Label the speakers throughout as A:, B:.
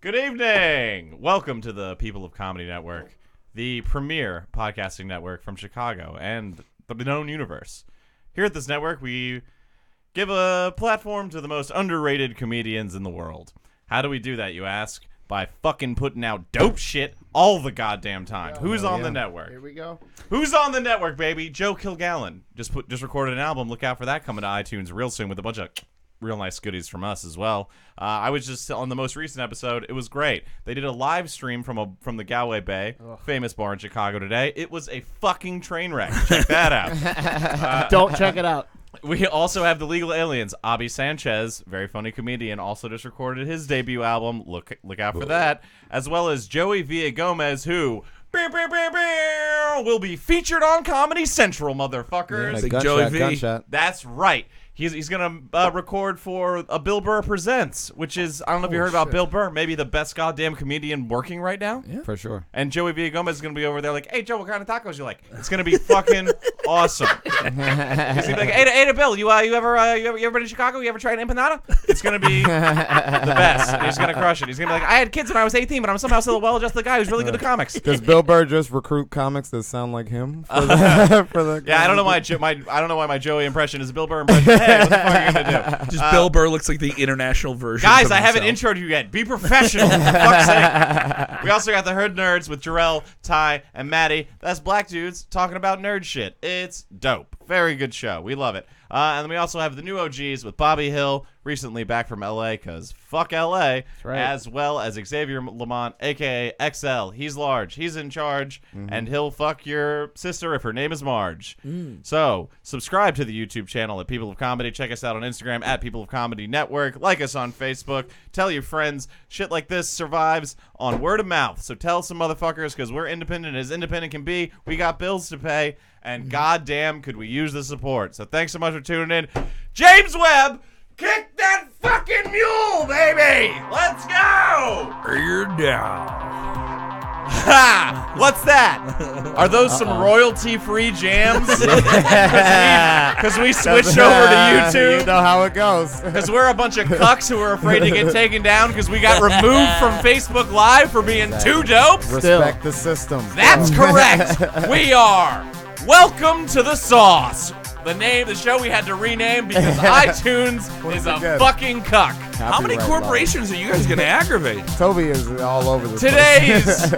A: Good evening. Welcome to the People of Comedy Network, the premier podcasting network from Chicago and the known universe. Here at this network, we give a platform to the most underrated comedians in the world. How do we do that, you ask? By fucking putting out dope shit all the goddamn time. Who's on the network?
B: Here we go.
A: Who's on the network, baby? Joe Kilgallen. Just recorded an album. Look out for that coming to iTunes real soon with a bunch of real nice goodies from us as well. I was just on the most recent episode. It was great. They did a live stream from the Galway Bay, famous bar in Chicago today. It was a fucking train wreck. Check that out.
B: Don't check it out.
A: We also have the Legal Aliens. Abi Sanchez, very funny comedian, also just recorded his debut album. Look out for that. As well as Joey Villagomez, who will be featured on Comedy Central, motherfuckers.
C: Big Joey V. Gunshot.
A: That's right. He's going to record for a Bill Burr Presents, which is, I don't know if you heard about Bill Burr, maybe the best goddamn comedian working right now.
C: Yeah, for sure.
A: And Joey Villagomez is going to be over there like, hey, Joe, what kind of tacos you like? It's going to be fucking awesome. He's going to be like, hey, Bill, you ever been to Chicago? You ever tried an empanada? It's going to be the best. And he's going to crush it. He's going to be like, I had kids when I was 18, but I'm somehow still a well-adjusted guy who's really good at comics.
C: Does Bill Burr just recruit comics that sound like him? For the
A: yeah, I don't know why my Joey impression is a Bill Burr impression. Hey, what the fuck are you going to do?
D: Just Bill Burr looks like the international version.
A: Guys, I haven't introed you yet. Be professional. For fuck's sake. We also got the Herd Nerds with Jarrell, Ty, and Maddie. That's black dudes talking about nerd shit. It's dope. Very good show. We love it. And then we also have the new OGs with Bobby Hill, recently back from L.A., because fuck L.A.,
B: right.
A: As well as Xavier Lamont, a.k.a. XL. He's large. He's in charge, and he'll fuck your sister if her name is Marge. So, subscribe to the YouTube channel at People of Comedy. Check us out on Instagram at People of Comedy Network. Like us on Facebook. Tell your friends. Shit like this survives on word of mouth. So tell some motherfuckers, because we're independent as independent can be. We got bills to pay. And goddamn, could we use the support. So thanks so much for tuning in. James Webb, kick that fucking mule, baby! Let's go!
D: You're down.
A: Ha! What's that? Are those some royalty-free jams? Because we switched over to YouTube.
C: You know how it goes.
A: Because we're a bunch of cucks who are afraid to get taken down because we got removed from Facebook Live for being too dope.
C: Respect the system.
A: That's correct. We are. Welcome to the Sauce. The show we had to rename because iTunes is a fucking cuck.
D: How many corporations are you guys going to aggravate?
C: Toby is all over this
A: Today's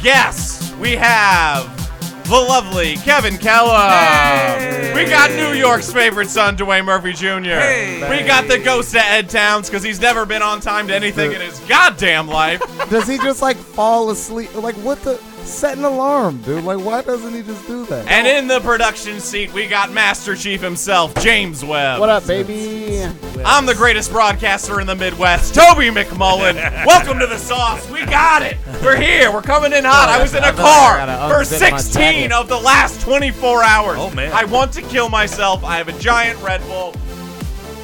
A: guests, we have the lovely Kevin Kellum.
D: Hey.
A: We got New York's favorite son, Dwayne Murphy Jr.
D: Hey.
A: We got the ghost of Ed Towns because he's never been on time to anything in his goddamn life.
C: Does he just like fall asleep? Like what the? Set an alarm, dude. Like why doesn't he just do that?
A: And in the production seat, we got Master Chief himself, James Webb.
B: What up, baby?
A: I'm the greatest broadcaster in the Midwest, Toby McMullen. Welcome to the Sauce. We got it. We're here. We're coming in hot. I was in a car for 16 of the last 24 hours.
D: Oh, man.
A: I want to kill myself. I have a giant Red Bull.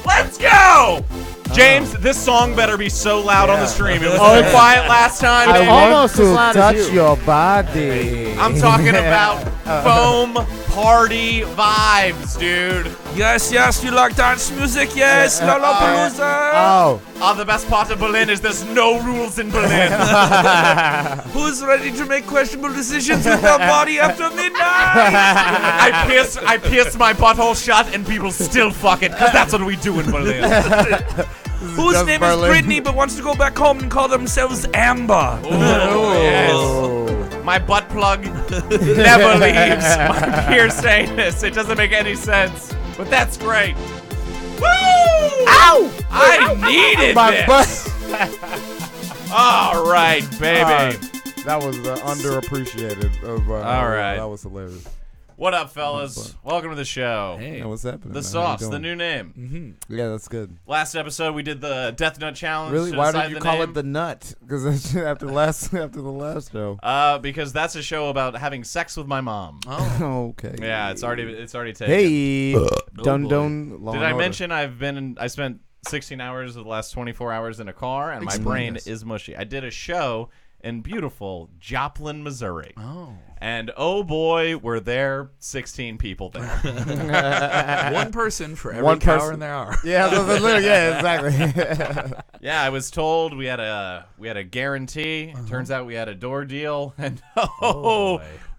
A: Let's go. James, this song better be so loud on the stream. It was so quiet last time.
C: I
A: baby.
C: want
B: Almost
C: to
B: as loud as
C: touch
B: you.
C: your body.
A: I'm talking about foam party vibes, dude.
D: Yes, you like dance music, yes, Lollapalooza.
C: Oh,
A: The best part of Berlin is there's no rules in Berlin.
D: Who's ready to make questionable decisions with their body after midnight?
A: I pierce my butthole shut and people still fuck it, because that's what we do in Berlin.
D: Whose
C: just
D: name
C: Berlin.
D: is Brittany but wants to go back home and call themselves Amber?
A: Oh, yes. My butt plug never leaves my pierced anus. It doesn't make any sense, but that's great. Woo!
C: Ow!
A: I needed
C: My
A: this.
C: butt.
A: All right, baby.
C: That was underappreciated.
A: All right.
C: That was hilarious.
A: What up, fellas? Welcome to the show.
C: Yeah, what's happening?
A: The
C: man? How you
A: Sauce, the
C: doing?
A: new name.
C: Yeah, that's good.
A: Last episode, we did the Death Nut Challenge.
C: Really?
A: to
C: Why
A: decide
C: did you
A: the
C: call
A: name.
C: it the Nut? Because after the last show.
A: Because that's a show about having sex with my mom.
C: Okay.
A: Yeah, it's already taken.
C: Hey, dun
D: boy.
C: dun. Law
A: Did
C: and
A: I
C: Order.
A: mention I spent 16 hours of the last 24 hours in a car, and my brain is mushy. I did a show in beautiful Joplin, Missouri.
D: Oh.
A: And oh boy, were there 16 people there.
D: One person for every
C: One
D: cow
C: person.
D: in their hour.
C: Yeah, exactly.
A: Yeah, I was told we had a guarantee. Turns out we had a door deal, and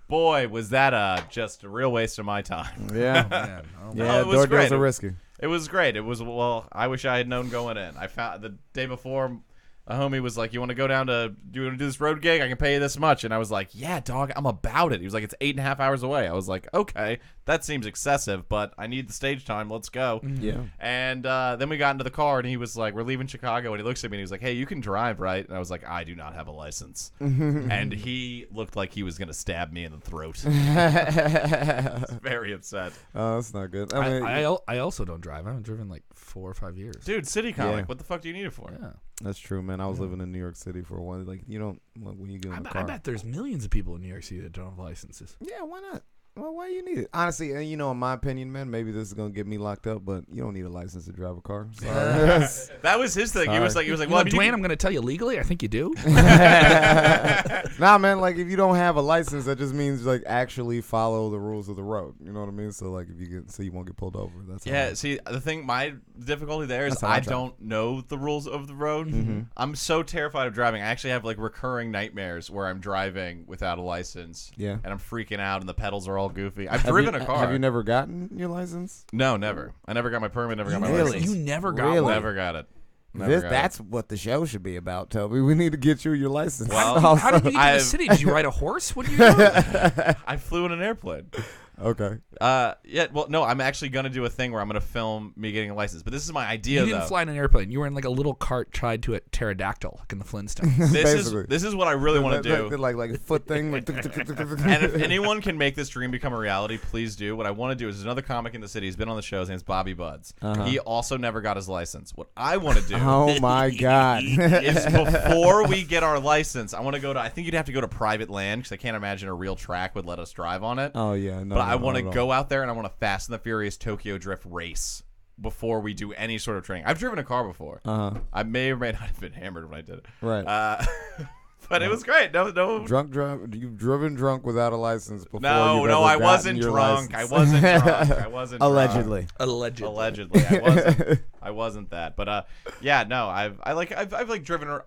A: boy, was that just a real waste of my time.
C: Yeah.
D: Man, oh,
C: Yeah,
A: No, it was
C: door
A: great.
C: deals are risky.
A: It was great. It was, well, I wish I had known going in. I found the day before, a homie was like, "You want to go down to do this road gig? I can pay you this much." And I was like, "Yeah, dog, I'm about it." He was like, "It's 8.5 hours away." I was like, "Okay, that seems excessive, but I need the stage time. Let's go."
C: Yeah.
A: And then we got into the car, and he was like, "We're leaving Chicago," and he looks at me, and he was like, "Hey, you can drive, right?" And I was like, "I do not have a license." And he looked like he was gonna stab me in the throat. I was very upset.
C: Oh, that's not good. I mean,
D: I also don't drive. I haven't driven like 4 or 5 years.
A: Dude, City Comic,
C: Yeah.
A: what the fuck do you need it for?
D: Yeah.
C: that's true, man. I was living in New York City for a while. Like, you don't when you get in the
D: I
C: car.
D: bet there's millions of people in New York City that don't have licenses.
C: Yeah, why not? Well, why you need it? Honestly, and in my opinion, man, maybe this is gonna get me locked up, but you don't need a license to drive a car. Sorry.
A: That was his thing. He was like,
D: You
A: well,
D: know,
A: I mean, you
D: Dwayne,
A: can-
D: I'm going to tell you legally. I think you do.
C: Nah, man, like if you don't have a license, that just means like actually follow the rules of the road. You know what I mean? So like if you get, so you won't get pulled over. That's all.
A: Yeah, see, the thing, my difficulty there is
C: That's how I
A: I
C: drive.
A: don't know the rules of the road. I'm so terrified of driving. I actually have like recurring nightmares where I'm driving without a license.
C: Yeah.
A: And I'm freaking out, and the pedals are all goofy. I've driven a car.
C: Have you never gotten your license?
A: No, never. I never got my permit. Never got my
C: Really?
A: license.
D: You never got
C: Really?
D: one.
A: Never got it. Never got
C: That's what the show should be about, Toby. We need to get you your license.
A: Well,
D: How did you get to the
A: I've-
D: city? Did you ride a horse? What do you do?
A: it. I flew in an airplane.
C: Okay.
A: Yeah. Well, no, I'm actually gonna do a thing where I'm gonna film me getting a license. But this is my idea,
D: You didn't
A: though.
D: fly in an airplane. You were in like a little cart tied to a pterodactyl, like in the Flintstones.
C: Basically.
A: This is what I really want to do.
C: Like foot thing. Like,
A: And if anyone can make this dream become a reality, please do. What I want to do is there's another comic in the city. He's been on the show. His name's Bobby Buds. He also never got his license. What I want to do
C: oh my god.
A: is before we get our license, I want to go to, I think you'd have to go to private land because I can't imagine a real track would let us drive on it.
C: Oh yeah. No.
A: But I want to
C: to
A: go out there and I want to Fast and the Furious Tokyo Drift race before we do any sort of training. I've driven a car before. I may or may not have been hammered when I did it.
C: Right.
A: But it was great. No.
C: Drunk. You've driven drunk without a license before.
A: No,
C: you've
A: no,
C: ever
A: I
C: gotten
A: wasn't
C: your
A: drunk.
C: license.
A: I wasn't drunk. I wasn't drunk.
B: Allegedly.
D: Allegedly.
A: I wasn't. I wasn't that. But yeah, no. I've driven.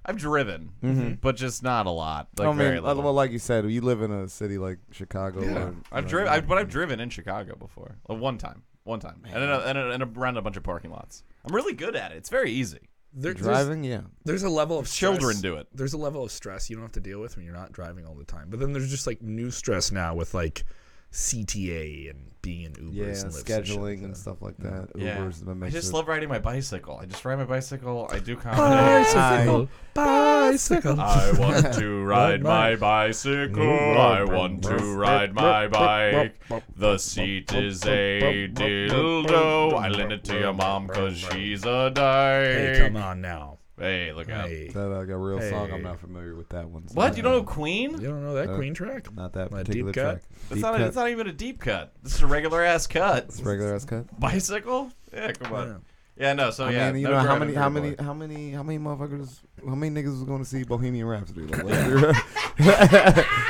A: I've driven, but just not a lot. Like
C: I mean,
A: very little.
C: well, like you said, you live in a city like Chicago.
A: Yeah. I've driven in Chicago before. One time, and around a bunch of parking lots. I'm really good at it. It's very easy.
C: Driving, yeah.
D: There's a level of stress.
A: Children do it.
D: There's a level of stress you don't have to deal with when you're not driving all the time. But then there's just like new stress now with like CTA and being in Ubers
C: Yeah,
D: and Lyfts
C: scheduling and
D: shit.
C: stuff like that.
A: Yeah.
C: Ubers, that
A: I
C: makes
A: just
C: it-
A: love riding my bicycle. I just ride my bicycle. I do comedy.
D: Bicycle.
A: I want to ride my bicycle. I want to ride my bike. The seat is a dildo. I lend it to your mom because she's a dyke.
D: Hey, come on now.
A: Hey, look out.
D: Hey.
C: Is that like a real song?
D: Hey.
C: I'm not familiar with that one. so-
A: What? You don't know Queen?
D: You don't know that Queen track?
C: Not that
D: My
C: particular
D: deep cut?
C: track.
A: It's
C: Deep
A: not,
C: cut.
A: it's not even a deep cut. This is a regular ass cut.
C: It's regular ass cut.
A: Bicycle? Yeah, come on.
D: Yeah.
A: Yeah, no. So
C: I
A: yeah,
C: mean, you
A: no
C: know
A: driving for your boy.
C: how many motherfuckers, how many niggas was going to see Bohemian Rhapsody? Like,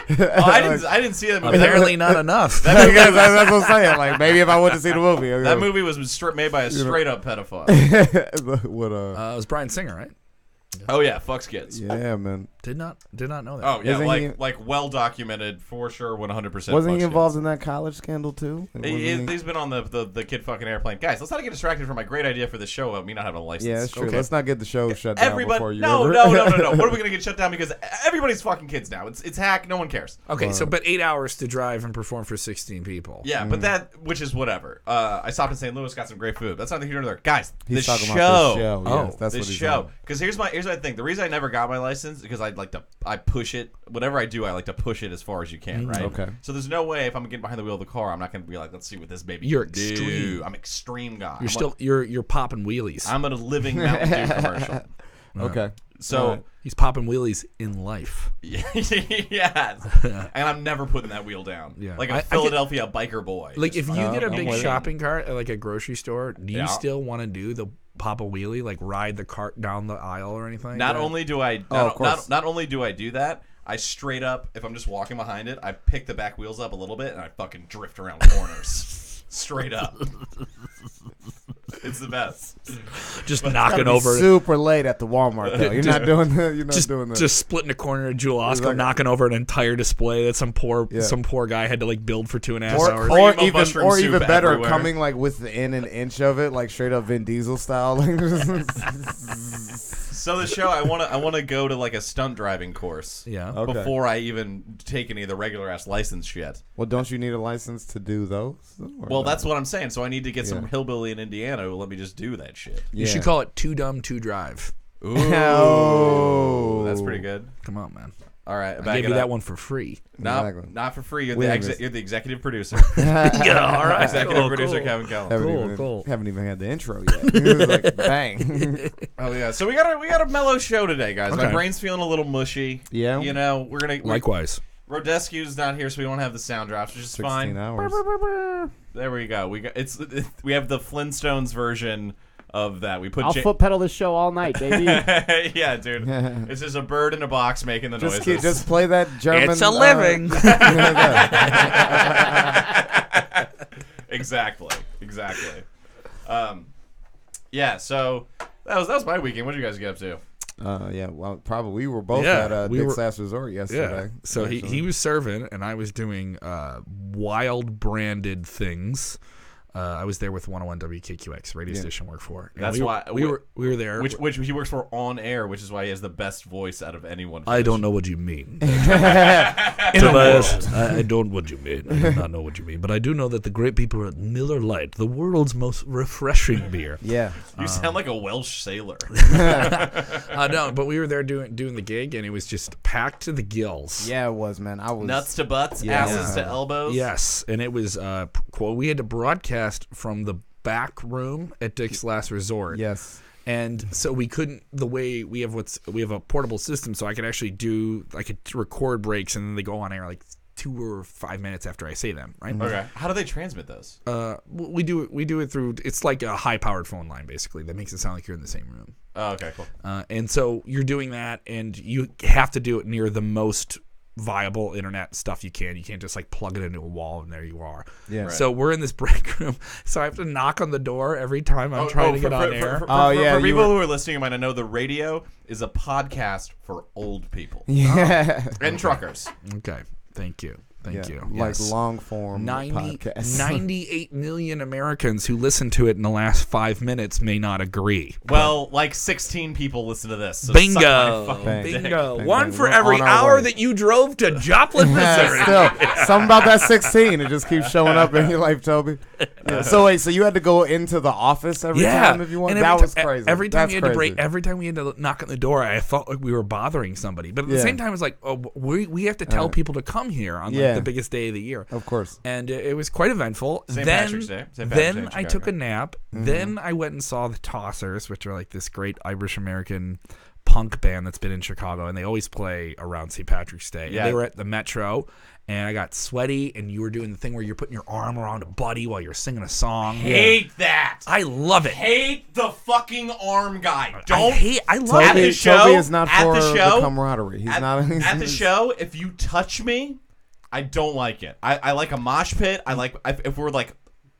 A: Oh, I didn't see that movie.
D: Apparently not enough.
C: that's what I'm saying. Like maybe if I went to see the movie,
A: That movie was made by a straight up pedophile.
C: What
D: it was Brian Singer, right?
A: Oh yeah, fucks kids.
C: yeah, man.
D: Did not know that.
A: Oh yeah,
C: Isn't he-
A: like well documented for sure, 100%.
C: Wasn't he involved in that college scandal too?
A: He's been on the kid fucking airplane. Guys, let's not get distracted from my great idea for the show about me not having a license.
C: Yeah, that's true.
D: Okay.
C: Let's not get the show shut down
A: Everybody,
C: before you.
A: no.
C: ever-
A: What are we gonna get shut down because everybody's fucking kids now? It's hack. No one cares.
D: Okay, so but 8 hours to drive and perform for 16 people.
A: Yeah, but that, which is whatever. I stopped in St. Louis, got some great food. That's not the here nor there. Guys,
C: He's
A: this
C: talking
A: show.
C: about this show.
D: Oh,
C: Yes, that's
A: This
C: what he's
A: show.
C: talking
A: Because here's my thing. The reason I never got my license is because I push it. Whatever I do, I like to push it as far as you can, right?
C: Okay.
A: So there's no way if I'm getting behind the wheel of the car, I'm not gonna be like, let's see what this baby
D: You're
A: can do.
D: extreme.
A: I'm extreme guy.
D: You're popping wheelies.
A: I'm a living Mountain Dew commercial.
C: Okay.
A: So
C: Alright.
D: He's popping wheelies in life.
A: yes, and I'm never putting that wheel down.
D: Yeah.
A: Like
D: I
A: a
D: get-
A: Philadelphia biker boy.
D: Like if you get a
C: I'm
D: big
C: with it.
D: shopping cart at like a grocery store, do you
A: Yeah.
D: still want to do the pop a wheelie, like ride the cart down the aisle or anything? Like
A: Not
D: that?
A: only do I
C: of course.
A: not only do I do that, I straight up, if I'm just walking behind it, I pick the back wheels up a little bit and I fucking drift around corners. Straight up. It's the best.
D: just
C: Gotta
D: knocking
C: be
D: over.
C: super late at the Walmart though. You're not doing that. You're not
D: Just,
C: doing that.
D: just splitting a corner of Jewel Osco,
C: like-
D: knocking over an entire display that some poor guy had to like build for 2.5 hours.
C: or
A: Cream of mushroom
C: or
A: soup
C: even better,
A: everywhere.
C: coming like within an inch of it, like straight up Vin Diesel style.
A: So the show, I wanna go to like a stunt driving course.
D: Yeah.
C: Okay.
A: Before I even take any of the regular ass license shit.
C: Well, don't you need a license to do those? Or
A: Well,
C: no?
A: that's what I'm saying. So I need to get some
C: Yeah.
A: hillbilly in Indiana who will let me just do that shit.
D: You should call it Too Dumb to Drive.
A: Ooh,
C: Oh.
A: that's pretty good.
D: Come on, man.
A: All right,
D: I
A: back
D: gave
A: it
D: you
A: up.
D: that one for free.
C: Exactly.
A: Not for free. You're
C: Williams.
A: you're the executive producer.
D: Yeah, all right.
A: Executive
D: Cool,
A: producer
D: cool.
A: Kevin Keller.
C: Haven't even had the intro yet. It was like bang.
A: Oh yeah. So we got a mellow show today, guys. My
D: Okay.
A: brain's feeling a little mushy.
C: Yeah.
A: You know, we're gonna
D: Likewise.
A: Rodescue's not here, so we won't have the sound drops, which is
C: 16
A: fine.
C: hours.
A: There we go. We have the Flintstones version of that. We put
B: I'll foot pedal this show all night, baby.
A: yeah, dude. It's just a bird in a box making the noises.
C: Just play that German.
D: It's a living.
A: Exactly. Yeah. So that was my weekend. What did you guys get up to?
C: Yeah, well, probably we were both
D: Yeah,
C: at
D: we
C: Dick's
D: were-
C: Last Resort yesterday.
D: Yeah. So he was serving, and I was doing wild branded things. I was there with 101 WKQX radio station work for. And
A: That's
D: we
A: why-
D: we were there.
A: Which he works for on air, which is why he has the best voice out of anyone. for
D: I
A: this
D: don't
A: show.
D: know what you mean.
A: In the
D: Tobias,
A: world.
D: I don't what you mean. I do not know what you mean, but I do know that the great people at Miller Lite, the world's most refreshing beer.
C: Yeah.
A: You sound like a Welsh sailor.
D: No, but we were there doing the gig, and it was just packed to the gills.
C: Yeah, it was, man. I was
A: Nuts to butts,
C: Yeah.
A: asses to elbows.
D: Yes, and it was we had to broadcast from the back room at Dick's Last Resort.
C: Yes.
D: And so we couldn't. The way we have a portable system, so I could record breaks, and then they go on air like 2 or 5 minutes after I say them. Right.
A: Okay. How do they transmit those?
D: We do it through. It's like a high-powered phone line, basically. That makes it sound like you're in the same room.
A: Oh, okay, cool.
D: And so you're doing that, and you have to do it near the most viable internet stuff you can. You can't just like plug it into a wall and there you are.
C: Yeah.
A: Right.
D: So we're in this break room, so I have to knock on the door every time I'm trying to get on air.
A: For people who are listening, you might not know the radio is a podcast for old people
C: Yeah.
A: and truckers.
D: Okay, thank you. Thank you.
C: Like
D: Yes.
C: long form podcast.
D: 98 million Americans who listen to it in the last 5 minutes may not agree.
A: Well, like 16 people listen to this. So
D: Bingo.
A: suck my fucking
C: Bang.
A: dick.
D: Bingo.
C: Bang,
D: One
C: bang.
D: for
C: We're
D: every
C: on our
D: hour
C: way.
D: that you drove to Joplin, Missouri.
C: Still, something about that 16. It just keeps showing up in your life, Toby. Yeah. So wait, so you had to go into the office every time if you wanted?
D: And
C: That
D: every
C: was
D: ti-
C: crazy.
D: Every time
C: That's
D: we had to
C: crazy.
D: break, every time we had to knock on the door, I felt like we were bothering somebody. But at the
C: Yeah.
D: same time, it's like, oh, we have to tell people to come here on like,
C: Yeah.
D: the biggest day of the year.
C: Of course.
D: And it was quite eventful.
A: St.
D: then
A: Patrick's Day. St. Patrick's Day
D: then
A: in
D: I took a
A: Chicago.
D: nap.
C: Mm-hmm.
D: Then I went and saw the Tossers, which are like this great Irish American punk band that's been in Chicago, and they always play around St. Patrick's Day.
A: Yeah.
D: And they were at the Metro, and I got sweaty, and you were doing the thing where you're putting your arm around a buddy while you're singing a song.
A: Hate that.
D: I love it.
A: Hate the fucking arm guy. Don't
D: I love
A: At
D: it.
A: the show-
C: Toby is not
A: at
C: for
A: the show-
C: camaraderie. He's
A: at,
C: not
A: at the show. If you touch me, I don't like it. I like a mosh pit. I like if we're like.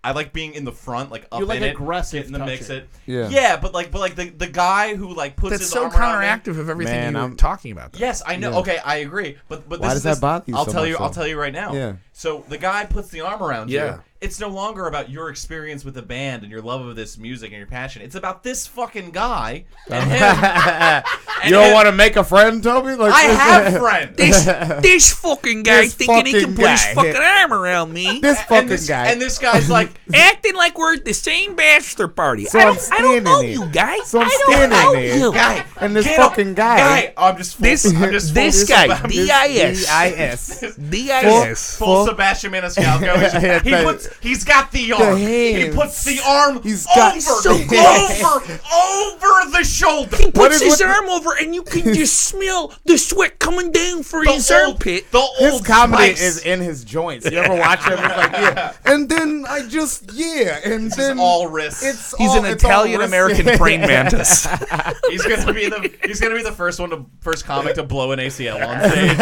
A: I like being in the front, like up
B: You like
A: in it,
B: aggressive
A: getting the mix
B: touching.
A: it.
C: Yeah.
A: but like the guy who like puts
D: That's
A: his
D: so
A: arm around me.
D: counteractive of everything
C: Man,
D: you were
C: I'm-
D: talking about. Though.
A: Yes, I know.
C: Yeah.
A: Okay, I agree. But
C: Why
A: this
C: does
A: is
C: that bother you
A: I'll
C: so
A: tell
C: much,
A: you.
C: though?
A: I'll tell you right now.
C: Yeah.
A: So the guy puts the arm around
D: Yeah.
A: you. It's no longer about your experience with the band and your love of this music and your passion. It's about this fucking guy and him.
C: You don't want to make a friend, Toby? Like
A: I have friends.
D: This fucking guy
C: This
D: thinking he
C: fucking
D: can put his
C: guy.
D: fucking arm around me,
C: This
A: and
C: fucking
A: this,
C: guy.
A: and this guy's like,
D: acting like we're at the same bachelor party.
C: So
D: I
C: I'm
D: don't know
C: standing
D: you,
C: here.
D: guy.
C: So I'm
D: I don't
C: standing
D: know
C: here.
D: you.
A: guy,
C: And this
A: get up,
C: fucking guy.
A: I'm just full,
D: This
A: I'm just full
D: this guy,
A: Seb-
D: D-I-S.
C: D-I-S.
D: D-I-S.
A: full
C: Full-
A: Sebastian Maniscalco.
C: Yeah,
A: He
C: that-
A: puts He's got the arm. He
C: hands.
A: puts the arm
C: He's got
A: over the shoulder.
D: He puts his
C: with-
D: arm over, and you can just smell the sweat coming down for his
A: old-
D: armpit.
A: The
C: His
A: old
C: comedy
A: Spice.
C: is in his joints. You ever watch him? It's like, yeah. And then I just, and
A: This
C: then
A: is all wrist.
D: He's an Italian-American praying mantis.
A: He's gonna be the first comic to blow an ACL on stage.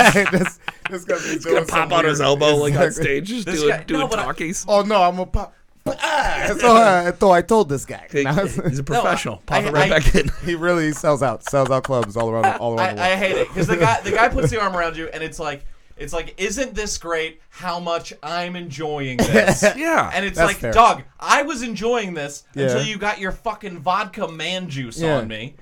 C: this gonna be
D: He's gonna pop out his elbow like on stage, just
A: This
D: doing
A: guy- no, but I-
D: talkies.
C: Oh no, I'm a pop. So I told this guy.
D: He's a professional. Pop
A: I-
D: it right
A: I-
D: back in.
C: He really sells out clubs all around the world.
A: I hate it because the guy puts the arm around you and it's like, isn't this great? How much I'm enjoying this?
D: Yeah.
A: And it's
C: That's
A: like,
C: fair.
A: dog, I was enjoying this until
C: Yeah.
A: you got your fucking vodka man juice
C: Yeah.
A: on me.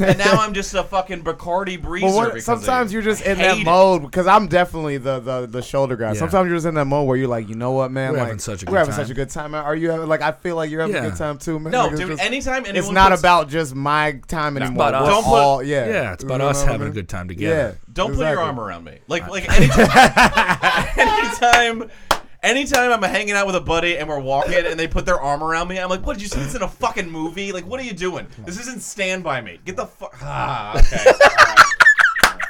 A: And now I'm just a fucking Bacardi breezer. because
C: sometimes
A: of
C: you're
A: you.
C: just in
A: I
C: that
A: hate it.
C: mode because I'm definitely the shoulder guy.
D: Yeah.
C: Sometimes you're just in that mode where you're like, you know what, man,
D: We're
C: like
D: having such a
C: we're
D: good
C: having
D: time.
C: such a good time. Are you having, like? I feel like you're having
D: Yeah.
C: a good time too, man.
A: No,
C: Like, it's
A: dude.
C: just-
A: Anytime anyone
C: it's not
A: puts,
C: about just my time anymore.
D: about us.
C: We're
A: Don't put-
C: all, yeah,
D: Yeah, it's about
C: You know
D: us
C: what I
D: having a
C: mean?
D: good time
C: Yeah,
D: together.
A: don't put your
C: exactly.
A: arm around me. Like anytime I'm hanging out with a buddy and we're walking and they put their arm around me, I'm like, what, did you see this in a fucking movie? Like, what are you doing? This isn't Stand By Me. Get the fuck. Okay. All right.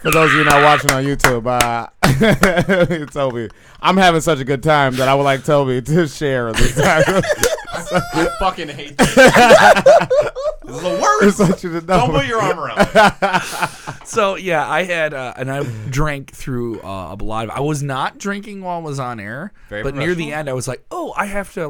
C: For those of you not watching on YouTube, Toby, I'm having such a good time that I would like Toby to share this time.
A: I fucking hate this. This is the
C: I
A: worst.
C: want you to know.
A: Don't put your arm around me.
D: So yeah, I had and I drank through a lot of. I was not drinking while I was on air,
A: Very
D: but near the
A: professional.
D: end, I was like, oh, I have to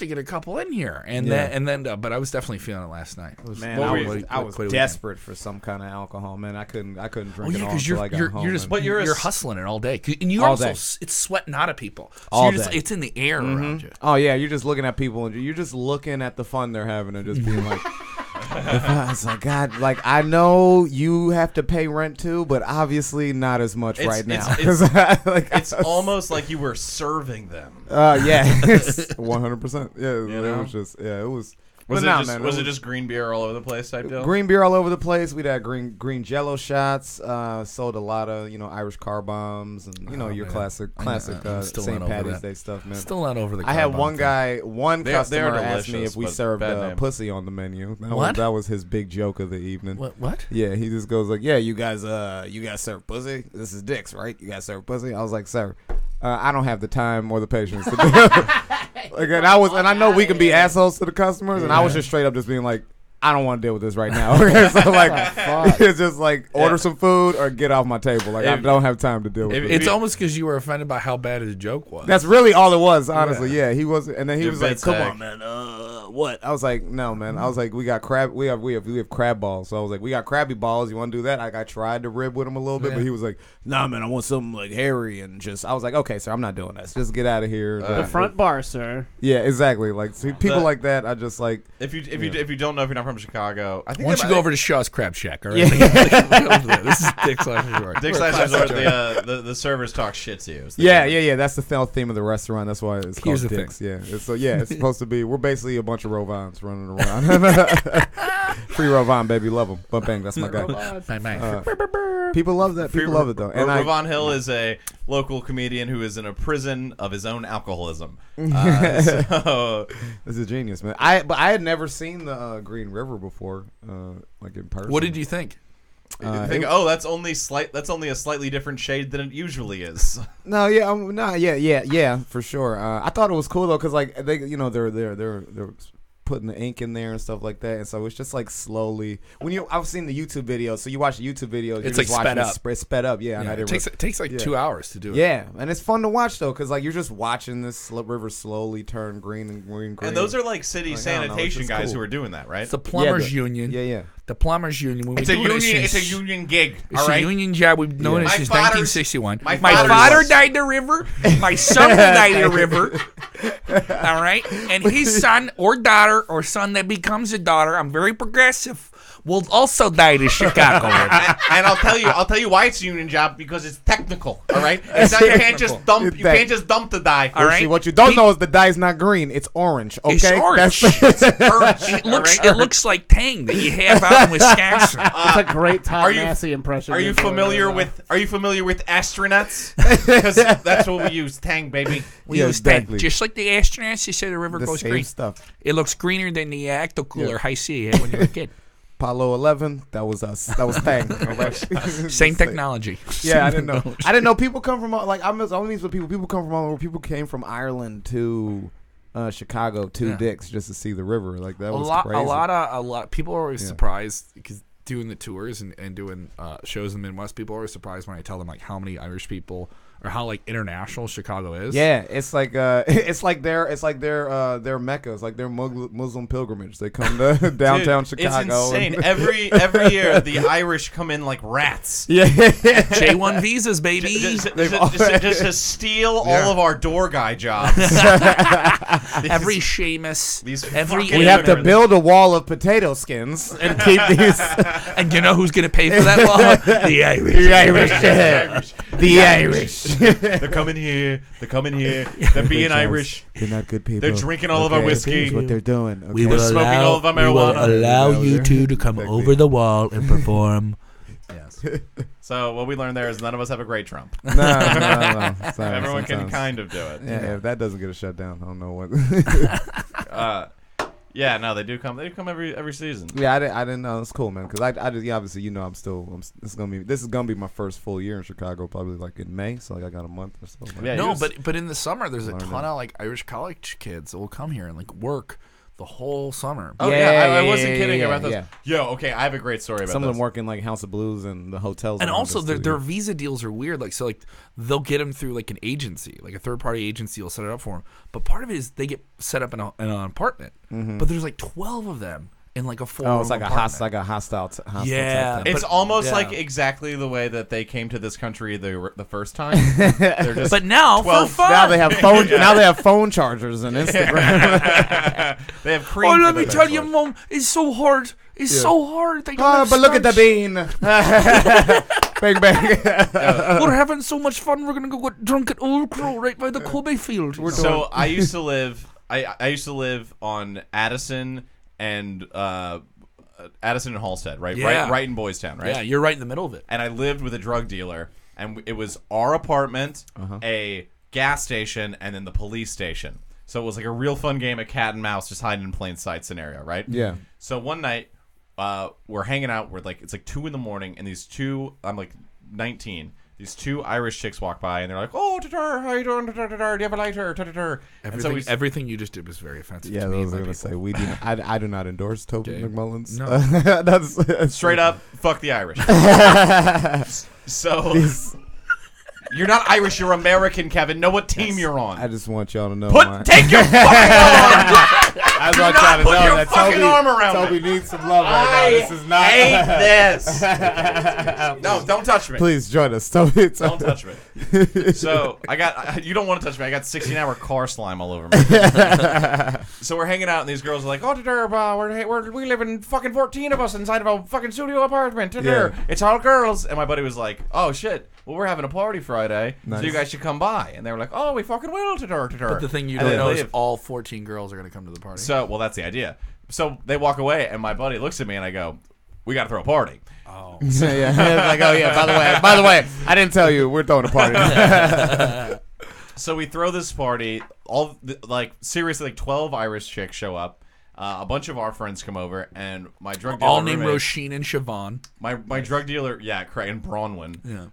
D: get a couple in here, and then, but I was definitely feeling it last night. It was,
C: Man,
A: What
C: I
A: were
C: was,
A: you-
C: I was
D: quite a weekend.
C: desperate for some kind of alcohol, man. I couldn't drink
D: Oh
C: it
D: yeah,
C: all
D: because
C: until I got home.
D: you're just
C: man.
D: you're hustling it all day, and you
C: All
D: also
C: day.
D: it's sweating out of people. So
C: All
D: you're just,
C: day.
D: it's in the air around you.
C: Oh yeah, you're just looking at people and you're just looking at the fun they're having and just being like, it's like, God, like I know you have to pay rent too, but obviously not as much right now.
A: It's almost like you were serving them.
C: Yeah, 100%. Yeah,
A: know?
C: it was just it was.
A: Was
C: but
A: it
C: nah,
A: just
C: man,
A: was it just green beer all over the place type deal?
C: green beer all over the place? We'd had green Jello shots. Sold a lot of Irish car bombs and your
D: man.
C: classic
D: I'm still
C: St.
D: not over
C: Patty's
D: that.
C: Day stuff, man.
D: Still not over the.
C: I had
D: car
C: one
D: bomb
C: guy,
A: They are
C: customer asked me
A: delicious,
C: if we
A: but
C: served
A: bad name.
C: pussy on the menu.
D: What?
C: That was his big joke of the evening.
D: thing. What?
C: Yeah, he just goes like, "Yeah, you guys serve pussy. This is dicks, right? You guys serve pussy." I was like, "Sir, I don't have the time or the patience to do it." Like, and I know we can be assholes to the customers, and I was just straight up just being like, I don't want to deal with this right now. So like, it's just like order some food or get off my table. Like I don't have time to deal with it.
D: It's almost because you were offended by how bad the joke was.
C: That's really all it was, honestly. Yeah, he was, and then he
A: Your
C: was like,
A: bed
C: "Come
A: sag.
C: on, man. What?" I was like, "No, man." I was like, "We got crab. We have crab balls." So I was like, "We got crabby balls. You want to do that?" Like I tried to rib with him a little bit, but he was like, "Nah, man. I want something like hairy and just." I was like, "Okay, sir. I'm not doing this. Just get out of here."
B: The front bar, sir.
C: Yeah, exactly. Like see, people like that, I just like.
A: If you don't know, if you're not from Chicago, I think
D: Why don't you go over to Shaw's Crab Shack? All right.
C: Yeah.
D: This is Dick's Life Resort.
A: Dick's Life Resort, the servers talk shit to you.
C: Yeah. That's the theme of the restaurant. That's why it's called
D: Here's the
C: Dick's. Yeah. It's supposed to be. We're basically a bunch of Rovans running around. Free Rovan, baby, love them. But bang, that's my guy.
D: Bang, bang.
C: People love that. People love it though. And
A: Ravon Hill is a local comedian who is in a prison of his own alcoholism. So
C: This is genius, man. But I had never seen the Green River before, like in person.
D: What did you think?
A: you think, that's only a slightly different shade than it usually is.
C: No, yeah, for sure. I thought it was cool though, cause like they're putting the ink in there and stuff like that, and so it's just like slowly. I've seen the YouTube videos, so you watch the YouTube videos,
D: It's
C: you're
D: like
C: just watching
D: sped up.
C: It's sped up, yeah. And I
D: It
C: didn't
D: takes like 2 hours to do it.
C: Yeah, and it's fun to watch though, cause like you're just watching this river slowly turn green and green.
A: And those are like city
C: Like, I don't know, it's
A: sanitation
C: just
A: guys
C: cool.
A: who are doing that, right?
D: It's the plumbers
C: Yeah,
D: union.
C: Yeah.
D: The plumbers union. When
A: It's
D: we
A: a
D: do
A: union.
D: this,
A: It's a union gig.
D: It's
A: All
D: a
A: right.
D: union job. We've known it
A: My
D: since
A: father's-
D: 1961.
A: my
D: My
A: father's-
D: father died in the river. My son will die in the river. All right, and his son or daughter or son that becomes a daughter. I'm very progressive. will also die to Chicago.
A: And I'll tell you why it's a union job, because it's technical. All right, it's not, you can't just dump. You can't just dump the dye.
D: All right.
C: What you don't know is the dye's not green; it's orange. Okay,
D: It's orange. It looks like Tang that you have out in Wisconsin.
B: It's a great Todd
A: are you-
B: Massey impression.
A: Are you
B: Enjoy
A: familiar
B: it.
A: with astronauts? Because that's what we use. Tang, baby.
D: We
C: Yeah,
D: use Tang.
C: exactly.
D: Just like the astronauts, you say the river
C: the
D: goes
C: same
D: green.
C: stuff.
D: It looks greener than the Acto Cooler High C you had when you were a kid.
C: Apollo 11, that was us. That was Tang.
D: Same technology.
C: Yeah, I didn't know. I didn't know people come from like I'm meet with people. People come from all over. People came from Ireland to Chicago to Dick's just to see the river. Like that was crazy.
D: A lot. People are always surprised because doing the tours and doing shows in the Midwest. People are always surprised when I tell them like how many Irish people or how like international Chicago is.
C: Yeah, it's like their Mecca. It's like their Muslim pilgrimage. They come to downtown
A: Dude,
C: Chicago.
A: It's insane. Every year the Irish come in like rats.
C: Yeah,
D: J1 visas, baby.
A: Just to steal all of our door guy jobs.
D: Every Seamus. Every
A: fucking
C: we have to
A: immigrants.
C: build a wall of potato skins and keep these.
D: And you know who's gonna pay for that wall? The Irish.
C: The Irish. The Irish.
A: They're coming here. They're being Irish.
C: They're not good people.
A: They're drinking all of our whiskey.
C: Here's what they're doing. Okay?
D: We will
A: smoking
D: allow,
A: all of our
D: we will
A: marijuana.
D: allow you two to come
C: Exactly.
D: over the wall and perform. Yes.
A: So what we learned there is none of us have a great Trump.
C: No. Sorry,
A: Everyone can
C: sometimes.
A: kind of do it.
C: Yeah, if that doesn't get a shutdown, I don't know what.
A: Yeah, no, they do come. They come every season.
C: Yeah, I didn't know. It's cool, man. Because I obviously, this is gonna be my first full year in Chicago, probably like in May. So like I got a month or so.
A: Yeah,
D: No,
A: you just-
D: but in the summer, there's a
C: Learn
D: ton
C: it.
D: of like Irish college kids that will come here and like work the whole summer.
A: Oh
C: Yeah,
A: yeah, I
C: yeah,
A: wasn't
C: yeah,
A: kidding
C: yeah,
A: about this.
C: yeah.
A: Yo, okay, I have a great story about
C: Some of
A: this.
C: them work in like House of Blues and the hotels.
D: And
C: around
D: also,
C: us,
D: their
C: too,
D: their
C: yeah.
D: visa deals are weird. Like, so, like they'll get them through like an agency, like a third party agency will set it up for them. But part of it is they get set up in an apartment. But there's like 12 of them in like a 4-room
C: Oh, it's like
D: apartment.
C: a hostile.
D: Yeah.
C: type thing.
A: It's
D: But-
A: almost
D: yeah.
A: like exactly the way that they came to this country the first time. They're just
D: But now
A: 12
D: for fun.
C: Now they have phone. Now they have phone chargers and
A: they
C: Instagram.
A: have cream.
D: Oh,
A: for
D: let
A: the
D: me tell you,
A: dashboard.
D: Mom, it's so hard. It's so hard. They don't
C: Oh,
D: have
C: but look at the
D: starch.
C: bean. Bang bang.
D: We're having so much fun. We're gonna go get drunk at Old Crow right by the Kobe field.
A: So I used to live. I used to live on Addison and Halstead, right?
D: Yeah.
A: Right in Boys Town, right?
D: Yeah, you're right in the middle of it.
A: And I lived with a drug dealer, and it was our apartment, a gas station, and then the police station. So it was like a real fun game of cat and mouse, just hiding in plain sight scenario, right?
C: Yeah.
A: So one night, we're hanging out. It's like 2 a.m, and these two, I'm like 19. These two Irish chicks walk by, and they're like, "Oh, ta-tar, how you doing? Ta-tar, do you have a lighter? Ta-tar." And so
D: Everything you just did was very offensive
C: Yeah,
D: to me.
C: those
D: and
C: are
D: my
C: gonna
D: people.
C: say we do. I do not endorse Toby
D: Okay.
C: McMullins.
D: No.
C: That's
A: straight up, fuck the Irish. So you're not Irish, you're American, Kevin. Know what team you're on.
C: I just want y'all to know.
A: Take your fucking arm.
C: That's
A: Do
C: what I'm
A: not
C: trying to
A: put
C: know.
A: your
C: That
A: fucking arm around
C: Toby
A: me.
C: needs some love right now. This is not.
A: hate this. No, don't touch me.
C: Please join us, Toby.
A: Don't touch me. So you don't want to touch me. I got 16-hour car slime all over me. So we're hanging out, and these girls are like, "Oh, we live in fucking 14 of us inside of a fucking studio apartment.
C: Yeah.
A: It's all girls." And my buddy was like, "Oh shit, well we're having a party Friday, so
C: Nice.
A: you guys should come by." And they were like, "Oh, we fucking will."
D: But the thing you
A: And
D: don't
A: they
D: know is
A: leave.
D: all 14 girls are gonna come to the party.
A: So, well, that's the idea. So they walk away, and my buddy looks at me, and I go, "We got to throw a party."
D: Oh.
C: Yeah. Like, oh yeah. By the way, I didn't tell you we're throwing a party.
A: So we throw this party. Seriously, like 12 Irish chicks show up. A bunch of our friends come over, and my drug dealer
D: All named
A: roommate-
D: Roisin and Siobhan.
A: My drug dealer, yeah, Craig and Bronwyn.
D: Yeah.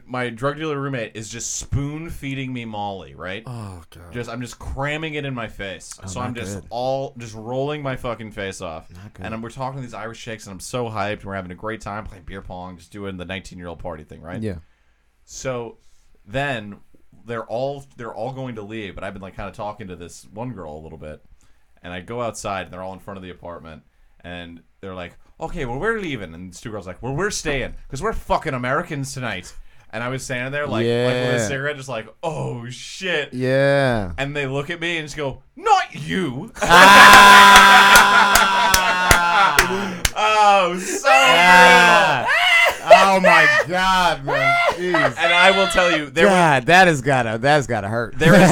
A: My drug dealer roommate is just spoon feeding me Molly, right?
D: Oh god.
A: I'm just cramming it in my face. So I'm
C: not
A: just
C: good.
A: rolling my fucking face off.
C: good.
A: And we're talking to these Irish chicks, and I'm so hyped. We're having a great time playing beer pong, just doing the 19-year-old party thing, right?
C: Yeah.
A: So then they're all going to leave, but I've been like kind of talking to this one girl a little bit, and I go outside, and they're all in front of the apartment, and they're like, "Okay, well we're leaving," and these two girls are like, "Well we're staying because we're fucking Americans tonight." And I was standing there like with a
C: Yeah.
A: cigarette, just like, "Oh shit."
C: Yeah.
A: And they look at me and just go, "Not you." Oh, so
C: Ah.
A: brutal.
C: Oh my God, man. Jeez.
A: And I will tell you,
C: God, that's gotta hurt.
A: there is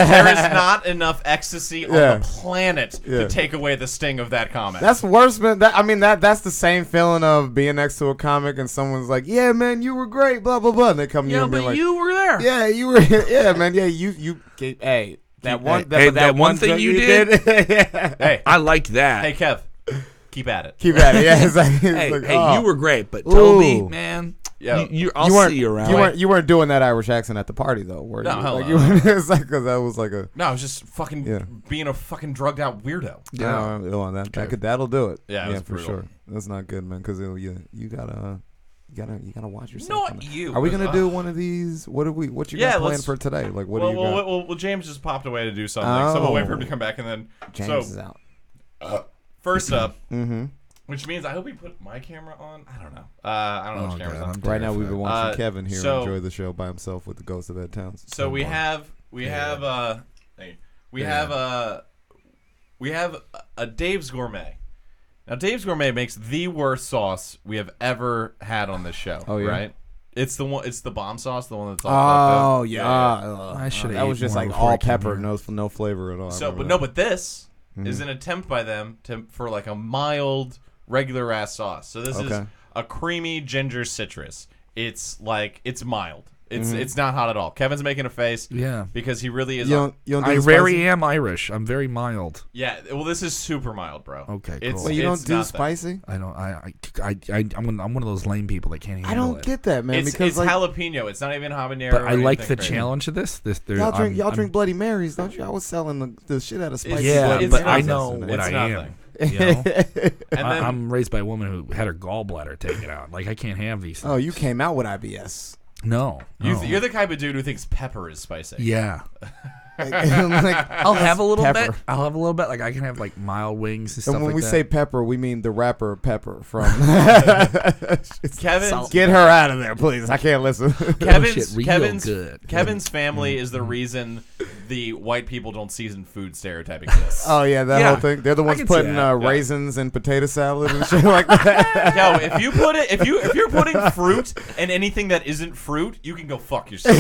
A: not enough ecstasy on
C: Yeah.
A: the planet
C: Yeah.
A: to take away the sting of that comment.
C: That's worse, man. That's the same feeling of being next to a comic and someone's like, "Yeah, man, you were great," blah blah blah, and they come to you
D: Yeah,
C: and be
D: but
C: like,
D: you were there.
C: "Yeah, you were, yeah, man, yeah, you, hey, that one,
D: Hey,
C: that
D: that one thing
C: joke
D: you did?
C: yeah.
A: hey,
D: I liked that.
A: hey, Kev, keep at it.
C: keep at it, yeah." It's like,
D: Hey,
C: oh.
D: you were great, but Toby,
C: Ooh.
D: man,
A: Yo.
D: I'll
C: weren't,
D: see you around.
C: You weren't doing that Irish accent at the party though, were
A: No,
C: you?
A: hell
C: Like,
A: no.
C: you weren't, it's like because that was like a
A: No, I was just fucking
C: Yeah.
A: being a fucking drugged out weirdo.
C: that'll do it.
A: Yeah, it was
C: for
A: brutal.
C: sure. That's not good, man. Because you gotta watch yourself.
A: Not you.
C: Are we gonna do one of these? What you got planned
A: let's-
C: for today? Like what
A: Well,
C: do you got?
A: well, James just popped away to do something, so we'll wait for him to come back and then.
C: James is
A: so
C: out.
A: first up,
C: Mm-hmm.
A: which means I hope he put my camera on. I don't know. I don't know which camera's on.
C: Right now we've been watching Kevin here
A: so-
C: enjoy the show by himself with the Ghost of Ed Towns.
A: So we have a Dave's Gourmet. Now Dave's Gourmet makes the worst sauce we have ever had on this show.
C: Oh, yeah?
A: Right? It's the one. It's the bomb sauce. The one that's all.
C: Oh
A: fucked
C: yeah,
A: up.
D: I should've
C: that
D: ate
C: was just
D: more
C: like
D: before I
C: all
D: came
C: pepper,
D: here.
C: no flavor at all. I
A: So,
C: remember
A: but
C: that.
A: no, but this
C: Mm-hmm.
A: is an attempt by them for like a mild, regular ass sauce. So this is
C: Okay.
A: a creamy ginger citrus. It's like it's mild. It's
C: Mm-hmm.
A: it's not hot at all. Kevin's making a face.
D: Yeah.
A: Because he really is.
C: you don't do
D: I
C: the
D: very
C: spicy?
D: am Irish. I'm very mild.
A: Yeah. Well, this is super mild, bro.
D: Okay,
A: It's,
D: cool.
C: Well, you don't
A: it's
C: do
A: nothing.
C: spicy.
D: I don't. I'm one of those lame people that can't handle
C: I don't
D: it.
C: get that, man.
A: It's
C: because like
A: jalapeno. It's not even habanero.
D: But
A: or
D: I like
A: anything
D: the
A: crazy.
D: challenge of this.
C: y'all drink Bloody Marys, don't you? I was selling the shit out of spicy.
D: Yeah,
C: Bloody
A: it's
D: but I
C: Marys
A: nothing.
D: know
C: yesterday.
D: what
A: It's
D: I
A: nothing.
D: am. You know?
A: And then
D: I'm raised by a woman who had her gallbladder taken out. Like I can't have these things.
C: Oh, you came out with IBS.
D: No. no.
A: you're the type of dude who thinks pepper is spicy.
D: Yeah.
C: Like,
D: I'll have a little
C: pepper.
D: bit. I'll have a little bit. Like I can have like mild wings and stuff
C: And when
D: like
C: we
D: that.
C: say pepper, we mean the rapper Pepper from.
A: Kevin's
C: Get her out of there, please. I can't listen.
A: Kevin's
D: shit real
A: Kevin's
D: good.
A: Kevin's family is the reason the white people don't season food stereotype exists.
C: Oh yeah, that
D: Yeah.
C: whole thing. They're the ones
D: can see
C: putting
D: that.
C: raisins in potato salad and shit like that.
A: Yo, if you put it, if you're putting fruit and anything that isn't fruit, you can go fuck yourself.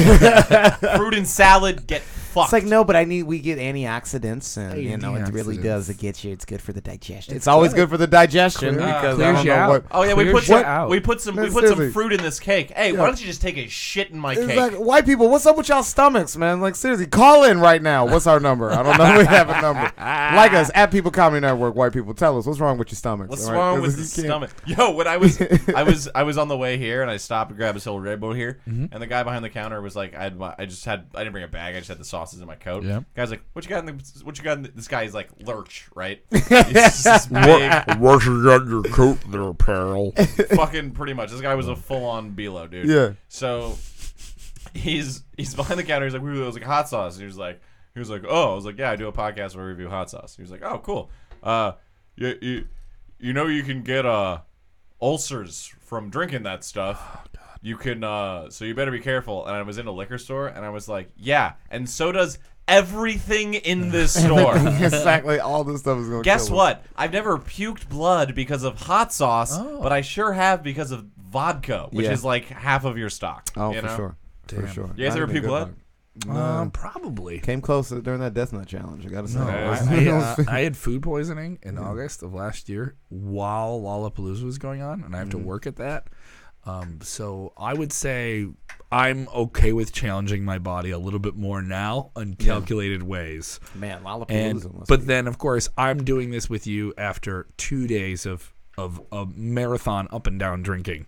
A: Fruit and salad, get fucked.
B: It's like, no, but we get antioxidants, and
C: you know,
B: it really
D: Antioxidants.
B: does. It gets you. It's good for the digestion.
C: It's always good for the digestion
D: Clear-
C: because I
D: clears
C: don't
D: you
C: know
D: out.
C: what.
A: Oh yeah, we
D: Clears
A: put
D: you
A: some
D: out.
A: we put some
C: Man,
A: we put some
C: seriously.
A: fruit in this cake. Hey,
C: Yeah.
A: why don't you just take a shit in my
C: It's
A: cake?
C: like white people. What's up with y'all stomachs, man? Like seriously, call in right now. What's our number? I don't know. We have a number. Like us at People Comedy Network. White people, tell us what's wrong with your stomachs.
A: What's
C: all right?
A: wrong
C: 'Cause
A: with the
C: you can't-
A: stomach? Yo, when I was on the way here and I stopped to grab a Silver Rainbow here, and the guy behind the counter was like, I didn't bring a bag, I just had the sauces in my coat.
D: Yeah.
A: Guy's like, what you got in the, this guy is like Lurch, right? He's just this big,
D: What you got in your coat there, pal?
A: fucking pretty much. This guy was a full on Bilo, dude.
C: Yeah.
A: So he's behind the counter. He's like, "It was like hot sauce." And he was like, "Oh," I was like, "Yeah, I do a podcast where I review hot sauce." He was like, "Oh, cool. You know you can get ulcers from drinking that stuff. You can so you better be careful." And I was in a liquor store and I was like, "Yeah," and so does everything in this store.
C: Exactly. All this stuff is going to
A: Guess what? I've never puked blood because of hot sauce, but I sure have because of vodka, which
C: Yeah.
A: is like half of your stock.
C: Oh,
A: you
C: for
A: know?
C: sure. For
D: Damn.
C: sure.
A: You guys
C: Not
A: ever
C: even
A: puke
C: good
A: blood?
C: luck.
D: Probably.
C: Came close during that Death Nut challenge. I gotta say.
D: No,
C: It was-
D: I had food poisoning in August of last year while Lollapalooza was going on, and I have to work at that. So I would say I'm okay with challenging my body a little bit more now in calculated ways.
B: Man,
C: Lollapalooza
D: And
C: must
D: but
C: be-
D: then of course I'm doing this with you after 2 days of a marathon up and down drinking.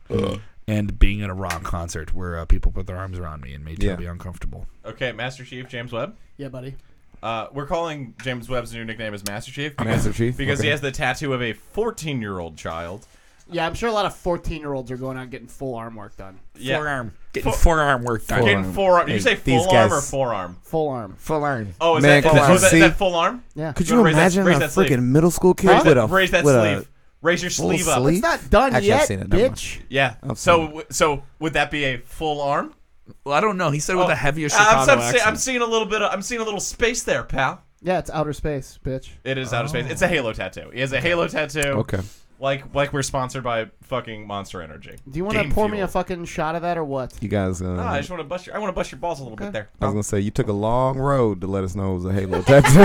D: And being at a rock concert where people put their arms around me and made
C: Yeah.
D: me uncomfortable.
A: Okay, Master Chief James Webb.
B: Yeah, buddy.
A: We're calling James Webb's new nickname is Master Chief.
C: Master Chief?
A: Because he
C: Okay.
A: has the tattoo of a 14-year-old child.
B: Yeah, I'm sure a lot of 14-year-olds are going out getting full arm work done.
A: Yeah.
D: Forearm. Getting forearm work done.
A: Getting forearm. Did you say
C: these
A: full arm
C: guys-
A: or forearm?
B: Full arm.
C: Full arm.
A: Oh, is
C: Man,
A: that,
C: could
A: is that,
C: you
A: is that,
C: see-
A: is that full arm?
B: Yeah.
C: Could
A: You
C: you
A: wanna raise that-
C: imagine
A: raise
C: a
A: that sleeve.
C: freaking middle school kid
A: Raise
C: with
A: that,
C: a
A: raise that
C: with
A: sleeve. Raise your
C: full
A: sleeve up.
C: sleeve?
B: It's not done
C: Actually, I've
B: yet,
C: seen it. Never mind.
B: bitch.
A: Yeah. So would that be a full arm?
D: Well, I don't know. He said with a heavier
A: I'm,
D: Chicago
A: I'm,
D: accent.
A: I'm seeing a little bit. I'm seeing a little space there, pal.
B: Yeah, it's outer space, bitch.
A: It is outer space. It's a Halo tattoo. He has a Halo tattoo.
C: Okay.
A: Like we're sponsored by fucking Monster Energy.
B: Do you want to
A: Game
B: pour me
A: Fuel.
B: a fucking shot of that or what?
C: You guys.
A: No, I just want to bust your. I want to bust your balls a little bit there.
C: I was gonna say you took a long road to let us know it was a Halo tattoo.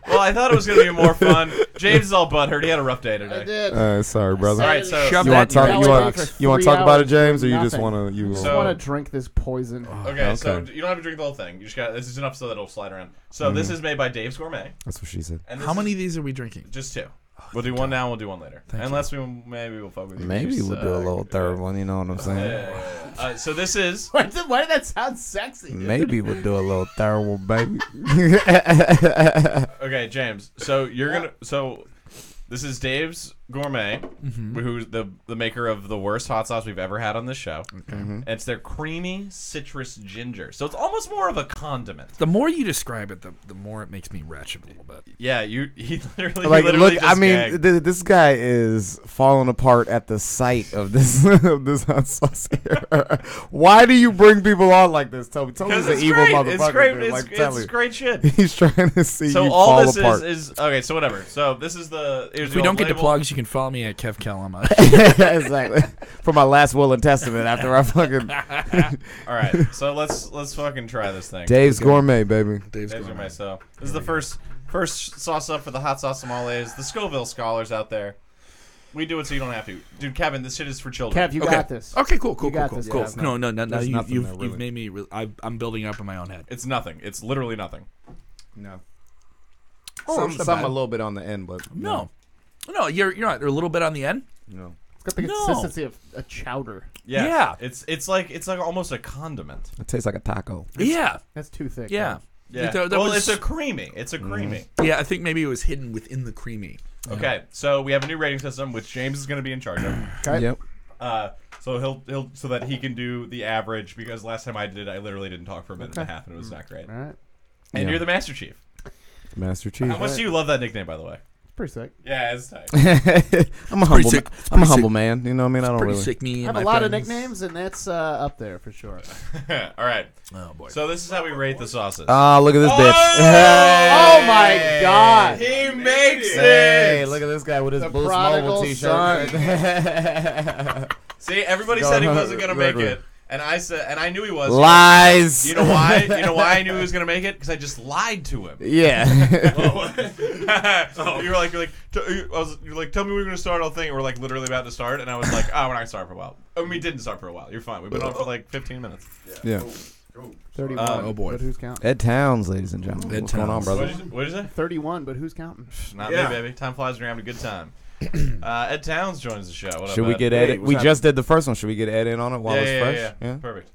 A: Well, I thought it was gonna be more fun. James is all butthurt. He had a rough day today.
B: I did.
C: Sorry, brother.
A: All right, so
D: Shove
C: You
D: that
C: want to
D: in
C: talk?
D: your
C: You
B: belly
C: want?
B: for
C: You want to
B: 3
C: talk about it,
B: hours
C: James, or
B: doing
C: you just
B: nothing.
C: want to? You.
B: I just
A: So-
B: want to drink this poison.
A: Okay, so
C: Okay.
A: you don't have to drink the whole thing. You just got this is enough so that it'll slide around. So this is made by Dave's Gourmet.
C: That's what she said.
A: And this
D: How
A: is
D: many of these are we drinking?
A: Just 2. We'll do one now. We'll do one later.
D: Thank
A: Unless maybe we'll fuck with you.
C: Maybe
A: Just,
C: we'll do a little third one. You know what I'm saying?
A: Yeah. So this is
B: Why did that sound sexy?
C: Maybe we'll do a little third one, baby.
A: okay, James. So you're gonna this is Dave's Gourmet, who's the maker of the worst hot sauce we've ever had on this show. And it's their creamy citrus ginger. So it's almost more of a condiment.
D: The more you describe it, the more it makes me retch a little bit.
A: Yeah, he literally
C: Like,
A: literally
C: look,
A: just
C: I mean,
A: gagged.
C: this guy is falling apart at the sight of this of this hot sauce here. Why do you bring people on like this, Toby? Toby's an
A: it's
C: evil
A: great.
C: motherfucker.
A: It's great.
C: dude.
A: It's,
C: Like, tell
A: it's
C: me.
A: great shit.
C: He's trying to see
A: So
C: you
A: all
C: fall
A: this
C: apart.
A: is okay. So whatever. So this is the.
D: If we don't get to plugs, you can follow me at Kev Callum.
C: Exactly. For my last will and testament after I fucking
A: All right. So let's fucking try this thing.
C: Dave's Gourmet, baby.
D: Dave's
A: Dave's
D: going.
A: Gourmet. So this is the first sauce up for the hot sauce sommeliers, the Scoville scholars out there. We do it so you don't have to, dude. Kevin, this shit is for children.
B: Kev, you
D: Okay.
B: got this.
D: Okay, cool.
B: You got this, yeah.
D: No, no.
C: there's nothing there, really.
D: You've made me. I'm building up in my own head.
A: It's nothing. It's literally nothing.
C: No.
D: Oh, it's not
C: Some
D: bad.
C: a little bit on the end, but
D: No, you're not. You're a little bit on the end.
C: no.
B: It's got the
D: No.
B: consistency of a chowder.
A: Yeah. It's like almost a condiment.
C: It tastes like a taco.
D: Yeah,
B: That's too thick.
D: yeah.
A: Yeah.
D: There
A: well,
D: was-
A: it's a creamy. It's a creamy.
D: Yeah, I think maybe it was hidden within the creamy.
A: Okay. So we have a new rating system, which James is going to be in charge of.
B: Okay.
C: Yep.
A: So he'll so that he can do the average, because last time I did it, I literally didn't talk for a minute and a half, and it was not great.
B: All right.
A: And
C: Yeah.
A: you're the Master Chief.
C: Master Chief.
A: How much do you love that nickname, by the way?
B: It's pretty sick.
A: Yeah, it's tight.
C: I'm a humble.
D: sick.
C: I'm a
D: Pretty
C: humble man. You know what I mean? I don't
D: Pretty
C: really.
D: sick. Me
B: I
D: and
B: have a
D: my
B: lot of
D: friends.
B: nicknames, and that's up there for sure.
A: All right.
D: Oh boy.
A: So this is how we rate the sauces.
C: Ah, look at this bitch.
B: Oh my God!
A: He makes it.
C: Hey, look at this guy with his
B: The
C: Boost
B: prodigal
C: Mobile t-shirt.
A: See, everybody
C: Go
A: said he
C: on.
A: wasn't gonna make
C: Exactly.
A: it, and I said, and I knew he was.
C: Lies.
A: You know why? You know why I knew he was gonna make it? Because I just lied to him.
C: Yeah.
A: You're like, you're like, tell me we're gonna start all thing. We're like literally about to start, and I was like, oh, we're not gonna start for a while. And we didn't start for a while. You're fine. We've been on for like 15 minutes.
C: yeah.
B: 31.
D: Oh, boy.
B: But who's counting?
C: Ed Towns, ladies and gentlemen.
D: Ed
C: What's going on,
D: Towns.
C: brother?
A: What did you say?
B: 31, but who's counting?
A: Not
E: Yeah.
A: me, baby. Time flies when you're having a good time. Ed Towns joins the show. What up,
C: Should we
A: Ed?
C: get Ed?
E: Hey, what's
C: We
E: happening?
C: just did the first one. Should we get Ed in on it while
A: yeah,
C: it's
A: yeah,
C: fresh?
A: yeah. Perfect.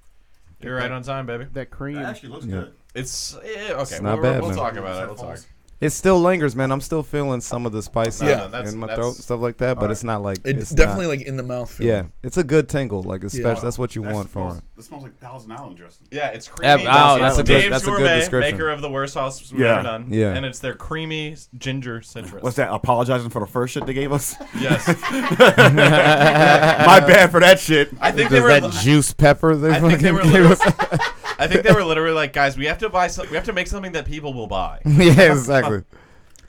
A: You're right on time, baby.
B: That cream.
E: That actually looks
C: Yeah.
E: good.
A: It's okay.
C: It's not
A: we'll
C: bad,
A: we'll
C: man.
A: talk about it. We'll talk.
C: It still lingers, man. I'm still feeling some of the spice
A: Yeah,
C: in
A: that's-
C: my
A: that's-
C: throat and stuff like that, but
E: Alright.
C: it's not like
D: It's
C: it's
D: definitely
C: not-
D: like in the mouth.
C: Yeah, it's a good tingle. Like especially
D: Yeah.
C: that's what you want for it.
E: This smells like Thousand Island dressing.
A: Yeah, it's creamy.
C: that's
A: It's
C: a good-
A: Dave's
C: that's a good
A: Gourmet,
C: description.
A: maker of the worst sauce we've
E: Yeah.
A: ever done.
C: Yeah.
A: and it's their creamy ginger citrus.
E: What's that? Apologizing for the first shit they gave us.
A: Yes,
E: My bad for that shit.
A: I think they
C: Does
A: were.
C: that juice pepper they
A: I think they
C: fucking
A: were
C: gave us?
A: I think they were literally like, guys, we have to buy some. We have to make something that people will buy.
C: Yeah, exactly.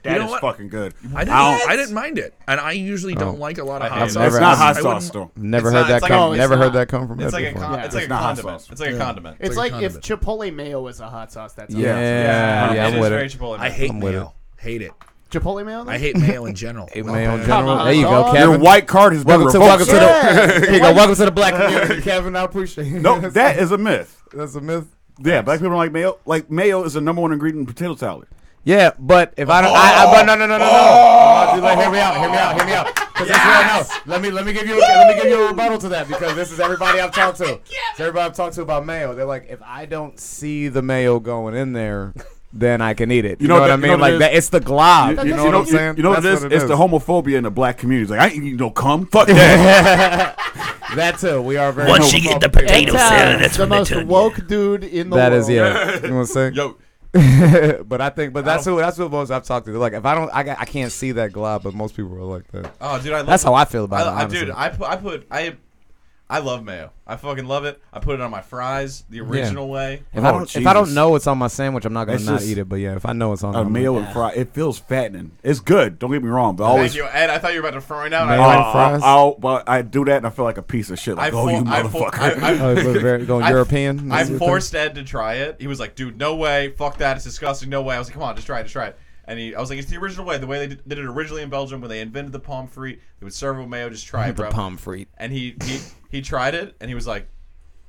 E: That
D: know
E: is
D: what?
E: fucking good.
D: I didn't mind it, and I usually don't like a lot of
A: I
D: hot
A: hate it.
D: sauce.
C: It's
E: It's not hot
D: I
E: sauce
D: wouldn't-
E: though.
C: Never
A: It's
C: heard
A: not-
C: that
A: it's like-
C: come.
A: oh, it's
C: Never heard
B: not.
C: that come from
A: It's
C: Ed
A: like a
C: before.
B: Yeah.
A: it's like a
E: It's not hot
A: condiment.
E: sauce.
A: It's like a condiment.
B: It's
D: like
B: like
D: a
B: if Chipotle mayo is a hot sauce. That's
C: Yeah,
E: Yeah.
C: yeah,
A: It
C: I'm
A: is
C: with
A: very
C: it.
A: Chipotle.
D: I hate
C: I'm with
D: mayo. Hate it.
B: Chipotle mayo. Though?
D: I hate mayo in general.
C: Hey, mayo in
B: Come
C: general.
B: on,
C: There you go,
B: dog.
E: Your
C: Kevin.
E: white card has been
C: Welcome to
E: revoked.
C: Here you go. Welcome to the black community, Kevin. I appreciate it.
E: No, that is a myth.
C: That's a myth.
E: Yeah, black people don't like mayo. Like mayo is the number one ingredient in potato salad.
C: Yeah, but if I don't, but no. Hear me out. Because that's what I know. Let me give you a rebuttal to that, because this is everybody I've talked to. It's everybody I've talked to about mayo. They're like, if I don't see the mayo going in there, then I can eat it. You know what I mean? Like that. It's the glob. You know what I'm saying?
E: You know what
C: That's
E: it is? It's the
C: is.
E: homophobia in the black community. It's like, I ain't eating no cum. Fuck that.
C: That too. We are very.
F: Once you get the
C: homophobic.
F: potato
B: Ed
F: salad,
B: Towns,
F: that's
B: the
F: when they
B: most
F: turn you.
B: woke dude in the
C: That
B: world.
C: is, yeah. You know what I'm saying?
A: Yo,
C: but that's who most I've talked to. They're like, if I don't, I can't see that glob, but most people are like that.
A: oh, dude, I love
C: That's how I feel about it.
A: dude,
C: honestly.
A: I love mayo. I fucking love it. I put it on my fries the original way.
C: If I don't
E: Jesus.
C: know it's on my sandwich, I'm not gonna
E: It's
C: not
E: just
C: eat it. But yeah, if I know it's on
E: A
C: I'm
E: mayo
C: like,
E: and fry. It feels fattening. It's good. Don't get me wrong, but I always.
A: Thank you, Ed. I thought you were about to throw it out.
C: Mayo and fries?
E: But I do that and I feel like a piece of shit. Like, you motherfucker.
C: oh, it was very going
A: I-
C: European.
A: I
C: That's your
A: forced Ed to try it. He was like, "Dude, no way, fuck that, it's disgusting, no way." I was like, "Come on, just try it." And I was like, "It's the original way, the way they did it originally in Belgium when they invented the pommes frites. They would serve it with mayo. Just try it,
C: thing.
A: bro."
C: The pommes frites.
A: And he tried it, and he was like,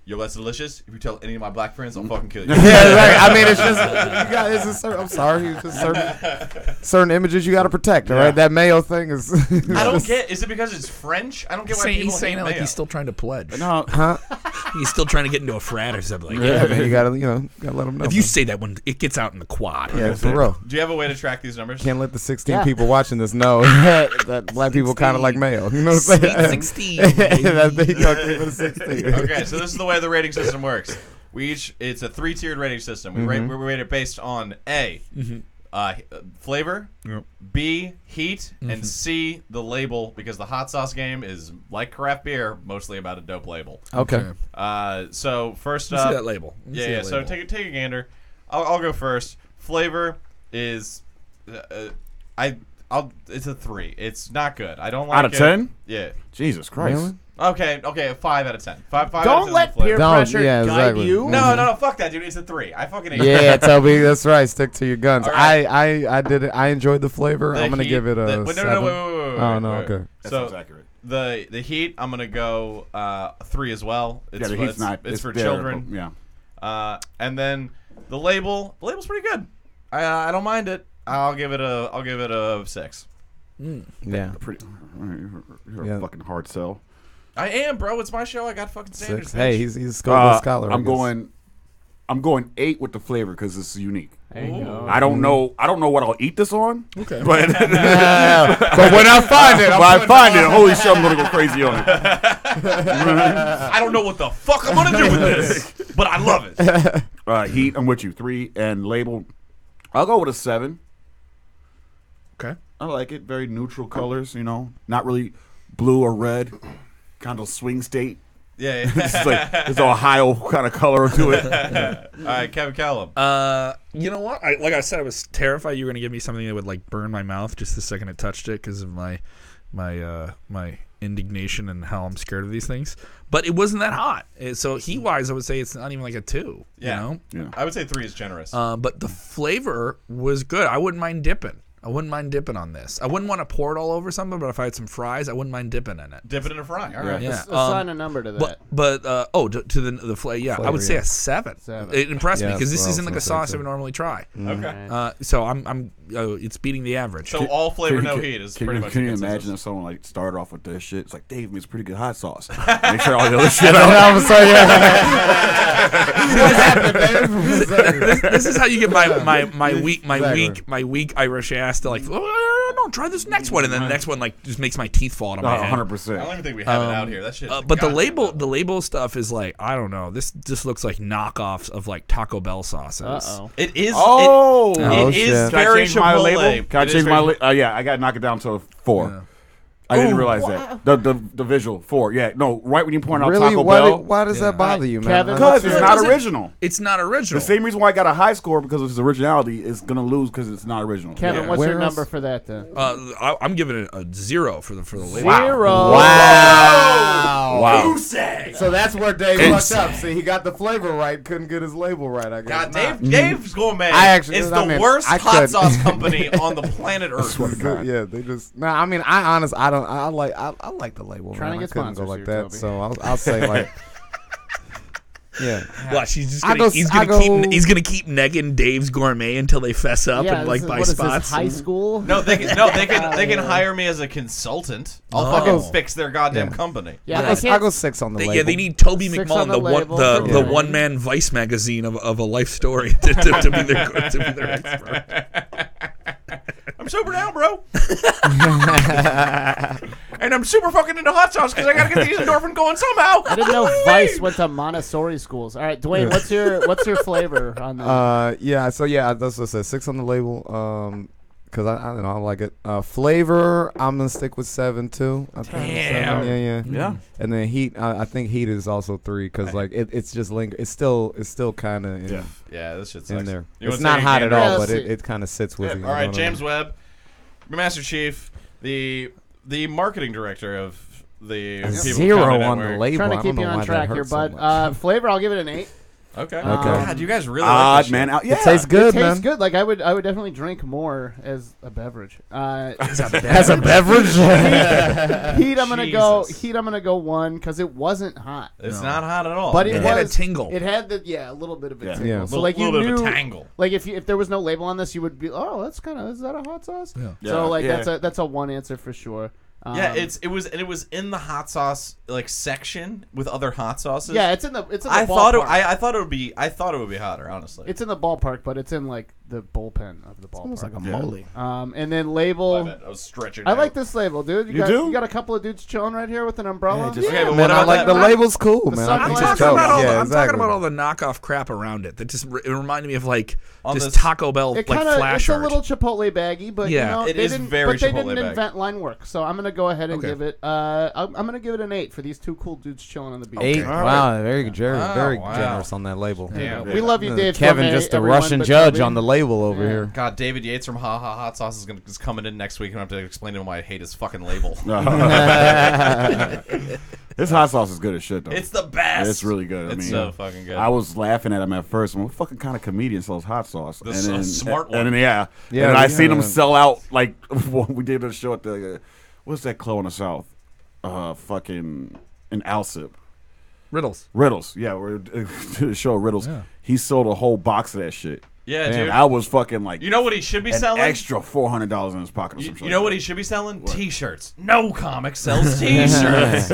A: "Yo, that's delicious. If you tell any of my black friends, I'll fucking kill you."
C: Yeah, right. I mean, it's just you got. It's a certain, I'm sorry, it's just certain images you got to protect. All right, that mayo thing is.
A: I don't get. Is it because it's French? I don't get why people
D: He's saying
A: hate
D: it like
A: mayo.
D: he's still trying to pledge.
E: No,
D: He's still trying to get into a frat or something. Like,
C: Yeah, man, you gotta let them know.
D: if you
C: man.
D: say that when it gets out in the quad.
C: yeah, for real.
A: Do you have a way to track these numbers?
C: Can't let the 16
B: Yeah.
C: people watching this know that black people kind of like mayo. You know what I'm saying?
D: 16.
C: That's they don't keep it a 16.
A: Okay, so this is the way the rating system works. It's a 3-tiered rating system. We rate it based on A, flavor, B, heat, and C, the label, because the hot sauce game is like craft beer, mostly about a dope label.
C: Okay.
A: So first
D: Let me see
A: up,
D: that label. Let me see
A: yeah.
D: that
A: So
D: label.
A: take a gander. I'll go first. Flavor is, it's a 3. It's not good. I don't like
E: out of
A: it.
E: 10?
A: Yeah.
E: Jesus Christ.
C: Really?
A: Okay, 5 out of 10. 5 out of 10
B: Don't
A: on
B: let
A: flavor.
B: peer
C: Don't-
B: pressure
C: yeah,
B: guide
C: exactly.
B: you.
A: No, fuck that, dude. It's a 3. I fucking hate
C: Yeah, Toby, that's right. Stick to your guns.
A: All right.
C: I did it. I enjoyed the flavor.
A: The
C: I'm gonna
A: heat-
C: give it a.
A: the- wait, no,
C: 7.
A: wait.
C: Oh no,
A: wait.
C: okay.
E: That
A: So
E: sounds accurate.
A: the heat, I'm gonna go 3 as well. It's,
E: Yeah, the heat's not.
A: It's for
E: there,
A: children.
E: Yeah.
A: And then the label's pretty good. I don't mind it. I'll give it a 6.
C: Yeah.
E: You're
C: Yeah.
E: a fucking hard sell.
A: I am, bro. It's my show. I got fucking standards.
C: 6. Hey,
A: bitch.
C: he's a Scoville scholar. I
E: I'm
C: guess.
E: going 8 with the flavor because it's unique.
B: There you go.
E: I don't know what I'll eat this on.
D: Okay.
E: But
C: But when I find it,
E: when I find it, holy shit, I'm gonna go crazy on it.
A: I don't know what the fuck I'm gonna do with this, but I love it.
E: Heat, I'm with you. 3 and label. I'll go with a 7.
D: Okay.
E: I like it. Very neutral colors. Not really blue or red. Kind of swing state.
A: Yeah.
E: It's like there's an Ohio kind of color to it.
A: All right, Kevin Callum.
D: You know what? Like I said, I was terrified you were going to give me something that would like burn my mouth just the second it touched it because of my indignation and how I'm scared of these things. But it wasn't that hot. So heat-wise, I would say it's not even like a 2.
A: Yeah.
D: You know?
E: Yeah.
A: I would say 3 is generous.
D: But the flavor was good. I wouldn't mind dipping. I wouldn't mind dipping on this. I wouldn't want to pour it all over something, but if I had some fries, I wouldn't mind dipping in it.
A: Dip it in a fry. All right.
D: Yeah.
B: Assign a number to that.
D: But to the flavor, yeah, I would say
C: yeah.
D: a 7.
B: 7.
D: It impressed me
C: Yeah,
D: because this
C: that's
D: isn't
C: what I
D: like a
C: was gonna
D: sauce
C: say,
D: I would normally try.
A: Okay.
D: So I'm it's beating the average.
A: So all flavor, no
E: Can-
A: heat is
E: can
A: pretty
E: you,
A: much.
E: Can
A: the
E: you
A: consensus.
E: imagine if someone like started off with this shit? It's like Dave makes pretty good hot sauce. Make sure all the other shit.
C: I was sorry.
D: this is how you get my weak
C: Exactly.
D: weak Irish ass to like no, try this next one, and then the next one like just makes my teeth fall out of my head.
E: 100%.
A: I don't even think we have it out here. That shit. Is
D: But the
A: goddamn
D: label stuff is like I don't know. This just looks like knockoffs of like Taco Bell sauces.
B: Uh-oh.
A: It is.
E: Oh,
A: It
C: shit.
A: is
E: Can I
A: very
E: change my
A: Chipotle.
E: label? Can I
A: It is
E: change my
A: very-
E: label? Yeah, I got to knock it down to a 4.
D: Yeah.
E: I didn't realize that. The visual 4. Yeah, no, right when you point out
C: Really?
E: Taco
C: Why,
E: Bell.
C: why does that bother you, man?
B: Kevin,
E: Because it's
B: It
E: not
D: doesn't-
E: original.
D: It's not original.
E: The same reason why I got a high score because of its originality is gonna lose because it's not original.
B: Kevin,
D: Yeah.
B: what's
C: Where
B: your
C: else?
B: number for that then?
D: I'm giving it a 0 for the label.
B: 0.
E: Wow.
B: So that's where Dave
E: It's-
B: fucked up.
C: See, he got the flavor right, couldn't get his label right. I guess.
A: God, Dave's Gourmet
C: I actually-
A: is
C: I
A: the
C: mean,
A: worst
C: I
A: hot
C: could-
A: sauce company on the planet Earth.
C: Yeah, they just. No, I mean, I like the label.
B: Trying
C: man.
B: to
C: I
B: get
C: couldn't go
B: sponsors
C: like
B: here,
C: that.
B: Toby.
C: So I'll say like. Yeah.
D: Watch, he's just
C: I
D: gonna,
C: go-
D: he's
C: I
D: gonna
C: go-
D: keep he's gonna keep negging Dave's Gourmet until they fess up
B: Yeah,
D: and like
B: this is,
D: buy
B: what is this,
D: spots.
B: high school?
A: No, they can hire me as a consultant. I'll
D: Oh.
A: fucking fix their goddamn
C: Yeah.
A: company.
B: Yeah,
C: I'll
B: they
C: go
B: can't.
C: 6 on the
D: They,
C: label.
D: yeah, they need Toby
B: 6
D: McMullen,
B: on the label.
D: the
C: Yeah.
D: one man Vice magazine of a life story to be their expert.
A: I'm sober now, bro. And I'm super fucking into hot sauce because I gotta get these endorphin going somehow.
B: I didn't know Vice went to Montessori schools. All right, Dwayne, what's your flavor on that?
C: Yeah. So yeah, that's what I said. 6 on the label. because I don't know, I like it. Flavor, I'm gonna stick with 7 too. I think
A: Damn.
C: 7, yeah.
E: Yeah.
C: And then heat, I think heat is also 3 because like it's just linger. It's still kind of
E: Yeah.
A: Yeah, this shit sucks.
C: in there.
A: You
C: It's
A: wanna
C: not
A: say
C: hot at
A: Andrew?
C: all,
B: Yeah,
C: but
B: let's see.
C: it kind of sits with
A: Yeah,
C: you.
A: all right,
C: know?
A: James Webb, Master Chief, the marketing director of the People of
C: 0
A: Comedy
C: on the
A: Network.
C: label.
B: Trying
C: I
B: to
C: don't
B: keep you
C: know
B: on
C: why
B: track
C: that
B: here,
C: hurts so
B: bud.
C: much.
B: Flavor, I'll give it an 8.
A: Okay.
C: Okay.
A: God, you guys really
E: Odd,
A: like this
E: man.
A: shit.
E: Yeah.
C: It tastes
B: It
C: good,
B: tastes
C: man.
B: good. Like I would definitely drink more as a beverage.
C: As a beverage.
B: Heat, I'm gonna go.
A: Jesus.
B: Heat, I'm gonna go 1 because it wasn't hot.
A: It's not hot at all.
B: But
D: It
B: it
D: had a
B: was
D: tingle.
B: It had the a little bit of a
E: Yeah.
B: tingle.
C: Yeah.
B: So like you
A: little bit
B: knew,
A: of a tangle.
B: like if there was no label on this, you would be, oh, that's kind of, is that a hot sauce?
D: Yeah.
B: So like
E: Yeah.
B: that's a 1 answer for sure.
A: Yeah, it was in the hot sauce like section with other hot sauces.
B: yeah, it's in the
A: I
B: ballpark.
A: thought it would be hotter, honestly.
B: It's in the ballpark, but it's in like the bullpen of the ballpark.
C: Almost like a
E: Yeah.
C: molly.
B: And then
A: My
B: label.
A: bad, I was stretching.
B: I
A: out.
B: like this label, dude.
E: You do?
B: You got a couple of dudes chilling right here with an umbrella.
E: Yeah, just-
A: Okay, but
C: Man,
A: what
C: I
A: about
C: like
A: that?
C: the label's cool,
B: The
C: man.
B: sun
C: I think
B: glass.
C: it's
D: I'm
C: dope.
D: talking about all the,
C: Yeah,
D: I'm talking
C: exactly.
D: about all the knockoff crap around it. That just it reminded me of like
A: On
D: this
A: this-
D: Taco Bell
B: It
D: like
B: kind of
D: flash
B: it's a
D: art.
B: little Chipotle baggy, but
D: Yeah.
B: you know,
A: It
B: they
A: is
B: didn't,
A: very
B: but they
A: Chipotle
B: didn't
A: baggy.
B: invent line work. So I'm gonna go ahead and
D: Okay.
B: give it. I'm gonna give it an 8 for these two cool dudes chilling on the beach.
C: 8.
E: All right.
C: Wow, very
A: Wow,
C: very
A: wow.
C: generous on that label.
A: Damn.
B: We love you, Dave.
C: Kevin,
B: Gourmet,
C: just a
B: everyone,
C: Russian
B: but
C: judge
B: Toby.
C: on the label over
B: Yeah.
C: here.
A: God, David Yates from Ha Ha Hot Sauce is coming in next week, and I have to explain to him why I hate his fucking label.
E: This hot sauce is good as shit, though.
A: It's the best.
E: It's really good. I
A: It's
E: mean,
A: so fucking good.
E: I was laughing at him at first. What fucking kind of comedian sells hot sauce?
A: The smart one.
E: And then, yeah.
C: Yeah,
E: and I
C: we
E: seen him
C: had-
E: sell out, like, when we did a show at the, what's that club in the South? Fucking, in Alsip.
D: Riddles.
E: Riddles. Yeah, we did a show at Riddles.
D: Yeah.
E: He sold a whole box of that shit.
A: yeah,
C: Damn,
A: dude.
E: I was fucking like,
A: You know what he should be
E: an
A: selling?
E: extra $400 in his pocket or
A: You,
E: something.
A: you know what he should be selling? T-shirts. No comic sells T-shirts.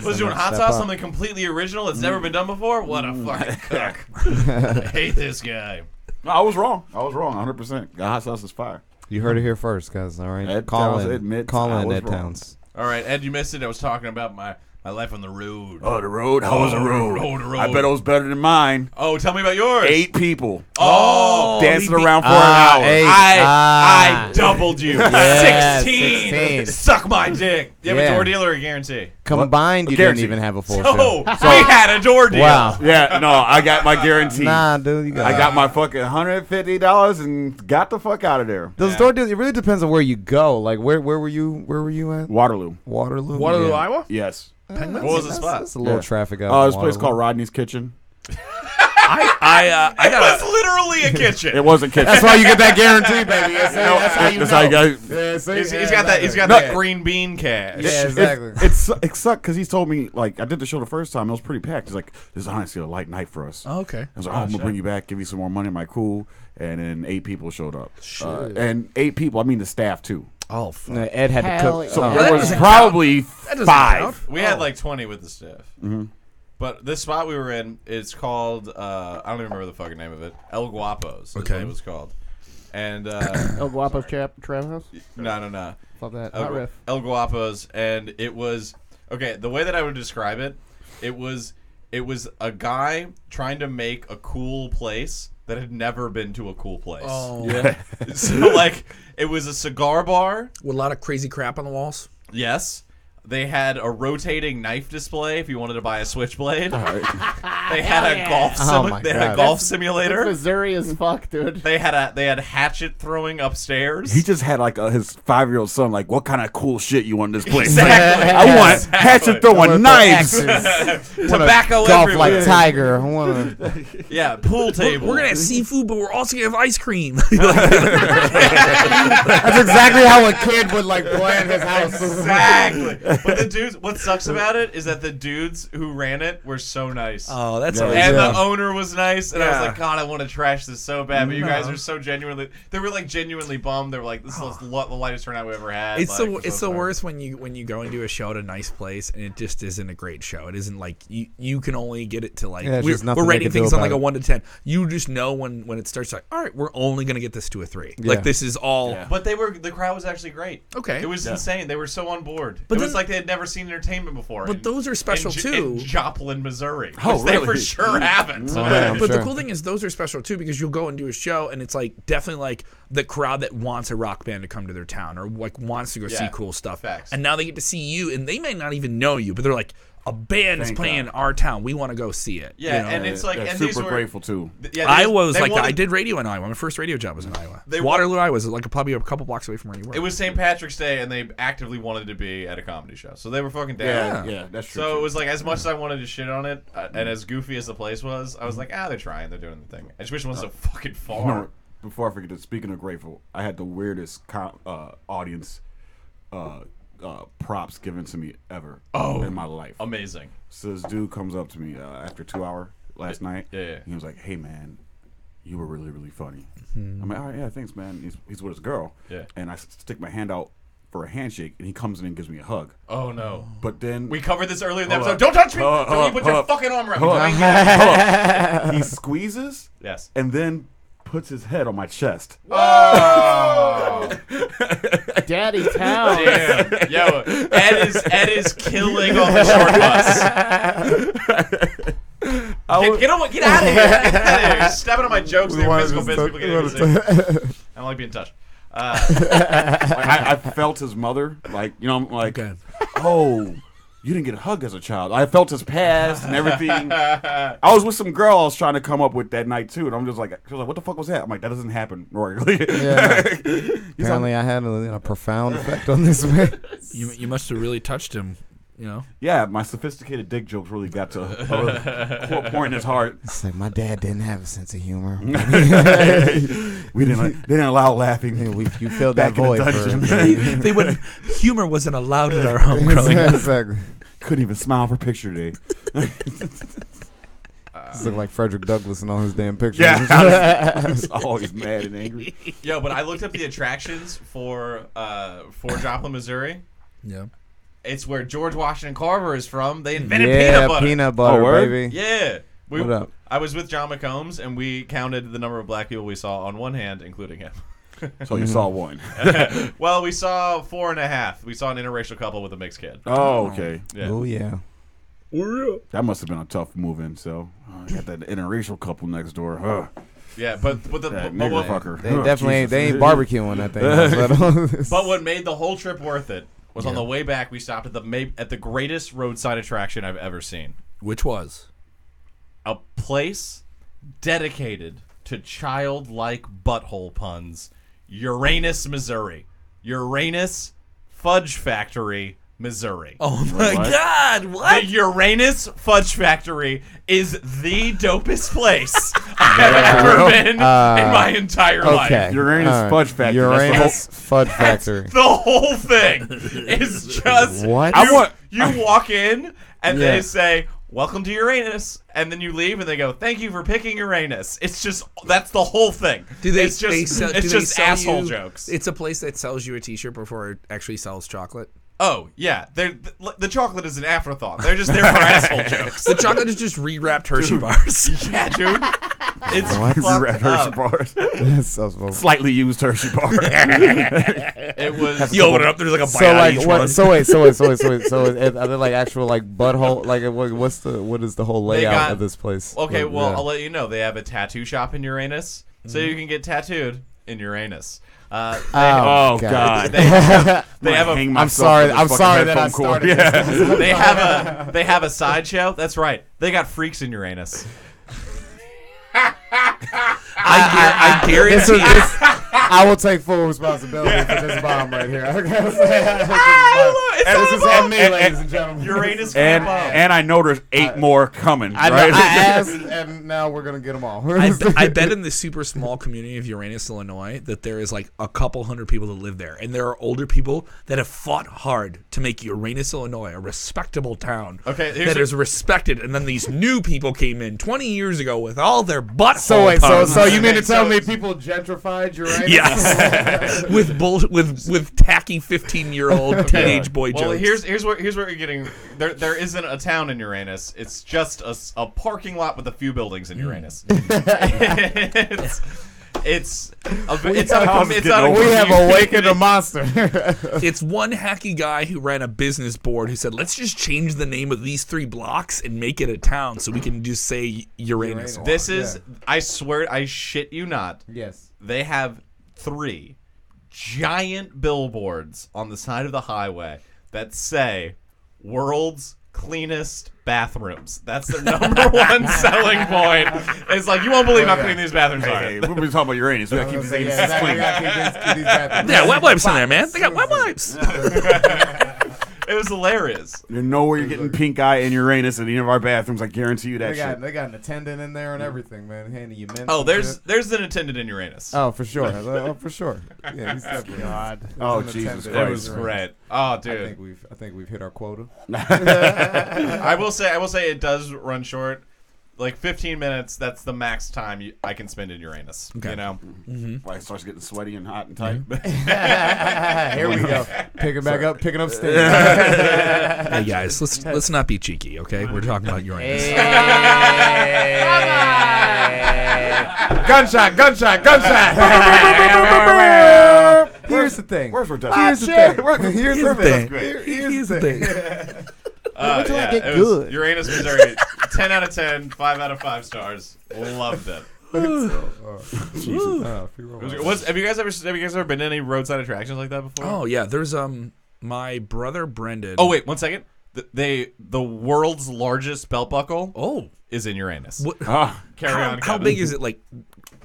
A: Was doing hot
C: Step
A: sauce,
C: up.
A: something completely original that's never been done before? What a fucking cook. I hate this guy.
E: No, I was wrong. 100%. The hot sauce is fire.
C: You heard it here first, guys. All right,
E: Ed
C: call
E: Towns
C: in.
E: admits
C: Call
E: I
C: in,
E: was
C: Ed
E: wrong.
C: Towns.
A: All right, Ed, you missed it. I was talking about my life on the road.
E: Oh, the road? How was the road?
A: the road.
E: I bet it was better than mine.
A: Oh, tell me about yours.
E: 8 people.
A: Oh,
E: Dancing
A: he beat-
E: around for
C: Ah,
E: an hour.
C: 8.
A: I doubled you.
C: Yeah,
A: 16.
C: 16.
A: Suck my dick. You have
C: Yeah.
A: a door deal or a guarantee?
C: Combined, you
E: Guaranteed.
C: didn't even have a full
A: Oh,
C: show.
A: we had a door deal.
C: Wow.
E: Yeah, no, I got my guarantee.
C: Nah, dude, you got.
E: I got my fucking $150 and got the fuck out of there.
C: those door deals. It really depends on where you go. Like, where were you? Where were you at?
E: Waterloo.
C: Waterloo.
D: Waterloo,
C: Yeah.
D: Iowa?
E: Yes.
A: What was the spot?
C: That's a little
E: Yeah.
C: traffic out.
E: Oh,
C: in
E: this place
C: Waterloo.
E: called Rodney's Kitchen.
D: I
A: It
D: got
A: was literally a kitchen.
E: It wasn't kitchen.
C: That's why you get that guarantee, baby. That's how you
E: That's
C: know.
E: how you got.
C: Yeah, see?
A: He's got that. He's got
E: No.
A: that green bean cash.
C: Yeah, exactly.
E: It sucked because he's told me, like, I did the show the first time. It was pretty packed. He's like, this is honestly a light night for us.
D: Oh, okay.
E: I was like, I'm going to bring you back, give you some more money. I'm like, cool. And then 8 people showed up.
D: Shit.
E: And 8 people, I mean the staff, too.
D: Oh, fuck.
C: Ed had to
B: Hell
C: cook.
B: yeah.
E: So
B: Oh.
E: it
D: That
E: was
D: doesn't
E: probably
D: That doesn't
E: 5.
D: count.
A: We had like 20 with the staff.
E: Mm-hmm.
A: But this spot we were in, it's called, I don't even remember the fucking name of it. El Guapos is
D: Okay.
A: what it was called. And,
B: El Guapo Trap House.
A: no.
B: Love that. Hot riff.
A: El Guapos, and it was, okay, the way that I would describe it, it was a guy trying to make a cool place that had never been to a cool place.
D: Oh.
E: Yeah.
A: So, like, it was a cigar bar.
D: With a lot of crazy crap on the walls.
A: Yes. They had a rotating knife display if you wanted to buy a switchblade. They had a golf
C: Oh my
A: they had a
C: God.
A: golf
B: That's
A: simulator.
B: Missouri as fuck, dude.
A: They had hatchet throwing upstairs.
E: He just had, like, his 5-year-old son, like, what kind of cool shit you want in this place?
A: Exactly.
E: I want
A: Exactly.
E: hatchet throwing knives.
A: Tobacco
C: Golf
A: everywhere.
C: like Tiger. I wanna,
A: Yeah, pool table.
D: We're gonna have seafood, but we're also gonna have ice cream.
C: that's exactly how a kid would like plan his house.
A: Exactly. But the dudes, what sucks about it is that the dudes who ran it were so nice.
D: Oh, that's
E: Yeah.
D: always
A: And
C: Yeah.
A: the owner was nice, and I
D: Yeah.
A: was like, God, I want to trash this so bad. But you guys
D: No.
A: are so genuinely, they were like genuinely bummed. They were like, this is the lightest turnout we ever had.
D: It's
A: like,
D: the
A: so
D: it's the
A: sorry.
D: worst when you go and do a show at a nice place and it just isn't a great show. It isn't like you can only get it to like
C: Yeah, it's
D: we're,
C: just nothing
D: we're
C: they
D: rating
C: can do
D: things on like
C: about
D: a 1 to 10. You just know when it starts like, all right, we're only gonna get this to a 3.
C: Yeah.
D: Like this is all
E: Yeah.
A: But the crowd was actually great.
D: okay.
A: It was insane. They were so on board.
D: But
A: it
D: then
A: was like they had never seen entertainment before.
D: But those are special, too.
A: In Joplin, Missouri.
E: Oh,
A: which they
E: really?
A: for sure haven't.
C: Yeah, I'm
D: But
C: sure.
D: the cool thing is those are special too because you'll go and do a show and it's like definitely like the crowd that wants a rock band to come to their town or like wants to go see
A: Yeah,
D: cool stuff.
A: facts.
D: And now they get to see you and they may not even know you, but they're like, a band is
E: Thank
D: playing
E: God.
D: our town. We want to go see it.
A: Yeah,
D: you know?
A: and it's like,
E: They're
A: and
E: super
A: these were,
E: grateful too.
A: Yeah,
D: Iowa was
A: they
D: like that. I
A: wanted-
D: did radio in Iowa. My first radio job was in Iowa.
A: They
D: Waterloo, Iowa was like probably a couple blocks away from where you were.
A: It was St. Patrick's Day, and they actively wanted to be at a comedy show, so they were fucking down.
E: Yeah, that's true.
A: So
E: too.
A: it was like as much as I wanted to shit on it, and as goofy as the place was, I was like, they're trying, they're doing the thing. I just wish it wasn't so fucking far.
E: No, before I forget that, speaking of grateful, I had the weirdest audience props given to me ever in my life.
A: Amazing.
E: So this dude comes up to me after 2 hour last night.
A: Yeah.
E: And he was like, "Hey man, you were really, really funny." I'm like, "All right, yeah, thanks, man." He's with his girl.
A: Yeah.
E: And I stick my hand out for a handshake, and he comes in and gives me a hug.
A: Oh no.
E: But then
A: We covered this earlier in the
E: Hold
A: episode.
E: up.
A: Don't touch me!
E: Hold up,
A: Don't you put your
E: hold up.
A: fucking arm around me.
E: Hold
A: Don't
E: up.
A: make me-
E: he squeezes
A: Yes.
E: and then puts his head on my chest.
A: Oh.
B: Daddy town.
A: Damn. Yo, Ed is killing on the short bus. Get out of here. Get out of here. You're stepping on my jokes. They're physical bits. People get anything. I don't like being touched.
E: I felt his mother, like, you know, I'm like,
D: Okay.
E: oh, you didn't get a hug as a child. I felt his past and everything. I was with some girl I was trying to come up with that night too, and I'm just like, she was like, what the fuck was that? I'm like, that doesn't happen regularly.
C: Yeah. Apparently, I had a profound effect on this man.
D: You must have really touched him, you know?
E: Yeah, my sophisticated dick jokes really got to a point in his heart.
C: It's like my dad didn't have a sense of humor.
E: They didn't allow laughing.
C: You filled that
E: Back in the
C: void.
E: dungeon.
D: They wouldn't. Humor wasn't allowed in our home growing up.
C: Exactly.
E: Couldn't even smile for picture day.
C: Just look like Frederick Douglass in all his damn pictures.
E: Yeah, I was always mad and angry.
A: Yo, but I looked up the attractions for Joplin, Missouri.
D: Yeah.
A: It's where George Washington Carver is from. They invented
C: Yeah,
A: peanut butter.
E: Oh, word?
C: baby.
A: Yeah.
C: What up?
A: I was with John McCombs, and we counted the number of black people we saw on one hand, including him.
E: So you saw one.
A: Well, we saw 4.5. We saw an interracial couple with a mixed kid.
E: Oh, okay.
A: Yeah.
C: Oh yeah.
E: That must have been a tough move in. So got that interracial couple next door.
A: Yeah, but
E: That
A: what,
E: nigger fucker.
C: They definitely they ain't barbecuing that thing.
A: but what made the whole trip worth it was on
D: Yeah.
A: the way back. We stopped at the greatest roadside attraction I've ever seen.
D: Which was?
A: A place dedicated to childlike butthole puns. Uranus, Missouri. Uranus Fudge Factory, Missouri.
D: Oh my
E: What?
D: God!
A: The
D: What?
A: Uranus Fudge Factory is the dopest place I've ever been in my entire life.
C: Okay.
E: Uranus
C: All right.
E: Fudge Factory.
C: Uranus Fudge Factory.
A: The whole thing is just
C: What?
E: I want.
A: you walk in and
C: Yeah.
A: they say, "Welcome to Uranus," and then you leave and they go, "Thank you for picking Uranus." It's just that's the whole thing.
D: Do they?
A: It's just
D: they sell,
A: it's
D: do they
A: just
D: sell
A: asshole
D: you-
A: jokes.
D: It's a place that sells you a T-shirt before it actually sells chocolate.
A: Oh yeah, the chocolate is an afterthought. They're just there for asshole jokes.
D: The chocolate is just rewrapped Hershey bars.
A: Yeah, dude. It's
C: What?
A: fucked
E: Red Hershey
A: up.
E: bars.
C: That's so small.
E: Slightly used Hershey bar.
A: It was.
D: You open it up, there's like a bite
C: So
D: out of
C: like
D: each
C: what?
D: one.
C: So wait. So are they like actual like butthole? Like what is the whole layout
A: got-
C: of this place?
A: Okay,
C: Like,
A: well,
C: yeah.
A: I'll let you know. They have a tattoo shop in Uranus, so you can get tattooed in Uranus.
E: Oh, God.
A: They have a
E: Hang
C: I'm
E: myself
C: sorry.
E: with this
C: I'm
E: fucking
C: sorry that I
E: headphone cord.
C: started.
E: Yeah.
C: This.
A: they have a sideshow. That's right. They got freaks in Uranus.
D: I guarantee.
C: I will take full responsibility for this bomb right here.
A: It's
C: This is on me, ladies and gentlemen.
A: Uranus
E: And
A: Club.
E: I know there's 8 more coming.
C: I,
E: right?
C: I asked, and now we're gonna get them all.
D: I bet in the super small community of Uranus, Illinois, that there is like a couple hundred people that live there, and there are older people that have fought hard to make Uranus, Illinois, a respectable town.
A: Okay, here's
D: that
A: a-
D: is respected, and then these new people came in 20 years ago with all their butthole
C: So wait,
D: puns.
C: so you mean to
A: Okay,
C: tell
A: so-
C: me people gentrified Uranus?
D: Yes, with tacky 15-year-old teenage boy
A: Well,
D: jokes.
A: here's what you're getting. There isn't a town in Uranus. It's just a parking lot with a few buildings in Uranus. It's
E: getting
A: not a
E: over
C: We
E: it.
C: have awakened a monster.
D: It's one hacky guy who ran a business board who said, let's just change the name of these 3 blocks and make it a town so we can just say Uranus.
C: Uranus.
A: This is, I swear, I shit you not.
C: Yes.
A: They have 3 giant billboards on the side of the highway that say "World's Cleanest Bathrooms." That's their number one selling point. It's like, you won't believe how clean these bathrooms are.
E: Hey, we've been talking about Uranus. We gotta keep these things clean.
D: Yeah, wet wipes in there, man. They got wet wipes.
A: It was hilarious.
E: You know where you're getting pink eye in Uranus in any of our bathrooms. I guarantee you that
C: They got an attendant in there and everything, man. Handing you mints.
A: Oh,
C: and
A: there's
C: shit.
A: an attendant in Uranus.
C: Oh, for sure. Oh, for sure. Yeah, he's definitely.
B: God.
E: Oh,
C: There's an
E: Jesus
C: attendant.
A: It was
E: Christ.
A: great. Oh,
C: I
A: dude.
C: think we've hit our quota.
A: I will say it does run short. Like 15 minutes, that's the max time I can spend in Uranus.
D: Okay.
A: You know?
E: Why it starts getting sweaty and hot and tight.
C: Here we go. Picking up steam.
D: Hey guys, let's not be cheeky, okay? We're talking about Uranus.
C: Gunshot. Here's the thing.
E: Where's Rodessa?
C: Here's the thing.
E: Here's
C: the thing.
D: Here's the thing.
B: Until I get
A: it was
B: good.
A: Uranus, Missouri. 10 out of 10, 5 out of 5 stars. Loved it. Have you guys ever been to any roadside attractions like that before?
D: Oh yeah, there's my brother Brendan.
A: Oh wait, 1 second. The world's largest belt buckle
D: Oh.
A: is in Uranus.
D: What?
A: Carry on.
D: How
A: Kevin.
D: big is it, like,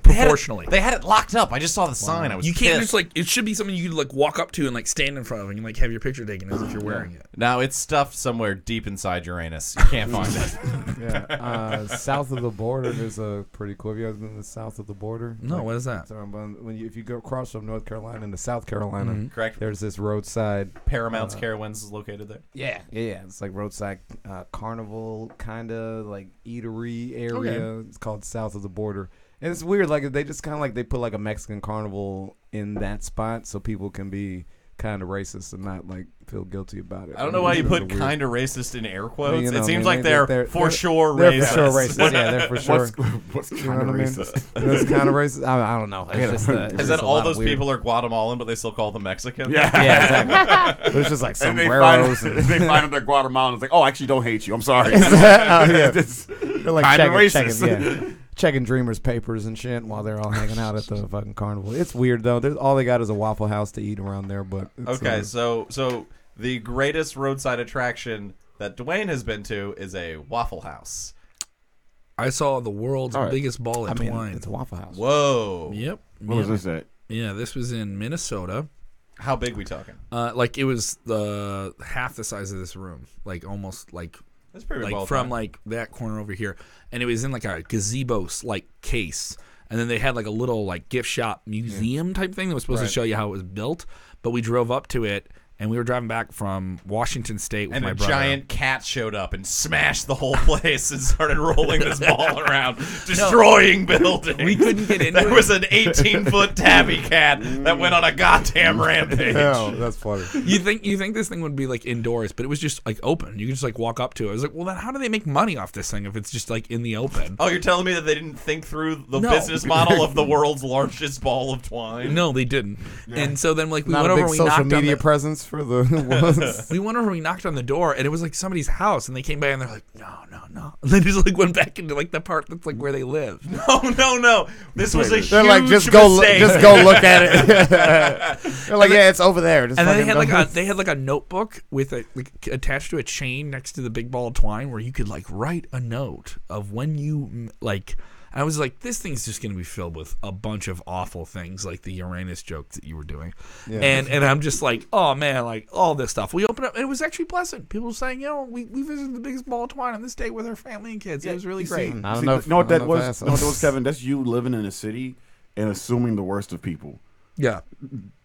A: They had it-
D: proportionally?
A: They had it locked up. I just saw the sign. I was
D: You can't
A: pissed.
D: just, like, it should be something you could, like, walk up to and, like, stand in front of and, like, have your picture taken as if you're wearing it.
A: Now it's stuffed somewhere deep inside Uranus. You can't find it.
C: Yeah. South of the border, there's a pretty cool. Have you guys been to the south of the border?
D: No, what is that?
C: If you go across from North Carolina into South Carolina,
A: Correct.
C: there's this roadside.
A: Paramount's Carowinds is located there.
C: Yeah. It's like roadside carnival kind of like eatery area. It's called South of the Border. And it's weird, like they just kind of like they put like a Mexican carnival in that spot so people can be kind of racist and not like feel guilty about it.
A: I don't know why you
C: It's
A: put
C: a weird-
A: kind of racist in air quotes.
C: You know,
A: it seems
C: man,
A: like they're for sure
C: they're
A: racist.
C: for sure racist. Yeah, they're for sure.
E: What's
C: You know
E: kind of
C: what I mean?
E: racist?
C: It's kind of racist. I don't know. It's just, it's
A: Is
C: just
A: that
C: a
A: all
C: lot of
A: those
C: weird-
A: people are Guatemalan, but they still call them Mexican?
E: Yeah.
C: Yeah, exactly. There's just like
E: And they find,
C: sombreros. And,
E: they find out they're Guatemalan. It's like, oh, I actually don't hate you. I'm sorry.
C: oh, yeah.
E: It's
C: They're like
E: kinda
C: checking Dreamers papers and shit while they're all hanging out at the fucking carnival. It's weird though. There's all they got is a Waffle House to eat around there. But it's,
A: Okay, so the greatest roadside attraction that Dwayne has been to is a Waffle House.
D: I saw the world's
E: All right.
D: biggest ball
C: I
D: at
C: mean,
D: twine.
C: it's a Waffle House.
A: Whoa.
D: Yep.
E: What was this at?
D: Yeah, this was in Minnesota.
A: How big we talking?
D: Like it was the half the size of this room, like almost like
A: That's pretty
D: like
A: well
D: from
A: done.
D: like that corner over here, and it was in like a gazebo like case, and then they had like a little like gift shop museum type thing that was supposed to show you how it was built. But we drove up to it, and we were driving back from Washington State with
A: And
D: my
A: a
D: brother.
A: giant cat showed up and smashed the whole place and started rolling this ball around, destroying buildings.
D: We couldn't get into
A: There
D: it.
A: was an 18-foot tabby cat that went on a goddamn rampage.
C: Oh, that's funny.
D: You think this thing would be like indoors, but it was just like open. You could just like walk up to it. I was like, well, then how do they make money off this thing if it's just like in the open?
A: Oh, you're telling me that they didn't think through the
D: No.
A: business model of the world's largest ball of twine?
D: No, they didn't. And so then like we
C: Not
D: went
C: a
D: over,
C: big
D: and we
C: social
D: knocked on
C: media
D: the,
C: presence for the ones.
D: we went over, and we knocked on the door, and it was like somebody's house, and they came by and they're like, no. And they just like went back into like the part that's like where they live.
A: No. This was a huge
C: They're like, just go
A: mistake.
C: look at it. They're like, yeah, it's over there. Just
D: And then
C: fucking
D: they had like a notebook with a like attached to a chain next to the big ball of twine where you could like write a note of when you like. I was like, this thing's just gonna be filled with a bunch of awful things like the Uranus joke that you were doing, and I'm just like, oh man, like all this stuff. We opened up, and it was actually pleasant. People were saying, we visited the biggest ball of twine on this day with our family and kids. It was really great.
C: I don't know.
E: You know what
C: I
E: that
C: don't know
E: was?
C: if
E: You know what that was, Kevin? That's you living in a city and assuming the worst of people.
D: Yeah.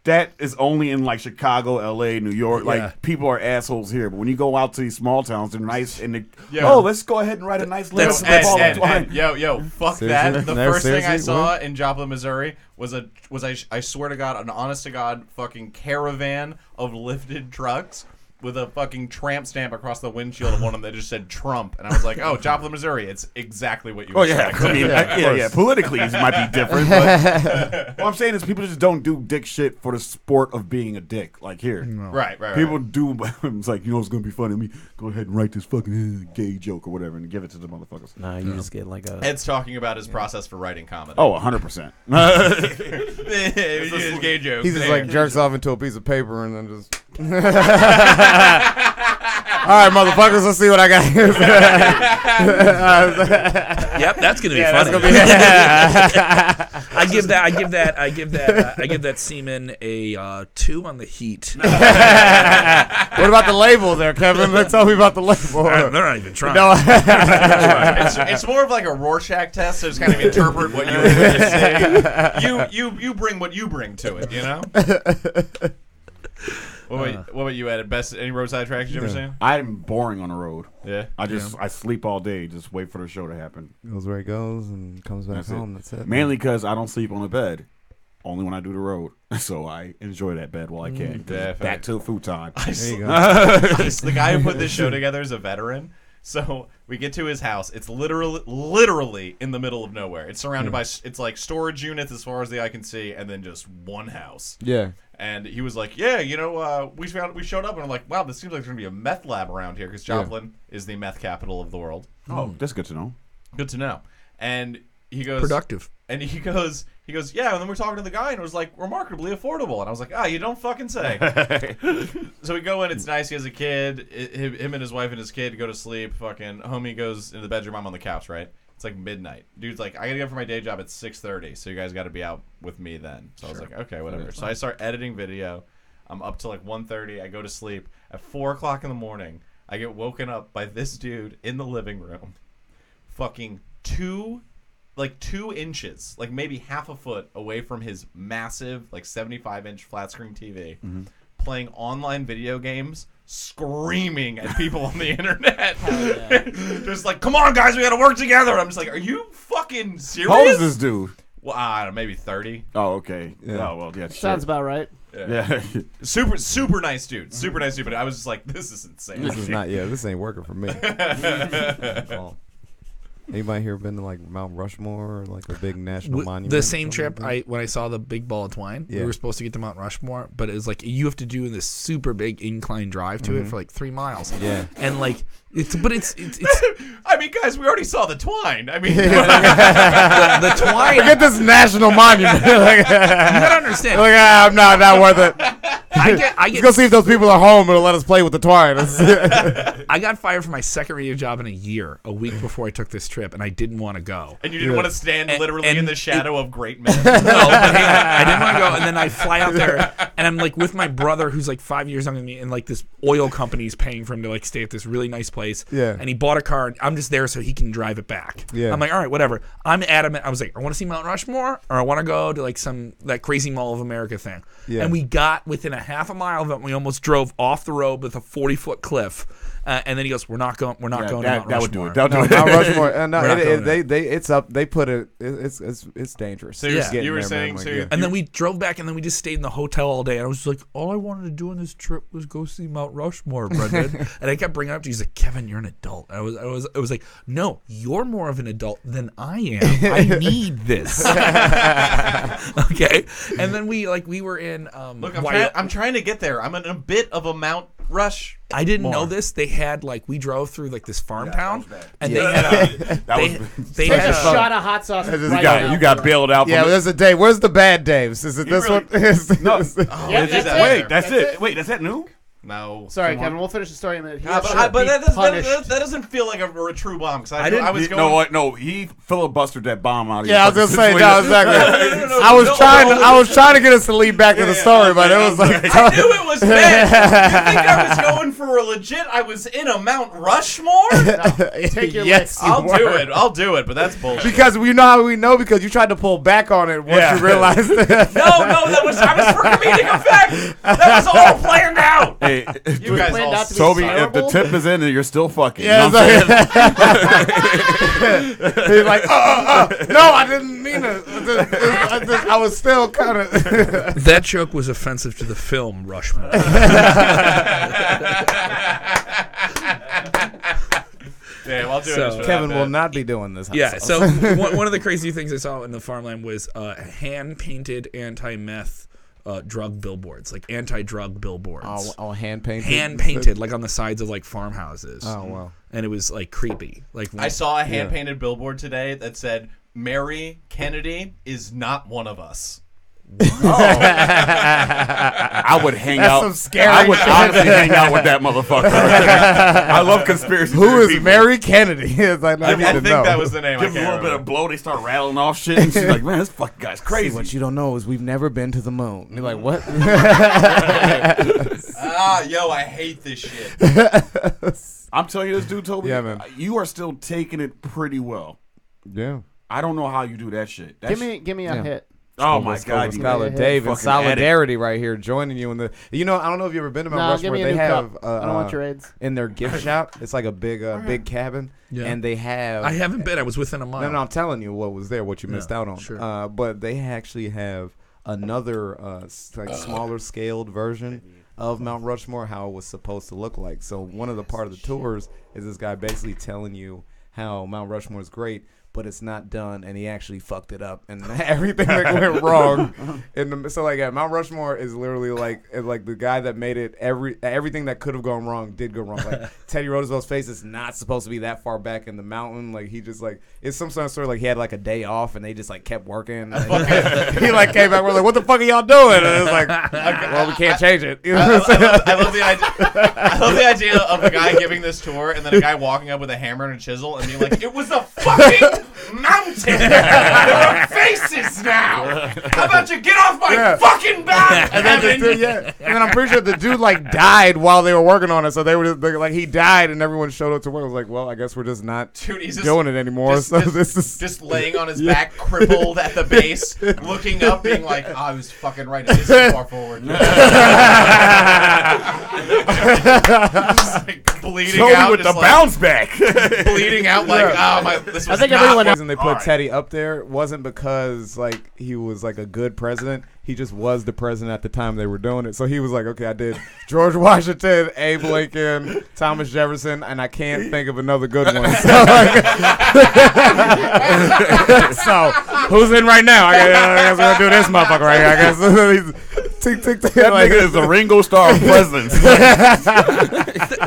E: That is only in like Chicago, L.A., New York.
D: Yeah.
E: Like people are assholes here, but when you go out to these small towns, they're nice and
A: Yeah.
E: let's go ahead and write a nice letter to the ball of twine.
A: Yo, fuck
C: Seriously?
A: that. The
C: No,
A: first thing I
C: seriously?
A: saw
C: What?
A: in Joplin, Missouri was I swear to God, an honest to God fucking caravan of lifted trucks with a fucking tramp stamp across the windshield of one of them that just said Trump, and I was like, oh, Joplin, Missouri. It's exactly what you.
E: Oh yeah,
A: expect.
E: I mean, yeah. Politically, it might be different, but what I'm saying is people just don't do dick shit for the sport of being a dick. Like here,
A: Right.
E: people do. It's like, it's gonna be funny. Let me go ahead and write this fucking gay joke or whatever and give it to the motherfuckers.
C: Nah, you just get like a.
A: Ed's talking about his process for writing comedy.
E: Oh, 100%.
A: It's gay jokes.
C: He just
A: there.
C: like jerks off into a piece of paper and then just. All right, motherfuckers, let's see what I got here.
D: Yep, that's gonna be funny. I give that semen a 2 on the heat.
C: What about the label there, Kevin? Tell me about the label.
D: They're not even trying.
C: No.
A: It's more of like a Rorschach test, so just kind of interpret what you say. You bring what you bring to it, you know? What about you, Ed? Best any roadside attractions you ever seen?
E: I'm boring on the road.
A: Yeah.
E: I sleep all day. Just wait for the show to happen.
C: Goes where he goes and comes back
E: That's
C: home.
E: it.
C: That's it.
E: Mainly because I don't sleep on the bed. Only when I do the road. So I enjoy that bed while I can. 'Cause
A: Yeah,
E: it's back to food time.
C: There you go.
A: The guy who put this show together is a veteran. So we get to his house. It's literally in the middle of nowhere. It's surrounded by it's like storage units as far as the eye can see, and then just one house.
C: Yeah.
A: And he was like, "Yeah, we showed up, and I'm like, wow, this seems like there's gonna be a meth lab around here because Joplin is the meth capital of the world.
E: Oh, that's good to know.
A: Good to know." And he goes,
D: Productive.
A: And he goes, yeah. And then we're talking to the guy, and it was like remarkably affordable. And I was like, you don't fucking say. So we go in. It's nice. He has a kid. Him and his wife and his kid go to sleep. Fucking homie goes into the bedroom. I'm on the couch. Right. It's like midnight. Dude's like, I gotta go for my day job at 6:30. So you guys got to be out with me then. So I was like, okay, whatever. So I start editing video. I'm up to like 1:30. I go to sleep at 4 o'clock in the morning. I get woken up by this dude in the living room, fucking 2 inches, like maybe half a foot away from his massive, like 75-inch flat screen TV, playing online video games, screaming at people on the internet. Just like, come on, guys, we gotta work together. I'm just like, are you fucking serious?
E: How old is this dude?
A: Well, I don't know, maybe 30.
E: Oh, okay.
C: Yeah.
E: Oh, well, yeah.
B: Sounds about right.
E: Yeah.
A: Super nice dude. Super nice dude. But I was just like, this is insane.
C: This is not. Yeah, this ain't working for me. Anybody here been to like Mount Rushmore or like a big national monument?
D: The same
C: or something
D: trip,
C: like that?
D: when I saw the big ball of twine,
C: Yeah.
D: we were supposed to get to Mount Rushmore, but it was like you have to do this super big incline drive to it for like 3 miles.
C: Yeah.
D: And like it's
A: I mean, guys, we already saw the twine. I mean,
D: the twine.
C: Get this national monument. Like,
D: You gotta understand.
C: I'm not worth it.
D: I
C: Let's
D: get
C: go see if those people are home and let us play with the twine.
D: I got fired from my second radio job in a year, a week before I took this trip, and I didn't want to go.
A: and you didn't want to stand literally
D: and
A: in the shadow of great men.
D: No, but I didn't want to go. And then I fly out there, and I'm like with my brother, who's like 5 years younger than me, and like this oil company is paying for him to like stay at this really nice place.
C: Yeah.
D: And he bought a car, and I'm just there so he can drive it back.
C: Yeah.
D: I'm like, all right, whatever. I'm adamant. I was like, I want to see Mount Rushmore, or I want to go to like that crazy Mall of America thing.
C: Yeah.
D: And we got within a half a mile of it. And we almost drove off the road with a 40-foot cliff. And then he goes, "We're not going. We're not going to Mount
E: that would do
D: Rushmore."
E: it. That would
C: No,
E: do
C: Mount
E: it.
C: Rushmore. No,
D: We're not going
C: it's up. They put it. It's dangerous.
A: So
D: Yeah.
A: you were
C: Getting there,
A: saying,
C: man,
A: so
C: like, yeah.
D: And then we drove back, and then we just stayed in the hotel all day. And I was like, all I wanted to do on this trip was go see Mount Rushmore, Brendan. And I kept bringing it up to you. He's like, Kevin, you're an adult. I was like, no, you're more of an adult than I am. I need this. Okay. And then we were in.
A: look, I'm trying to get there. I'm in a bit of a Mount Rush.
D: I didn't know
A: more.
D: this. They had we drove through this farm town,
E: that was bad.
D: and they
B: Take
D: had
B: a
D: a
B: shot of hot sauce.
C: just
B: Right
C: got-
B: now.
E: You got bailed out.
C: Yeah,
E: from
C: there's a day. Where's the bad Daves? Is it this
E: really-
C: one?
E: No.
B: Yep, that's it.
E: Wait, that's it. Wait, that's that new?
A: No.
B: Sorry,
A: Come on.
B: Kevin. We'll finish the story in a minute. He
A: But
B: should be
A: that
B: punished.
A: doesn't feel like a true bomb because
D: I didn't-
A: I was
E: You
A: going.
E: know what? No, he filibustered that bomb out of
C: Yeah, I was
E: your
C: gonna say
E: fucking
C: no,
E: situation.
C: exactly.
A: No,
C: I was
A: no,
C: trying.
A: no.
C: I was trying to get us to lead back to the story, but it was like
A: I knew it was bad. You think I was going for a legit? I was in a Mount Rushmore.
B: Take your
C: yes,
B: licks.
C: you
A: I'll
C: were.
A: do it. I'll do it. But that's bullshit.
C: Because we know how we know because you tried to pull back on it once
E: Yeah.
C: you realized.
A: no, that was for comedic effect. That was all planned out.
E: Hey,
A: You guys
B: planned
A: all
B: out to be
E: Toby, if
B: terrible?
E: the tip is in, you're still fucking.
C: Yeah,
E: You know what I'm saying?
C: He's like, like, no, I didn't mean it. I was still kind of.
D: That joke was offensive to the film Rushmore.
A: Damn, I'll do
D: So-
A: it. For
C: Kevin
A: that
C: will
A: bit.
C: not be doing this.
D: Yeah,
C: hot
D: so
C: sauce.
D: one of the crazy things I saw in the farmland was hand-painted anti-meth drug billboards, like anti-drug billboards.
C: Oh, hand painted.
D: Hand-painted, like on the sides of like farmhouses.
C: Oh wow.
D: And it was like creepy. Like
A: I saw a hand-painted billboard today that said, "Mary Kennedy is not one of us."
E: I would hang
C: That's
E: out.
C: some scary
E: I would
C: shit.
E: honestly hang out with that motherfucker. I love conspiracy.
C: Who
E: theory
C: is
E: people.
C: Mary Kennedy? It's like,
A: I
C: I need
A: think
C: to know.
A: that was the name.
E: Give
A: I
E: them a
A: can't
E: little bit of
A: remember.
E: blow. They start rattling off shit. And she's like, "Man, this fucking guy's
C: See,
E: crazy."
C: what you don't know is we've never been to the moon. You're like, what?
A: Yo, I hate this shit.
E: I'm telling you, this dude told me,
C: Yeah, man.
E: you are still taking it pretty well.
C: Yeah.
E: I don't know how you do that shit. That
B: Give me a
C: Yeah.
B: hit.
E: Oh my god, you
C: Scholar
B: Yeah.
C: Dave in
E: Fucking
C: solidarity right here, joining you in the. You know, I don't know if you've ever been to Mount
B: No,
C: Rushmore.
B: give me a
C: They
B: new
C: have
B: cup. I don't want your AIDS.
C: in their gift shop. It's like a big, big cabin,
D: Yeah.
C: and they have.
D: I haven't been. I was within a mile.
C: No, I'm telling you what was there, what you missed
D: Yeah,
C: out on.
D: sure.
C: But they actually have another like smaller scaled version of Mount Rushmore, how it was supposed to look like. So one of the part of the tours is this guy basically telling you how Mount Rushmore is great, but it's not done, and he actually fucked it up, and everything that went wrong. So like, yeah, Mount Rushmore is literally like the guy that made it. Everything that could have gone wrong did go wrong. Like Teddy Roosevelt's face is not supposed to be that far back in the mountain. Like he just like it's some sort of story. Like he had like a day off, and they just like kept working. He like came back. We're like, what the fuck are y'all doing? And it's like, well, we can't change it. You know what I'm saying?
A: I love the idea. I love the idea of a guy giving this tour and then a guy walking up with a hammer and a chisel and being like, "It was a fucking mountain. There are faces now. How about you get off my fucking back?"
C: And then,
A: Kevin?"
C: and then I'm pretty sure the dude like died while they were working on it. So they were just, like he died, and everyone showed up to work. I was like, well, I guess we're just not
A: Dude, he's just
C: doing it anymore.
A: just-
C: so
A: just-
C: this is
A: just laying on his back, crippled at the base, looking up, being like, "Oh, I was fucking right. It is too far forward." Just, like, bleeding
E: Told
A: out
E: me with the
A: just, like,
E: bounce back.
A: bleeding out like, "Oh my, this was
B: I think
A: not
B: everyone-
C: the reason they put
E: Alright.
C: Teddy up there wasn't because like he was like a good president. He just was the president at the time they were doing it. So he was like, okay, I did George Washington, Abe Lincoln, Thomas Jefferson, and I can't think of another good one. So, like, so who's in right now? I guess we're gonna do this motherfucker right here. I guess. Tick, tick, tick.
E: That
C: Like,
E: nigga is the Ringo Starr of presidents.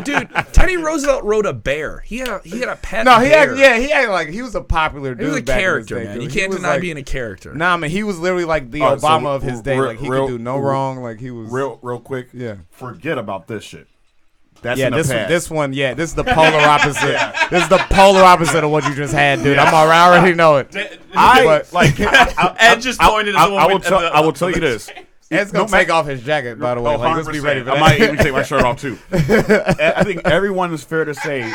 D: Dude, Teddy Roosevelt rode a bear. He had a pet
C: no, he
D: bear.
C: had like he was a popular dude.
D: He was a
C: back in his
D: character,
C: day,
D: man.
C: dude.
D: You
C: He
D: can't
C: was,
D: deny
C: like,
D: being a character.
C: Nah, man, he was literally like the
E: Alright, so
C: Obama of his day.
E: real-
C: Like he
E: real-
C: could do no wrong. Like he was
E: real quick.
C: Yeah.
E: Forget about this shit. That's
C: Yeah,
E: in the
C: this
E: past.
C: this one, yeah, this is the polar opposite. This is the polar opposite of what you just had, dude. I already know it.
E: I like.
A: Ed just pointed at the
E: I will
A: woman-
E: tell.
A: at the-
E: I will tell you this.
C: Ed's gonna take off his jacket, by the way.
E: Oh,
C: Like, let's be
E: 100%.
C: ready for
E: I
C: that.
E: might even take my shirt off too. I think everyone is fair to say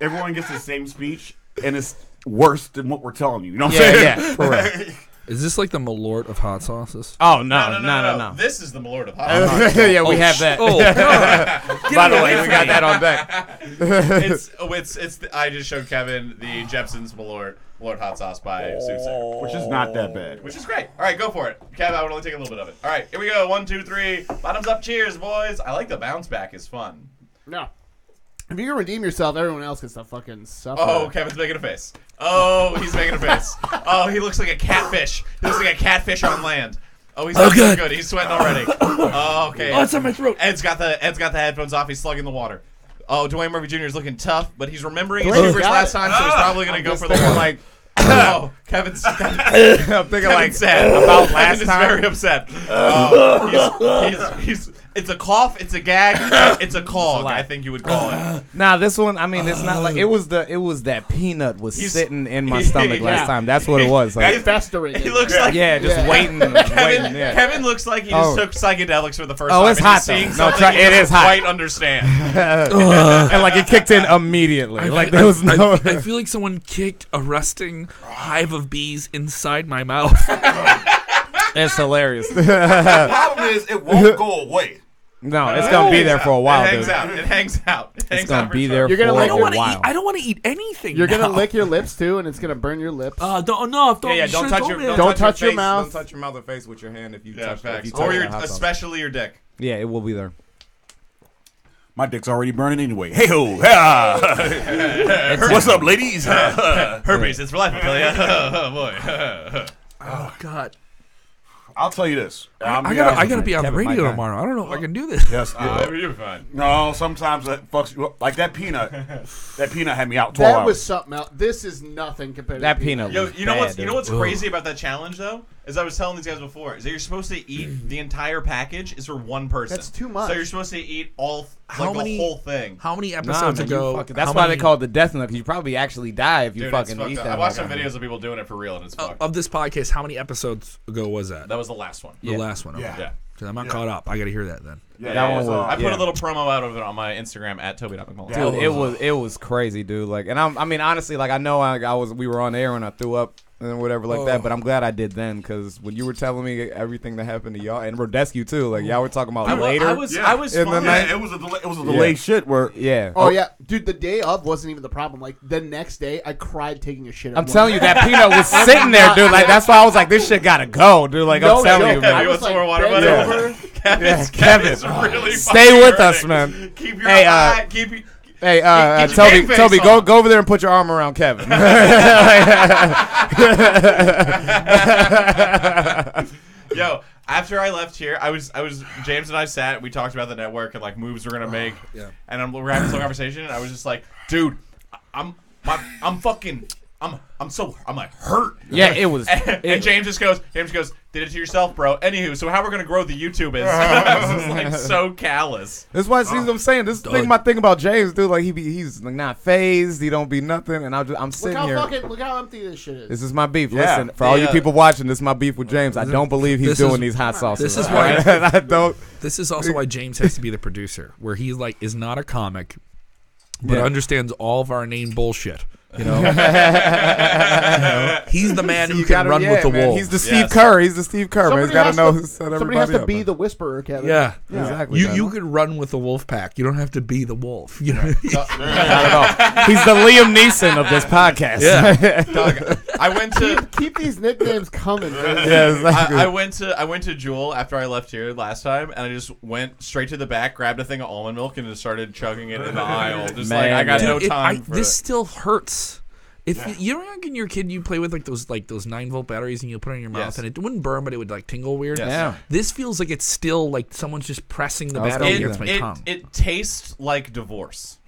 E: everyone gets the same speech, and it's worse than what we're telling you. You know what I'm
C: Yeah,
E: saying?
C: yeah, for real.
D: Is this like the Malort of hot sauces?
C: Oh
A: No. This is the Malort of Hot.
C: Yeah, we have that.
D: Oh,
C: By the way, we got that on deck.
A: It's I just showed Kevin the Jepson's Malort hot sauce by Soothsayer,
E: Which is not that bad.
A: which is great. All right, go for it, Kevin. I would only take a little bit of it. All right, here we go. 1, 2, 3. Bottoms up. Cheers, boys. I like the bounce back. Is fun.
B: No. If you can redeem yourself, everyone else gets to fucking suffer.
A: Oh, Kevin's making a face. Oh, he's making a face. Oh, he looks like a catfish. He looks like a catfish on land. Oh, he's looking
D: good.
A: good. He's sweating already. Oh, okay.
D: it's on my throat.
A: Ed's got the headphones off. He's slugging the water. Oh, Dwayne Murphy Jr. is looking tough, but he's remembering his
B: Dwayne's
A: secrets
B: got
A: last
B: it.
A: time, so he's probably gonna go for the
C: Thinking
A: one.
C: like,
A: Oh, Kevin's
C: I'm thinking like
A: sad
C: about last
A: Kevin is
C: time.
A: very upset. Oh, he's it's a cough, it's a gag, it's a clog. I think you would call it.
C: Nah, this one. I mean, it's not like it was that peanut was
A: He's-
C: sitting in my stomach
B: Yeah.
C: last time. That's what it was. Like,
B: festering.
A: He looks like
C: yeah, just
B: Yeah.
C: waiting,
A: Kevin.
C: Yeah.
A: Kevin looks like he just
C: Oh.
A: took psychedelics for the first
C: Oh,
A: time.
C: it's
A: and
C: hot,
A: he's seeing
C: though. No,
A: something
C: try-
A: he
C: it
A: doesn't
C: is hot.
A: quite understand.
C: And like it kicked in immediately. Like there was no.
D: I feel like someone kicked a resting hive of bees inside my mouth.
C: It's hilarious.
E: The problem is it won't go away.
C: No, it's gonna be there for a while,
A: It hangs
C: dude.
A: out. It hangs out. It hangs
C: It's gonna
A: out for
C: be
A: sure.
C: there
B: You're gonna
C: for
B: like
C: a
B: your-
C: while.
D: I don't want to eat anything.
B: You're gonna
D: now.
B: lick your lips too, and it's gonna burn your lips.
D: Don't
C: Don't
B: Don't
C: touch
B: touch your
C: face.
B: mouth.
C: Don't touch your mouth or face with your hand if you
A: Yeah,
C: touch. If
A: facts.
C: you touch
A: Or
C: the
A: your,
C: hot sauce.
A: especially your dick.
C: Yeah, it will be there.
E: My dick's already burning anyway. Hey ho! What's up, ladies?
A: Herpes, it's for life, I tell you. Oh, boy.
D: Oh God.
E: I'll tell you this.
D: I gotta be on the
C: Kevin might
D: radio
C: die.
D: tomorrow. I don't know if I can do this.
E: Yes.
A: You're fine.
E: No, sometimes that fucks you up. Like that peanut. That peanut had me out 12
B: That
E: hours.
B: was something else. This is nothing compared
C: That
B: to
C: peanut.
A: Yo,
C: was
A: you know
C: bad,
A: what's
C: dude.
A: what's crazy about that challenge though? As I was telling these guys before, is that you're supposed to eat the entire package is for one person.
B: That's too much.
A: So you're supposed to eat all
D: How
A: the
D: many-
A: whole thing.
D: How many
C: Nah,
D: episodes
C: man, you
D: ago?
C: fucking- that's
D: how
C: why
D: many-
C: they call it the death knell. Because you probably actually die if you
A: Dude,
C: fucking
A: it's fucked
C: eat
A: up.
C: that.
A: I watched
C: like
A: some videos of people doing it for real, and it's fucked.
D: of this podcast. How many episodes ago was that?
A: That was the last one.
D: The last one. Okay.
E: Yeah.
A: Yeah.
D: Because I'm not caught up. I got to hear that then.
E: Yeah,
C: That
E: it
C: one
E: was,
C: was-
A: I put
C: Yeah.
A: a little promo out of it on my Instagram at Toby.McMullen.
E: Yeah.
C: Dude, it was crazy, dude. Like, and I mean, honestly, like I know we were on air and I threw up and whatever like that, but I'm glad I did then because when you were telling me everything that happened to y'all and Rodescu too, like y'all were talking about later.
A: I was
C: in the
A: fine.
C: night.
E: Yeah, it was a delayed shit where
C: Yeah.
B: Oh yeah, dude. The day of wasn't even the problem. Like the next day, I cried taking a shit.
C: I'm telling you, that peanut was sitting there, dude. Like that's why I was like, this shit gotta go, dude. Like
B: No
C: I'm telling
B: joke.
C: you,
A: Kevin,
C: man.
A: you want
B: was
A: some more
B: like
A: water, buddy?
B: bent over.
A: Kevin's really
C: Stay
A: fucking
C: with us,
A: hurting.
C: man.
A: Keep your
C: Hey,
A: eye. Keep your.
C: Hey,
A: Get your
C: Toby,
A: game face
C: Toby,
A: on.
C: go over there and put your arm around Kevin.
A: Yo, after I left here, I was James and I sat. We talked about the network and like moves we're gonna make.
D: Yeah.
A: And we're having some conversation, and I was just like, dude, I'm like hurt.
C: Yeah, it was.
A: And James goes, did it to yourself, bro. Anywho, so how we're gonna grow the YouTube is I was just like so callous.
C: That's why see what I'm saying. This is my thing about James, dude. Like he's like not phased. He don't be nothing, and I'm
B: Look
C: sitting
B: how
C: here.
B: look how empty this shit is.
C: This is my beef.
E: Yeah.
C: Listen, for all you
A: Yeah.
C: people watching, this is my beef with James. I don't believe he's
D: This is-
C: doing these hot sauces.
D: this is why-
C: I don't.
D: This is also why James has to be the producer, where he like is not a comic, but
C: Yeah.
D: understands all of our inane bullshit. You know, he's the man who
C: You
D: can
C: gotta-
D: run
C: yeah,
D: with the
C: man.
D: wolves.
C: He's the Steve
A: Yes.
C: Kerr. He's the Steve Kerr. Man. He's got to know who set everybody
B: Somebody has to
C: up,
B: be
C: man.
B: the whisperer, Kevin.
D: yeah.
C: Exactly.
D: You
C: man.
D: you could run with the wolf pack. You don't have to be the wolf. You know?
C: Not at all. He's the Liam Neeson of this podcast.
D: Yeah.
A: Dog, I went to
B: Keep these nicknames coming. Man.
C: Yeah, exactly.
A: I went to Jewel after I left here last time, and I just went straight to the back, grabbed a thing of almond milk, and just started chugging it in the aisle. Just
C: Man,
A: like I got
C: yeah.
A: no
D: Dude,
A: time for
D: this
A: it.
D: still hurts. If you don't think your kid, you play with like those 9-volt batteries and you put it in your mouth
A: Yes.
D: and it wouldn't burn, but it would like tingle weird.
A: Yes.
C: Yeah.
D: This feels like it's still like someone's just pressing the
C: I was
D: battery
C: gonna
D: against
C: do
D: my
A: It,
D: tongue.
A: it tastes like divorce.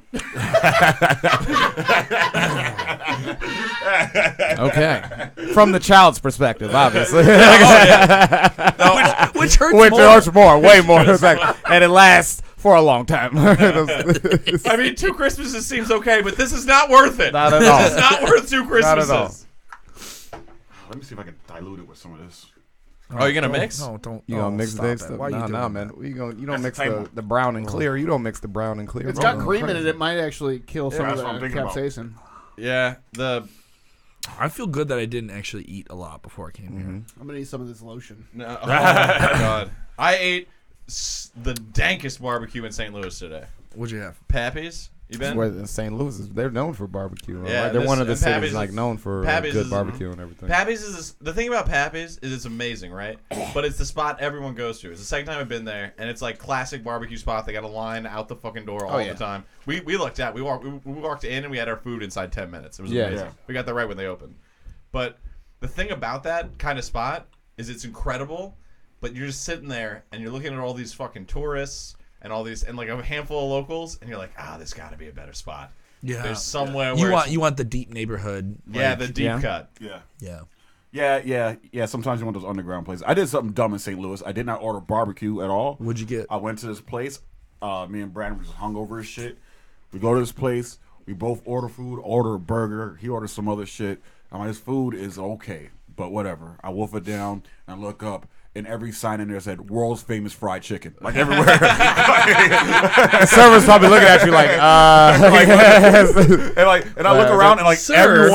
C: Okay. From the child's perspective, obviously.
D: which hurts
C: Which
D: more.
C: hurts more, way more. It's like, and it lasts for a long time.
A: I mean, 2 Christmases seems okay, but this is not worth it.
C: Not at
A: This
C: all.
A: is not worth 2 Christmases.
C: Not at all.
E: let me see if I can dilute it with some of this.
A: Oh, you're gonna mix?
D: No, don't.
C: You gonna mix
D: stop
C: the
D: it.
C: stuff?
D: Why are you doing
C: Nah,
D: that?
C: man. You don't
E: That's
C: mix
E: the table.
C: the brown and clear. You don't mix the brown and clear.
B: It's
C: bro.
B: got cream in it. It might actually kill some
E: that's
B: of
E: what I'm
B: the
E: thinking about.
B: capsaicin.
A: Yeah.
D: I feel good that I didn't actually eat a lot before I came here.
B: I'm gonna eat some of this lotion.
A: No, oh my god. I ate the dankest barbecue in St. Louis today.
D: What'd you have?
A: Pappy's. You been?
C: Where St. Louis is, they're known for barbecue.
A: Yeah,
C: Right? They're one of the
A: and
C: cities
A: Pappy's
C: like
A: is-
C: known for
A: Pappy's
C: good
A: is-
C: barbecue and everything.
A: Pappy's is the thing about Pappy's is it's amazing, right? But it's the spot everyone goes to. It's the second time I've been there, and it's like classic barbecue spot. They got a line out the fucking door all
C: yeah.
A: the time. We lucked out. We walked in and we had our food inside 10 minutes. It was
C: Yeah.
A: amazing.
E: Yeah.
A: We got there right when they opened. But the thing about that kind of spot is it's incredible, but you're just sitting there and you're looking at all these fucking tourists and all these and like a handful of locals, and you're like, there's got to be a better spot.
D: Yeah.
A: There's somewhere where
D: You want the deep neighborhood.
A: yeah,
D: like-
A: the deep
C: Yeah.
A: cut.
E: Yeah.
D: yeah.
E: Yeah. Sometimes you want those underground places. I did something dumb in St. Louis. I did not order barbecue at all.
D: What'd you get?
E: I went to this place. Me and Brandon were just hungover as shit. We go to this place. We both order food. Order a burger. He orders some other shit. I'm like, this food is okay, but whatever. I wolf it down and I look up. and every sign in there said "World's Famous Fried Chicken," like everywhere.
C: The server's probably looking at you like,
E: and I look around and like
D: Sir,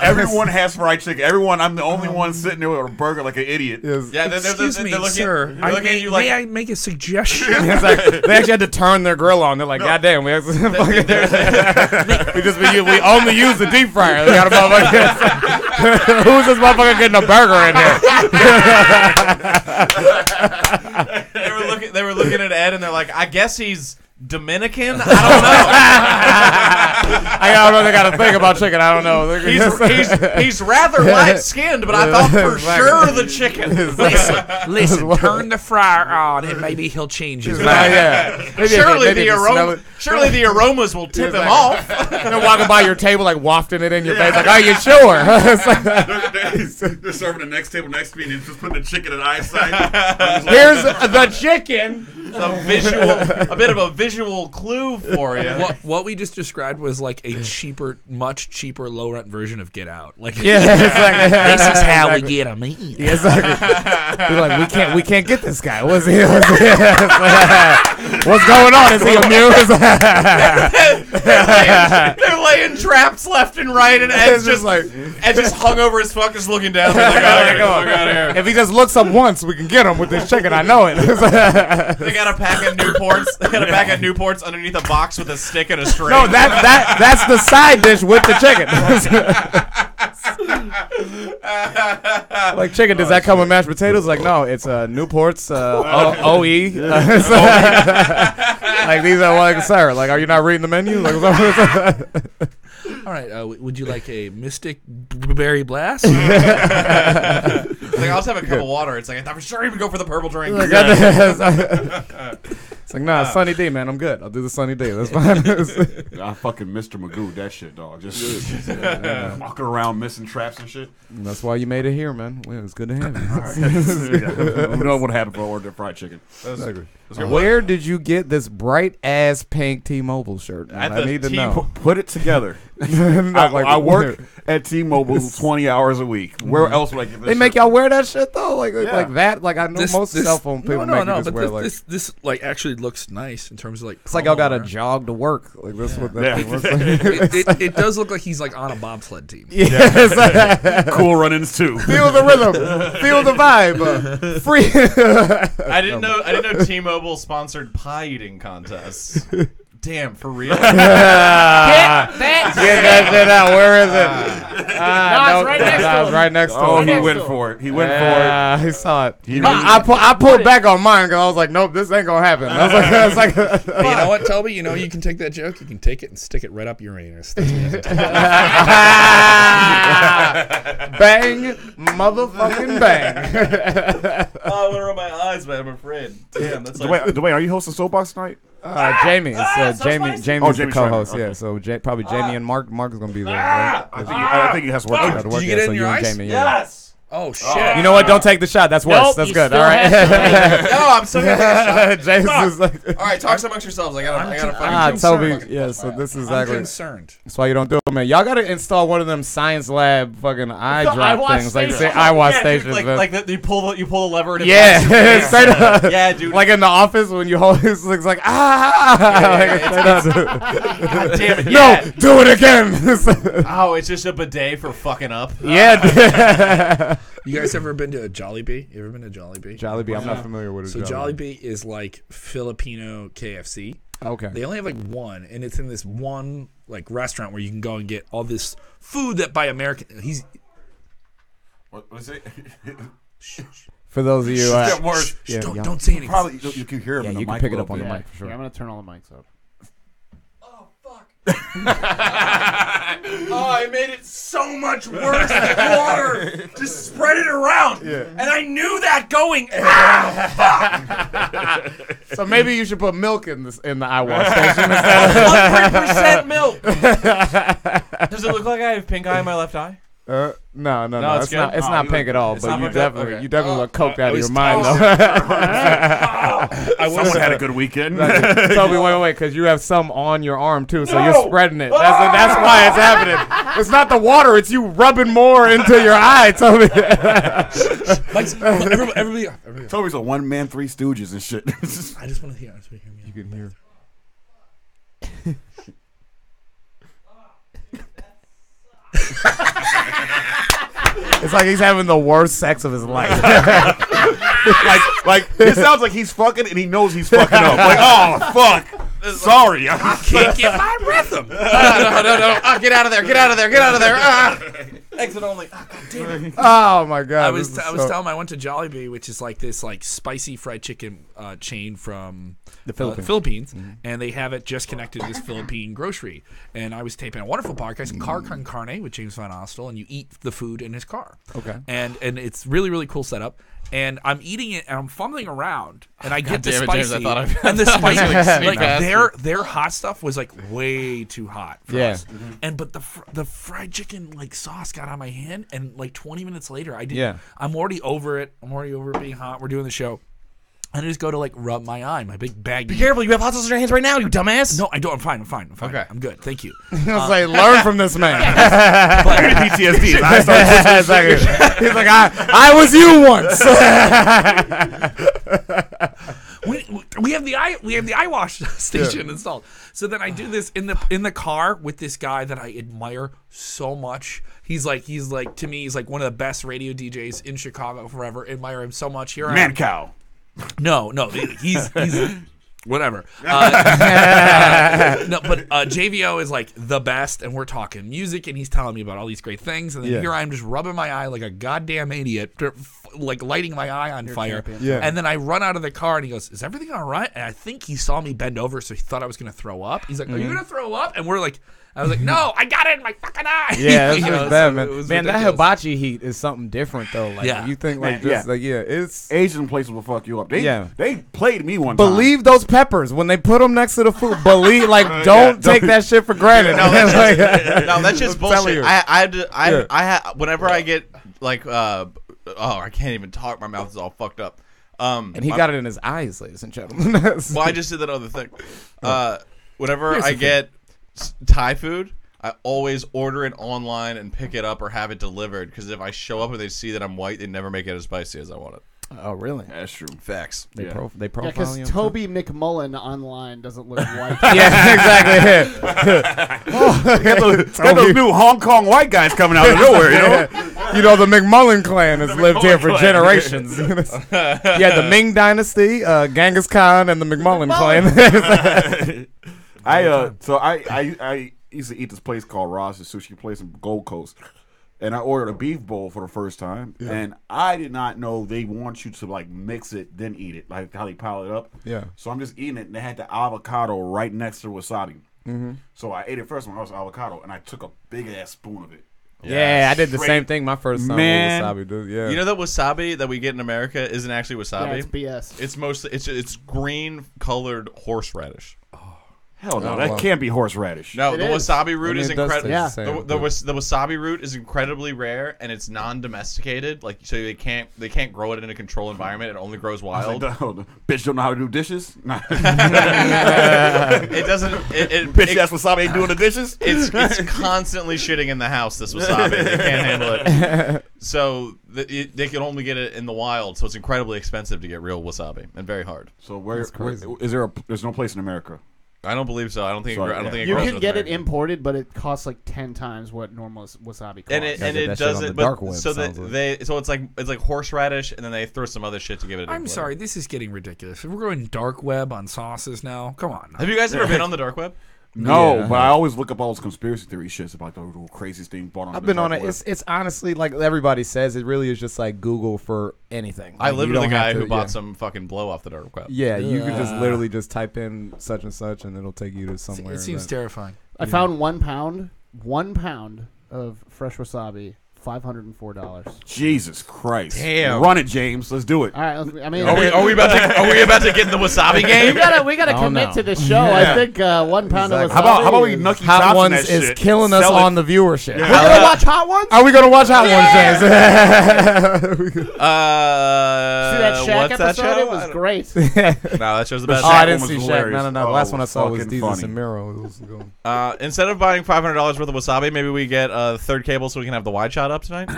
E: everyone has fried chicken. I'm the only one sitting there with a burger like an idiot.
A: Yeah,
D: Excuse me, sir.
A: They're looking at you like,
D: May I make a suggestion?
C: It's like, they actually had to turn their grill on. They're like, God damn, we only use the deep fryer. They got a motherfucker. Who's this motherfucker getting a burger in here?
A: they were looking at Ed and they're like, I guess he's Dominican? I
C: I don't know. They got to think about chicken. I don't know.
A: he's rather light skinned, but I thought for sure the chicken.
D: Listen, turn the fryer on and maybe he'll change his mind.
C: Yeah.
A: Surely the aromas will tip him off.
C: They're walking by your table like wafting it in your face. Like, are you sure? It's like,
E: They're serving the next table next to me and he's just putting the chicken at eyesight.
C: here's the chicken.
A: A bit of a visual clue for you.
D: What we just described was like a much cheaper, low rent version of Get Out. Like,
C: Yeah, it's like,
D: this is how we get them in.
C: Yeah, it's like, they're like, we can't get this guy. What's going on? Is he immune?
A: They're laying traps left and right, and Ed's just hung over his fuck, just looking down. Like, out of here.
C: If he just looks up once, we can get him with this chicken. I know it.
A: They got a pack of Newports underneath a box with a stick and a string.
C: No, that's the side dish with the chicken. Like, chicken, does that come with mashed potatoes? Like, no, it's Newport's OE. Like, these are like, sir, like, are you not reading the menu? Like,
D: All right, would you like a Mystic Berry Blast?
A: Like, I'll just have a cup of water. It's like, I thought for sure he would go for the purple drink.
C: It's like, nah, Sunny D, man, I'm good. I'll do the Sunny D. That's fine.
E: I fucking Mr. Magoo, that shit, dog. Just walking around missing traps and shit.
C: That's why you made it here, man. Well, it's good to have you.
E: I don't know what happened for order fried chicken.
C: Where did you get this bright ass pink T-Mobile shirt? Man? I need to know.
E: Put it together.
C: Like,
E: I work at T-Mobile 20 hours a week. Where else would I get this?
C: They make y'all wear that shit though, like that. Like, I know
D: This-
C: most
D: this-
C: cell phone people make you just wear like.
D: this like actually looks nice in terms of like.
C: It's like y'all got to
D: promo
C: jog to work. Like this. What that
E: Yeah.
C: thing looks like.
D: it does look like he's like on a bobsled team.
C: Yeah, it's like,
E: Cool run-ins too.
C: feel the rhythm, feel the vibe, free.
A: I didn't know T-Mobile sponsored pie eating contests. Damn, for real?
C: Get that shit out. Where is it?
B: it's right next to him.
C: Right next to
E: Oh,
C: him.
E: he went for it. He went for
C: He saw it.
E: He
C: I pulled back on mine because I was like, nope, this ain't gonna happen. I was like,
D: Hey, you know what, Toby? You know you can take that joke. You can take it and stick it right up your anus. That's what you have to do.
C: bang, motherfucking bang.
A: Oh, I want to rub my eyes, but I'm afraid. Damn, that's like...
E: Dwayne, are you hosting Soapbox tonight?
C: Jamie, it's Jamie's
E: Oh,
C: the
E: Jamie
C: co-host.
E: Schreiber,
C: Yeah, so probably Jamie and Mark. Mark is gonna be there.
E: I think he has to work.
C: Right?
D: Did you get it in your
C: and
D: eyes?
C: Jamie, yeah.
A: Yes!
D: Oh shit!
C: You know what? Don't take the shot. That's worse.
B: Nope,
C: That's
B: you
C: good.
B: still
C: All right.
A: No, I'm still gonna take a shot.
C: James is like,
A: All right, talk amongst yourselves. I gotta fucking...
C: Toby. Yeah, so this is
D: I'm
C: exactly.
D: concerned.
C: That's why you don't do it, man. Y'all gotta install one of them science lab fucking eye
B: The
C: drop
B: iWatch
C: things, like
B: station.
C: say iWatch
A: Yeah,
C: stations,
A: dude,
C: man.
A: like you pull the lever and it
C: Yeah,
A: pops your face.
C: straight up.
A: Yeah, dude.
C: Like in the office when you hold it, it's like
A: God damn it.
C: No,
A: Yeah.
C: do it again.
A: Oh, it's just a bidet for fucking up.
C: Yeah.
D: You guys ever been to a Jollibee? You ever been to Jollibee?
C: Jollibee, I'm not familiar with it.
D: So Jollibee is like Filipino KFC.
C: Okay.
D: They only have like one, and it's in this one like restaurant where you can go and get all this food that by American.
E: What is it?
C: For those of you,
E: Get more.
C: yeah,
D: don't,
C: yeah.
D: don't say anything.
E: Probably you can hear him
C: Yeah,
E: in the
C: you can
E: mic
C: pick
E: a
C: it up
E: little
C: on the
E: bit.
C: mic for sure.
B: Yeah, I'm gonna turn all the mics up.
A: Oh, I made it so much worse with water. Just spread it around. Yeah. And I knew that going.
C: So maybe you should put milk in the iWatch station instead.
A: 100% milk. Does it look like I have pink eye in my left eye?
C: No,
A: it's
C: it's
A: good.
C: not. It's not pink at all.
A: It's
C: But
A: not
C: you
A: fucked up?
C: definitely,
A: Okay.
C: you definitely look coked out of
D: was
C: your mind, though.
E: Someone had a good weekend.
C: Toby, wait, because you have some on your arm too, so you're spreading it. That's why it's happening. It's not the water; it's you rubbing more into your eye, Toby.
D: Everybody.
E: Toby's a one-man, Three Stooges and shit.
D: I just want to hear. Me.
C: You can hear. It's like he's having the worst sex of his life.
E: like it sounds like he's fucking and he knows he's fucking up. Like, oh fuck, sorry,
D: Can't get my rhythm.
A: No. Get out of there. Get out of there. Get out of there. Exit only. God damn it.
C: Oh my god!
D: I was telling him I went to Jollibee, which is like this like spicy fried chicken chain from
C: The
D: Philippines, and they have it just connected to this Philippine grocery. And I was taping a wonderful podcast, Car Con Carne, with James Van Ostel, and you eat the food in his car.
C: Okay.
D: And it's really really cool setup. And I'm eating it, and I'm fumbling around, and I get the
A: damn it,
D: spicy,
A: James, I thought I-
D: and the spicy,
A: Sneak
D: like
A: past
D: their hot stuff was like way too hot for
C: Yeah.
D: us. And but the fried chicken like sauce got on my hand, and like 20 minutes later, I did.
C: Yeah.
D: I'm already over it. I'm already over it being hot. We're doing the show. And I just go to like rub my eye, my big baggy.
A: Be careful. You have hot sauce in your hands right now, you dumbass.
D: No, I don't. I'm fine.
A: Okay.
D: I'm good. Thank you.
C: I was like, learn from this man.
E: PTSD. I started
C: Yeah, exactly. He's like, I was you once.
D: We have the eye wash station installed. So then I do this in the car with this guy that I admire so much. He's like to me, he's like one of the best radio DJs in Chicago forever. Admire him so much. Here I am.
E: Man cow.
D: No, he's whatever. No, but JVO is like the best, and we're talking music, and he's telling me about all these great things, and then
C: Yeah.
D: here I am just rubbing my eye like a goddamn idiot, like lighting my eye on fire.
B: champion.
C: Yeah.
D: And then I run out of the car, and he goes, "Is everything all right?" And I think he saw me bend over, so he thought I was gonna throw up. He's like, "Are you gonna throw up?" And we're like. I was like, no, I got it in my fucking eye.
C: Yeah, that's
D: You know,
C: just bad,
D: so
C: man.
D: it was
C: Man, that
D: ridiculous.
C: hibachi heat is something different, though. Like,
D: Yeah.
C: you think, like,
E: Man,
C: just,
E: yeah.
C: like, yeah, it's...
E: Asian places will fuck you up. They played me one time.
C: Believe those peppers when they put them next to the food. Believe, like, don't take that shit for granted.
A: No, that's
C: Like-
A: No, that's just
C: I'm telling
A: bullshit.
C: you.
A: Whenever I get like, I can't even talk. My mouth is all fucked up.
C: And he got it in his eyes, ladies and gentlemen.
A: Well, I just did that other thing. Whenever I get Thai food, I always order it online and pick it up or have it delivered. Because if I show up and they see that I'm white, they never make it as spicy as I want it.
C: Oh, really?
E: That's true.
A: Facts.
C: They
E: Yeah.
C: profile
B: Yeah,
C: you.
B: because
C: on
B: Toby McMullen online doesn't look white.
C: Yeah, exactly.
E: Got those new Hong Kong white guys coming out of nowhere, you know?
C: You know, the McMullen clan has lived here for generations. Yeah, the Ming Dynasty, Genghis Khan, and the McMullen clan.
E: I used to eat this place called Ross's Sushi Place in Gold Coast, and I ordered a beef bowl for the first time, and I did not know they want you to like mix it then eat it, like how they pile it up.
C: Yeah.
E: So I'm just eating it, and they had the avocado right next to wasabi. Mm-hmm. So I ate it first when I was avocado, and I took a big ass spoon of it.
C: Yeah, I did the
E: Straight-
C: same thing my first time
E: Man.
C: with wasabi, dude. Yeah.
A: You know that wasabi that we get in America isn't actually
B: Yeah,
A: wasabi.
B: it's BS.
A: It's mostly it's green colored horseradish.
E: Hell no,
C: Oh,
E: that
C: wow.
E: can't be horseradish.
A: No,
B: It
A: the
B: is.
A: wasabi root is
C: it does
A: incredible.
C: taste the same,
A: The wasabi root is incredibly rare and it's non-domesticated. Like so, they can't grow it in a controlled environment. It only grows
E: I was
A: wild.
E: like, the bitch don't know how to do dishes. Nah.
A: It doesn't.
E: Bitch ass wasabi ain't doing the dishes.
A: It's constantly shitting in the house. This wasabi, they can't handle it. So they can only get it in the wild. So it's incredibly expensive to get real wasabi and very hard.
E: So where
C: crazy.
E: is there? There's no place in America.
A: I don't believe so. I don't think.
E: Sorry,
A: I don't think
B: You
A: grows
B: can
A: in
B: get it
A: America.
B: imported, but it costs like 10 times what normal wasabi costs.
A: And it
C: Gotta get that shit on
A: doesn't.
C: the
A: But
C: dark web,
A: so
C: sounds like.
A: it's like horseradish, and then they throw some other shit to give it.
D: I'm
A: flavor.
D: sorry, this is getting ridiculous. We're going dark web on sauces now. Come on.
A: Have you guys ever been on the dark web?
E: No,
C: Yeah.
E: but I always look up all those conspiracy theory shits about the craziest thing bought on.
C: I've
E: the
C: been
E: dark
C: on it.
E: web.
C: It's honestly like everybody says. It really is just like Google for anything.
A: I
C: Like,
A: lived
C: you
A: with a
C: don't
A: guy
C: have to-
A: who bought
C: yeah.
A: some fucking blow off the dark web.
C: Yeah, you can just literally just type in such and such, and it'll take you to somewhere.
D: It seems
C: that-
D: terrifying.
B: I found 1 pound of fresh wasabi $504.
E: Jesus Christ!
A: Damn.
E: Run it, James. Let's do it.
B: All right, I mean,
A: Are we about to get in the wasabi game?
B: we gotta commit to the show. I think 1 pound of wasabi.
E: How about we
B: is-
E: Nucky
C: Hot
E: Chops in
C: Ones
E: that
C: is
E: shit.
C: killing us
E: Sell it.
C: on the viewership.
B: We're gonna watch Hot Ones.
C: Are we gonna watch Hot Ones, James?
B: See that Shaq
A: what's
B: episode?
A: that show?
B: It was great.
A: No, that show's the best.
C: Oh, I
E: Shaq
C: didn't
E: one
C: see
E: was
C: Shaq.
E: hilarious.
C: No. The last one I saw was
E: fucking
C: Jesus
E: funny.
C: and Miro. It was good.
A: Instead of buying $500 worth of wasabi, maybe we get a third cable so we can have the wide shot up tonight.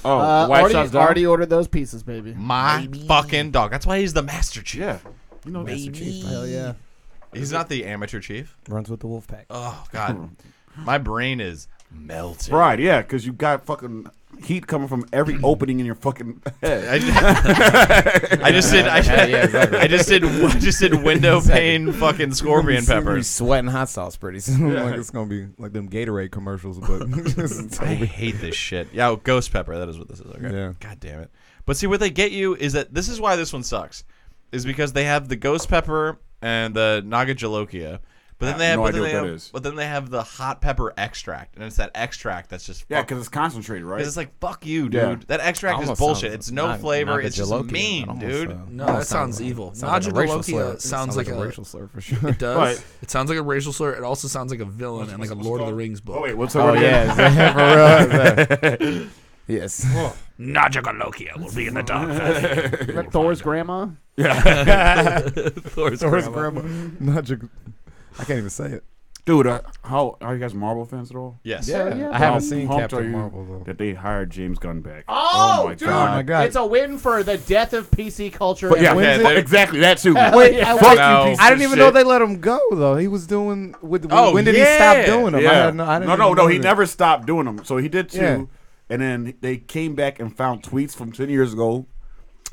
E: Oh, White Shots down.
B: already ordered those pieces, baby.
A: My fucking dog. That's why he's the master chief.
E: Yeah. You know,
B: Hell yeah.
A: He's not the amateur chief.
C: Runs with the wolf pack.
A: Oh God, my brain is melting.
E: Right, yeah, because you got fucking heat coming from every opening in your fucking head.
A: I just did.
C: exactly.
A: I just did window pane fucking scorpion
C: Be
A: pepper.
C: sweating hot sauce pretty soon. Like it's gonna be like them Gatorade commercials, but
A: I hate this shit. Yeah, ghost pepper. That is what this is. Okay.
C: Yeah.
A: God damn it. But see, what they get you is that this is why this one sucks, is because they have the ghost pepper and the Naga Jalokia, but then they have,
E: no
A: but
E: idea
A: then they
E: what that
A: have,
E: is.
A: but then they have the hot pepper extract, and it's that extract that's just
E: Yeah, because it's concentrated, right?
A: because it's like fuck you, dude.
E: Yeah.
A: That extract is
C: Almost
A: bullshit.
C: sounds
A: It's no
C: not-
A: flavor.
C: not the
A: It's just
C: Jalokia.
A: mean,
C: It almost,
A: dude.
D: No,
C: almost
D: that sounds evil.
C: sounds like a racial slur.
D: Najagalokia sounds like a
C: racial slur for sure.
D: It does.
E: Right.
D: It sounds like a racial slur. It also sounds like a villain and like a Lord of the Rings book.
E: Oh, wait, what's that
C: Oh
E: word again?
C: yeah, for real. Yes.
D: Najagalokia will be in the dark.
B: Is that Thor's grandma?
D: Thor's
C: grandma. I can't even say it.
E: Dude, how are you guys Marvel fans at all?
A: Yes.
B: Yeah.
C: I haven't
E: How
C: seen
E: pumped are
C: Captain
E: you
C: Marvel though.
E: that they hired James Gunn back.
B: Oh,
E: my
B: dude.
E: God.
C: Oh my God.
B: It's a win for the death of PC culture.
E: But yeah,
B: and
A: Okay,
E: fuck-
A: they're-
E: exactly that too.
C: Wait,
B: Yeah.
E: Fuck
A: No.
E: you, piece
C: I
E: of
C: didn't even
E: shit.
C: know they let him go though. He was doing with.
A: Oh,
C: when did he
A: yeah.
C: stop doing them?
E: Yeah.
C: I didn't even
E: No,
C: know
E: he
C: that.
E: never stopped doing them. So he did two,
C: Yeah.
E: and then they came back and found tweets from 10 years ago.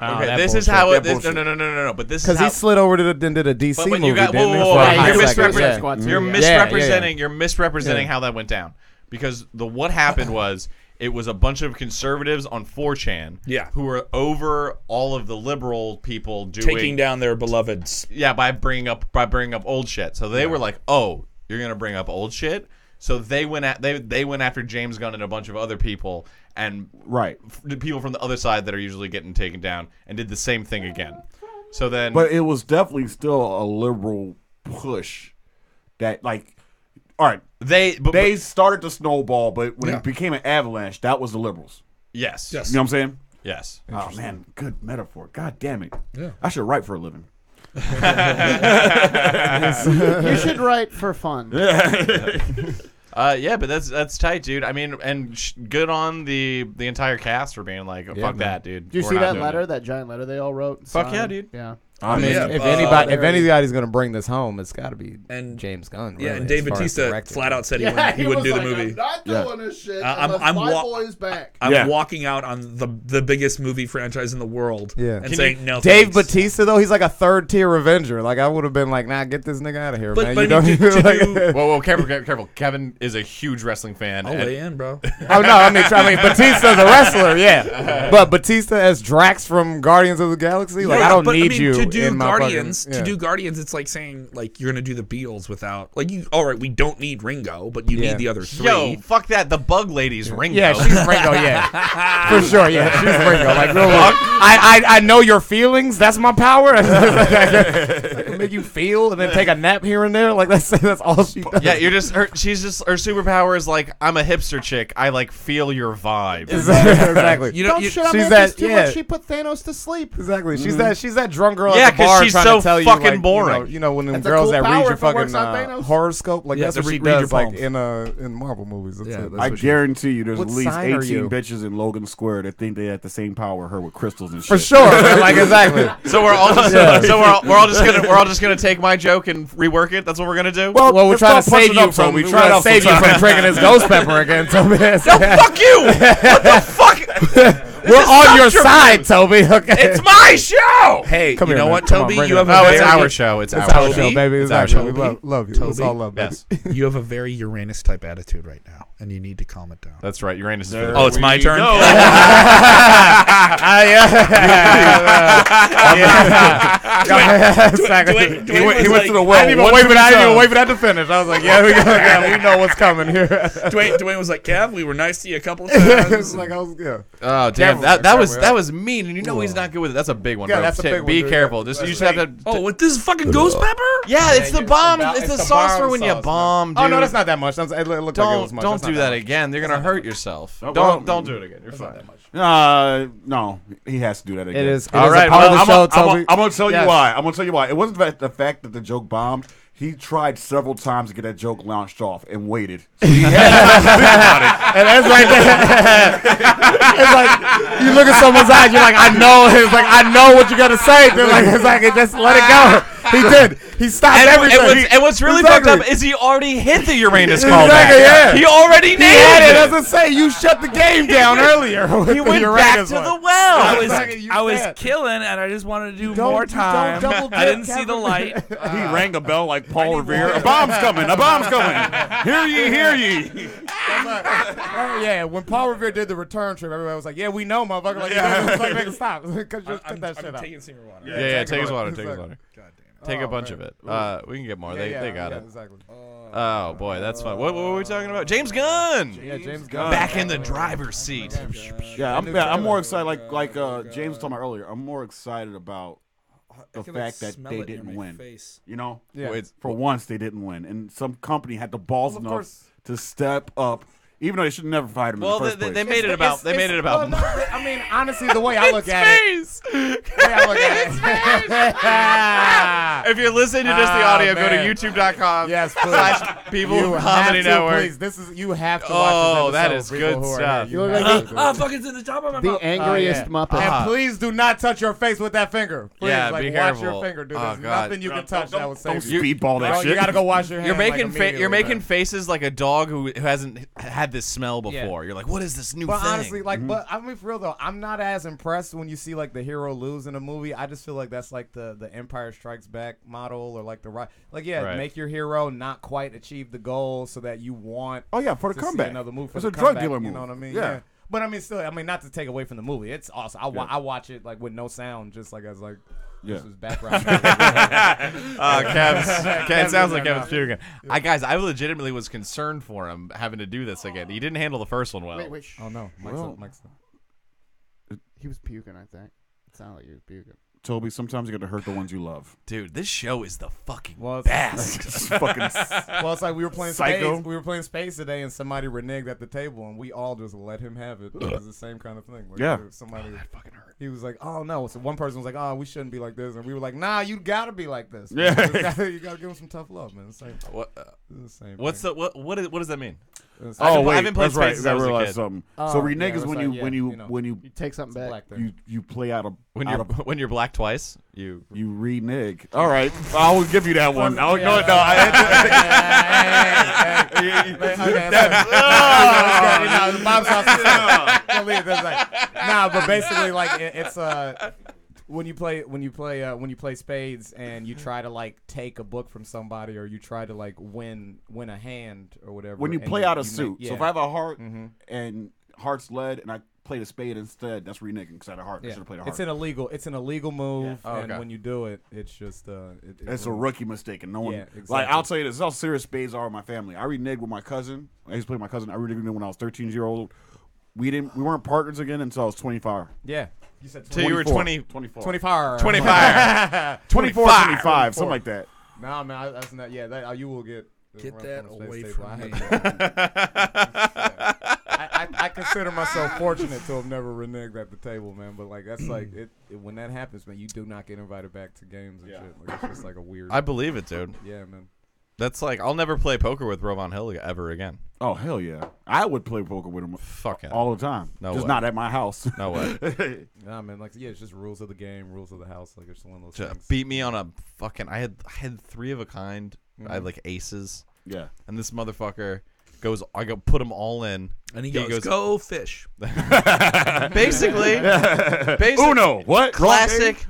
A: Okay, this is how it.
E: That
A: This, no,
E: bullshit.
A: no. But this is
C: Because
A: how.
C: he slid over to and did a DC
A: But
C: movie.
A: you got
C: didn't he,
A: whoa,
C: for a
B: yeah,
C: hot
B: you're
C: second?
B: misrepresenting
C: Yeah.
B: Squad too.
A: You're
B: Yeah.
A: misrepresenting. You're misrepresenting
C: Yeah.
A: how that went down, because what happened was it was a bunch of conservatives on 4chan,
D: Yeah.
A: who were over all of the liberal people doing
D: Taking down their beloveds.
A: yeah, by bringing up old shit. So they were like, "Oh, you're gonna bring up old shit." So they went after James Gunn and a bunch of other people, and
E: Right.
A: the people from the other side that are usually getting taken down, and did the same thing again. So then,
E: But it was definitely still a liberal push that, like, all right,
A: they
E: they started the snowball, but when
D: Yeah.
E: it became an avalanche, that was the liberals.
A: yes,
D: Yes.
E: You know what I'm saying?
A: yes.
E: Oh, man, good metaphor. God damn it.
D: Yeah.
E: I should write for a living.
B: You should write for fun.
A: Yeah, but that's tight, dude. I mean, and good on the entire cast for being like, fuck
C: man.
A: that, dude.
B: Did you
A: We're
B: see
A: not
B: that
A: doing
B: letter,
A: it.
B: that giant letter they all wrote? and
A: Fuck yeah,
B: signed?
A: dude.
B: Yeah.
C: I mean,
D: Yeah,
C: if
D: uh,
C: anybody's gonna bring this home, it's got to be
D: And-
C: James Gunn.
D: Yeah,
C: really,
D: and Dave
C: as far as
D: Bautista
C: directing.
D: flat out said he
B: Yeah,
D: wouldn't do the
B: was like,
D: movie.
B: I'm not
E: Yeah.
B: doing this shit.
D: I'm
B: My
D: wa-
B: boy's back.
D: I'm
E: Yeah.
D: walking out on the biggest movie franchise in the world
C: Yeah.
D: and
C: Can
D: saying no.
C: Dave
D: thanks.
C: Bautista though, he's like a third tier Avenger. Like I would have been like, nah, get this nigga out of here,
D: But-
C: man.
D: but
C: You
D: I
C: don't
D: mean,
C: even
D: to
C: like-
D: do-
A: Whoa, careful. Kevin is a huge wrestling fan.
D: I'll
A: and-
D: lay in, bro.
C: Oh no, I mean Batista's a wrestler, yeah. But Batista as Drax from Guardians of the Galaxy, like I don't
D: but,
C: need
D: mean,
C: you
D: to do
C: in my
D: Guardians.
C: fucking, yeah.
D: To do Guardians, it's like saying like you're gonna do the Beatles without like you. All right, we don't need Ringo, but you
C: Yeah.
D: need the other three.
A: Yo, fuck that. The bug lady's Ringo.
C: Yeah, she's Ringo, yeah. For sure, yeah. She's Ringo. Like, real I know your feelings. That's my power. I can make you feel and then take a nap here and there. Like, that's all she does.
A: Yeah, her superpower is like, I'm a hipster chick. I like feel your vibe.
C: Exactly.
D: You know,
B: Don't shit on
C: she's
B: Mantis
C: that-
B: too
C: yeah.
B: much. She put Thanos to sleep.
C: Exactly. She's that drunk girl
A: Yeah,
C: at the
A: 'cause
C: bar
A: she's
C: trying
A: so
C: to tell you,
A: fucking
C: like,
A: boring.
C: You know when them
B: That's a
C: girls
B: cool
C: that
B: power
C: read your
B: if it works
C: fucking
B: on Thanos.
C: horoscope, like
D: Yeah,
C: that's
D: to
C: what she
D: read your
C: does, like
D: palms.
C: in Marvel movies. That's
D: Yeah,
C: it.
D: that's
E: I
D: what she-
E: guarantee you there's
C: What
E: at least
C: sign are
E: 18
C: you?
E: bitches in Logan Square that think they have the same power her with crystals and shit.
C: For sure, man, like exactly.
A: So we're all just, we're all just gonna take my joke and rework it. That's what we're gonna do.
C: Well, we're
E: let's
C: trying to
E: start
C: save
E: punching
C: you
E: up some.
C: from
E: We
C: we're
E: try
C: trying
E: it
C: to
E: out
C: save you
E: sometime.
C: from drinking this ghost pepper again, Toby.
A: no, fuck you. What the fuck?
C: We're on your
A: Subterfuge.
C: side, Toby. Okay.
A: It's my show.
D: Hey,
C: Come
D: you
C: here,
D: know
C: man.
D: what,
C: Come on,
D: Toby?
C: bring
D: You
C: it
D: have
C: up.
D: a
A: No, it's
D: very,
A: our show. It's
C: It's
A: our
C: our
A: show.
C: show, baby. It's
A: our
C: our show.
A: show.
C: We love you. It's
D: Toby.
C: all love, baby.
A: Yes.
D: You have a very Uranus type attitude right now, and you need to calm it down.
A: That's right. Uranus is for
E: There
A: the
D: Oh, it's my turn.
E: He went to the well.
C: I didn't even wait for that to finish. I was like, yeah, we know what's coming here.
D: Dwayne was like, Kev, we were nice to you a couple of
C: It's
D: times.
C: like I was, yeah.
A: Oh damn!
C: Careful,
A: That was
C: careful,
A: that was mean, and you know he's not good with it. That's a big one.
C: Yeah,
A: bro.
C: that's a big one,
A: Be
C: dude.
A: careful.
C: Yeah.
A: Just you just have to.
D: Oh, with this fucking ghost pepper?
A: Yeah, it's the
C: it's
A: bomb.
C: the
A: It's the
C: bomb
A: sauce for when you
C: sauce,
A: bomb.
C: Oh no,
A: dude.
C: that's not that much. It looked like it was
A: Don't
C: much.
A: don't
C: That's
A: do
C: not
A: that
C: much.
A: again. They're gonna hurt yourself.
E: Oh, well,
A: Don't do it again. You're fine.
E: No, he has to do that again.
C: It is.
A: All
C: All
A: right,
C: right, part of the
E: I'm
C: show,
E: gonna
C: Toby.
E: tell you
C: Yes.
E: why. I'm gonna tell you why. It wasn't the fact that the joke bombed. He tried several times to get that joke launched off and waited. So he had to think about it.
C: And that's right there. It's like you look at someone's eyes, you're like, I know. It's like I know what you're gonna say. They're like, it's like just let it go. He did. He stopped everything.
A: And what's really
C: Exactly.
A: fucked up is he already hit the Uranus callback.
C: Exactly, yeah.
A: He already
C: He had
A: nailed
C: it.
A: it.
C: As I say, you shut the game down earlier.
A: He went back to the well.
D: I was killing, and I just wanted to do
C: Don't-
D: more
C: don't
D: time.
C: double
D: I didn't
C: dip,
D: see the
C: Kevin.
D: light.
E: He rang a bell like Paul Revere. A bomb's coming. A bomb's coming. Hear ye, hear ye.
C: Yeah, when Paul Revere did the return trip, everybody was like, "Yeah, we know, motherfucker." Like,
E: Yeah.
C: it's like, nigga, stop. Just cut that shit
D: I'm
C: out.
D: taking some more water.
A: Yeah, take his water.
C: Exactly.
A: Take his water.
D: God damn it.
A: Take a
C: Oh,
A: bunch
C: man.
A: of it. We can get more. They got it.
C: Exactly.
A: Oh boy, that's fun. What were we talking about? James Gunn.
C: Yeah, James Gunn.
A: Back in the driver's seat.
E: Yeah, I'm more excited. Like James was talking about earlier. I'm more excited about the fact that they didn't win. You know,
C: Yeah.
A: Wait,
E: for once they didn't win, and some company had the balls
C: Well, of
E: enough
C: course.
E: to step up, even though they should never fired him
A: well,
E: in the first
A: they
E: place.
A: made it about. They made it
C: well,
A: about.
C: no, I mean, honestly, the way I look at it.
A: Space.
C: The way I look at it.
A: If you're listening to just the audio, go to
C: man.
A: youtube.com.
C: Yes, please.
A: People
C: You have
A: Comedy
C: to,
A: Network.
C: please. This is you have to
A: Oh,
C: watch this
A: that
C: episode
A: is
C: for people
A: good
C: who are
A: stuff.
C: here.
B: You
C: You
B: look
C: have
B: like
C: to.
D: Oh, fuck, it's in the top of my
B: The
D: mouth.
B: angriest Muppet.
C: And please do not touch your face with that finger. Please,
A: Yeah,
C: like,
A: be
C: watch
A: careful.
C: your finger, dude.
A: Oh,
C: There's
A: God.
C: nothing you can touch that will
E: Don't
C: save you.
E: speedball that
C: Bro,
E: shit.
C: you gotta go wash your hands.
A: You're making
C: like,
A: you're making
C: man.
A: faces like a dog who hasn't had this smell before. You're like, what is this new
C: But
A: thing?
C: honestly, like, but I mean, for real though, I'm not as impressed when you see like the hero lose in a movie. I just feel like that's like the Empire Strikes Back model, or like the right, like
A: Right.
C: make your hero not quite achieve the goal so that you want.
E: Oh yeah, for the
C: to see
E: comeback.
C: another move. For
E: It's
C: the
E: a drug
C: comeback,
E: dealer
C: You
E: move.
C: know what I mean?
E: Yeah.
C: But I mean, still, I mean, not to take away from the movie. It's awesome. I
E: Yeah.
C: watch it like with no sound, just like as like
E: Yeah.
C: this is background.
A: Kev sounds like
C: no,
A: Kevin's puking. I legitimately was concerned for him having to do this again. He didn't handle the first one well.
B: Wait.
C: Oh no, Mike's
E: Well,
C: up, Mike's up.
B: He was puking, I think. It sounded like he was puking.
E: Toby, sometimes you got to hurt the ones you love.
A: Dude, this show is the fucking
C: Well, it's-
A: best.
E: It's fucking
C: Well, it's like we were playing
E: Psycho.
C: Spades. We were playing Spades today, and somebody reneged at the table, and we all just let him have it. It was the same kind of thing. Like,
E: Yeah.
C: Somebody fucking hurt. He was like, "Oh no!" So one person was like, "Oh, we shouldn't be like this," and we were like, "Nah, you gotta be like this."
E: Yeah.
C: you gotta give him some tough love, man. It's the same.
A: What,
C: It's the same.
A: what's
C: thing.
A: the what does that mean?
C: It's-
A: I haven't-
E: wait,
A: I haven't played
E: that's right.
A: Spades since I was a
E: realized
A: kid.
E: something.
C: Oh,
E: So renege
C: yeah,
E: is
C: it's
E: when
C: like,
E: you
C: yeah,
E: when you
C: you know.
E: when you
B: You take something
C: It's a
B: back.
C: black thing.
E: you play out of
A: When
E: out
A: you're
E: of,
A: when you're black twice, you
E: you renege. All right, I will give you that one. I'll no, no.
C: Nah, but basically, like it's when you play spades and you try to like take a book from somebody, or you try to like win a hand or whatever.
E: When you
C: and
E: play out a
C: you
E: suit.
C: make-
E: So if I have a heart and heart's lead, and I played a spade instead, that's reneging because I had a heart. I should have played a heart.
C: It's an illegal move,
A: Oh,
C: and
A: okay.
C: when you do it, it's just
E: It's a rookie mistake, and no one.
C: Yeah,
E: Like
C: exactly.
E: I'll tell you this: how serious spades are in my family. I reneged with my cousin. I used to play with my cousin. I reneged when I was 13-year-old. We weren't partners again until I was 25.
C: Yeah, you said
A: till you were
E: 24.
A: 24.
C: 25.
A: 25.
E: 24, 25, something like that.
C: Nah, man, that's not. Yeah, that you will get.
D: Get
C: run
D: that
C: from the
D: away
C: space
D: from
C: table.
D: me.
C: I consider myself fortunate to have never reneged at the table, man. But like that's like it when that happens, man. You do not get invited back to games and shit. Like it's just like a weird.
A: I believe it, dude.
C: Yeah, man.
A: That's like I'll never play poker with Rovon Hill ever again.
E: Oh hell yeah! I would play poker with him
A: Fuck it.
E: all the time.
A: No
E: just
A: way.
E: not at my house.
A: No way.
C: Nah, man. Like yeah, it's just rules of the game, rules of the house. Like it's one of those
A: Just
C: things.
A: beat me on a fucking. I had 3 of a kind. I had like aces,
E: Yeah.
A: and this motherfucker goes. I go put them all in.
D: And he goes, go fish.
A: Basically,
E: Uno. What?
A: classic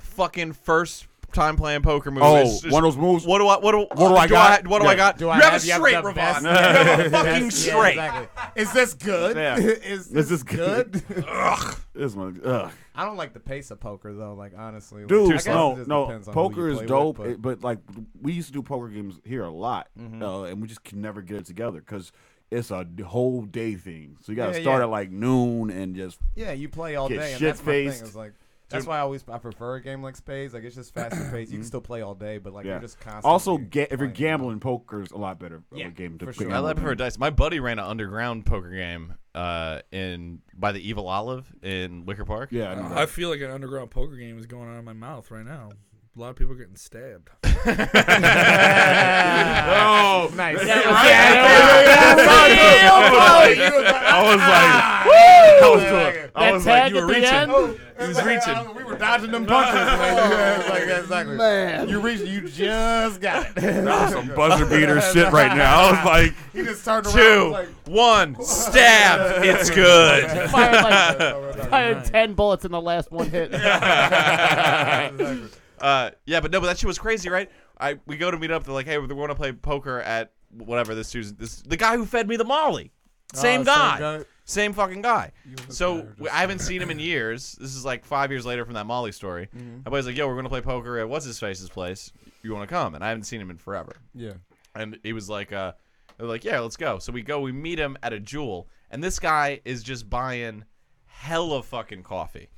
A: fucking first time playing poker move.
E: Oh,
A: It's just-
E: one of those moves.
A: What do I
E: I got?
A: What do I
E: Yeah.
A: got?
C: Do
A: You
C: I
A: have a
C: have
A: straight,
C: the
A: Ravon.
C: best-
A: You have a fucking
C: Yeah,
A: straight.
C: exactly. Is this good?
E: Yeah.
C: Is this
E: good?
C: good?
E: This one, ugh.
C: I don't like the pace of poker though. Like honestly,
E: Dude,
C: like, I guess it
E: no,
C: just
E: no.
C: depends on who
E: Poker
C: you
E: is
C: play
E: dope,
C: with,
E: but like we used to do poker games here a lot,
C: Mm-hmm.
E: and we just can never get it together because it's a whole day thing. So you got to
C: Yeah,
E: start
C: yeah.
E: at like noon and just
C: yeah, you play all
E: Get
C: day, and that's my
E: shit-faced.
C: thing. Is like that's why I prefer a game like Spades. Like it's just faster paced. You can still play all day, but like
E: yeah.
C: you're just constantly.
E: Also, if you're
C: playing.
E: gambling, poker's a lot better of
C: Yeah,
E: a game to
C: for
E: play.
C: sure.
A: I prefer dice. My buddy ran an underground poker game in by the Evil Olive in Wicker Park.
E: Yeah, I know
D: I
E: that.
D: feel like an underground poker game is going on in my mouth right now. A lot of people are getting stabbed.
E: Oh,
C: Nice.
E: I was like,
D: you were reaching.
C: He was reaching. We were dodging them punches. Man. Like, exactly.
B: Man.
C: You reached. You just got it.
E: some buzzer beater shit right now. I was like,
C: He just turned around.
A: 2,
C: Like,
A: 1, stab. It's good.
B: Fired 10 bullets in the last one hit.
A: Yeah, but no, but that shit was crazy, right? We go to meet up. They're like, hey, we're going to play poker at whatever this Tuesday. The guy who fed me the Molly, same guy. Same fucking guy. So I haven't seen him in years. This is like 5 years later from that Molly story. My buddy's like, yo, we're going to play poker at what's-his-face's place. You want to come? And I haven't seen him in forever.
C: Yeah.
A: And he was like, they're like, yeah, let's go. So we go, we meet him at a Jewel. And this guy is just buying hella fucking coffee,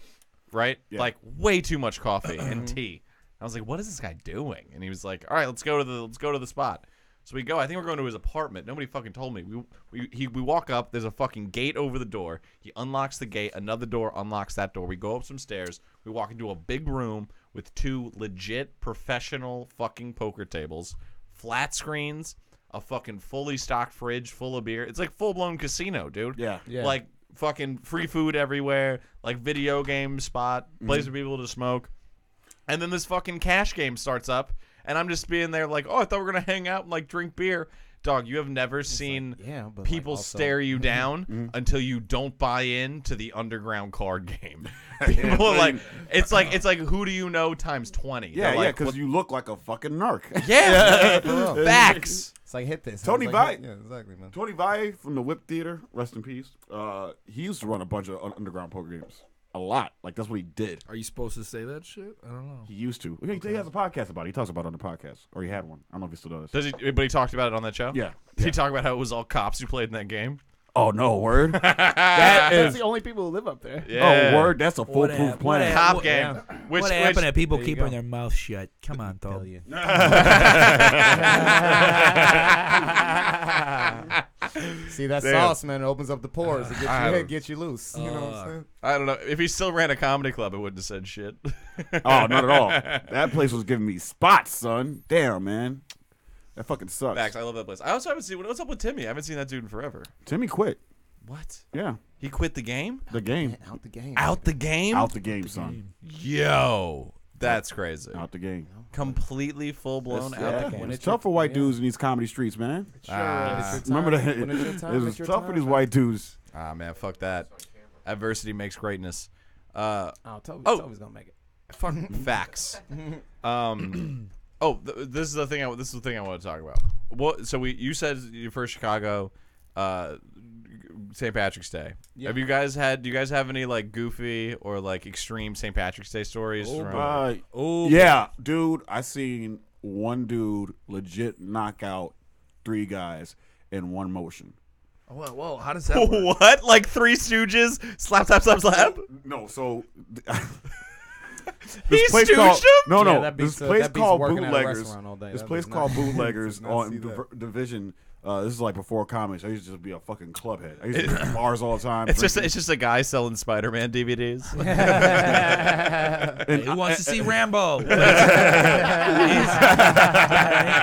A: right?
E: Yeah.
A: Like way too much coffee and tea. I was like, what is this guy doing? And he was like, all right, let's go to the spot. So we go. I think we're going to his apartment. Nobody fucking told me. We walk up. There's a fucking gate over the door. He unlocks the gate. Another door unlocks that door. We go up some stairs. We walk into a big room with 2 legit professional fucking poker tables, flat screens, a fucking fully stocked fridge full of beer. It's like full-blown casino, dude.
E: yeah.
C: Yeah.
A: Like fucking free food everywhere, like video game spot, place for people to smoke. And then this fucking cash game starts up, and I'm just being there like, oh, I thought we were going to hang out and like drink beer. Dog, you have never seen
C: yeah, but,
A: people
C: like, also-
A: stare you down until you don't buy in to the underground card game. People are like, it's like who do you know times 20.
E: Yeah,
A: They're
E: yeah,
A: like,
E: because
A: what-
E: you look like a fucking narc.
A: yeah,
C: For real.
A: facts.
C: It's like hit this.
E: Tony
C: It's like,
E: Vite.
C: Yeah, exactly, man.
E: Tony Valle from the Whip Theater, rest in peace. He used to run a bunch of underground poker games. A lot. Like, that's what he did.
D: Are you supposed to say that shit? I don't know.
E: He used to. He has a podcast about it. He talks about it on the podcast. Or he had one. I don't know if he still does.
A: Does he? But he talked about it on that show.
E: Yeah.
A: Did he talk about how it was all cops who played in that game?
E: Oh, no, word?
B: That's the only people who live up there.
A: Yeah.
E: Oh, word? That's a foolproof plan.
A: Cop
D: What-
A: game. Which
F: to people
C: There you
F: keeping
C: go.
F: their mouth shut? Come on, Thor.
C: See that
E: Damn.
C: sauce, man? It opens up the pores. It
A: I-
C: gets you loose. You know what I'm saying?
A: I don't know. If he still ran a comedy club, it wouldn't have said shit.
E: Oh, not at all. That place was giving me spots, son. Damn, man. That fucking sucks.
A: Facts. I love that place. I also haven't seen. What's up with Timmy? I haven't seen that dude in forever.
E: Timmy quit.
A: What?
E: Yeah.
A: He quit the game?
E: The game.
C: Out the game.
A: Out the game?
E: Out the game, son.
A: Yo, that's crazy.
E: Out the game.
A: Completely full blown
E: It's,
A: out
E: yeah,
A: the game.
E: it's tough for white dudes in these comedy streets, man. Remember that?
C: When it's your time,
E: It was
C: it's your
E: tough for
C: time,
E: these
C: man.
E: white dudes.
A: Ah man, fuck that. Adversity makes greatness.
C: Oh,
A: Oh.
C: Toby's gonna make it.
A: Fuck facts. This is the thing. This is the thing I want to talk about. What? So you said your first Chicago, St. Patrick's Day.
C: Yeah.
A: Have you guys had? Do you guys have any like goofy or like extreme St. Patrick's Day stories? from-
E: Yeah, dude. I seen one dude legit knock out 3 guys in one motion.
D: Whoa, how does that work?
A: What? Like Three Stooges? Slap, slap, slap, slap.
E: No, so
A: He
E: place
A: stooged
E: called
A: him?
E: no,
C: Yeah,
E: no.
C: that
E: This
C: beats,
E: place
C: that beats
E: called
C: working at a
E: Bootleggers.
C: restaurant all day.
E: This
C: That
E: place
C: does
E: called
C: not-
E: Bootleggers
C: does not
E: on
C: see that.
E: Division. This is like before comics. I used to just be a fucking clubhead. I used to be at bars all the time.
A: It's
E: drinking.
A: just a guy selling Spider-Man DVDs.
F: Hey, who wants to see Rambo? and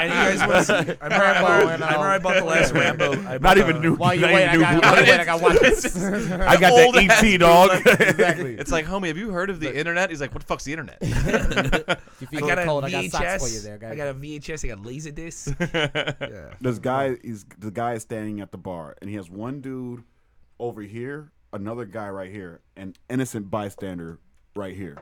F: you guys want to see? I remember I bought the last Rambo. I bought
E: not even new.
C: While you
E: not
C: wait,
E: even
C: I
E: new
C: got
E: bootleg.
C: I got watch this.
E: I got
A: old
E: that
A: ass
E: ET dog.
C: Exactly.
A: It's like, homie, have you heard of the internet? He's like, what the fuck's the internet?
C: If you
F: I
C: feel
F: got a
C: cold, I got socks for you
F: VHS.
C: there, guys.
F: I got a VHS. I got Laserdisc. Yeah.
E: This guy is the guy is standing at the bar, and he has one dude over here, another guy right here, an innocent bystander right here.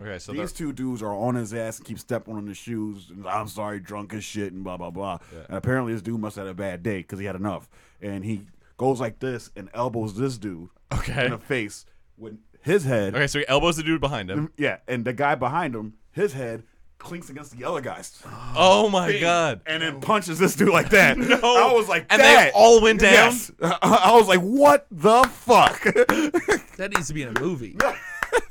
A: Okay, so
E: These two dudes are on his ass and keep stepping on his shoes. And I'm sorry, drunk as shit, and blah, blah, blah.
A: Yeah.
E: And apparently this dude must have had a bad day because he had enough. And he goes like this and elbows this dude in the face with his head.
A: Okay, so he elbows the dude behind him.
E: Yeah, and the guy behind him, his head clinks against the other guy's.
A: Oh my god!
E: And then punches this dude like that. I was like,
A: And
E: that.
A: they all went down?
E: Yes. I was like, what the fuck?
F: That needs to be in a movie.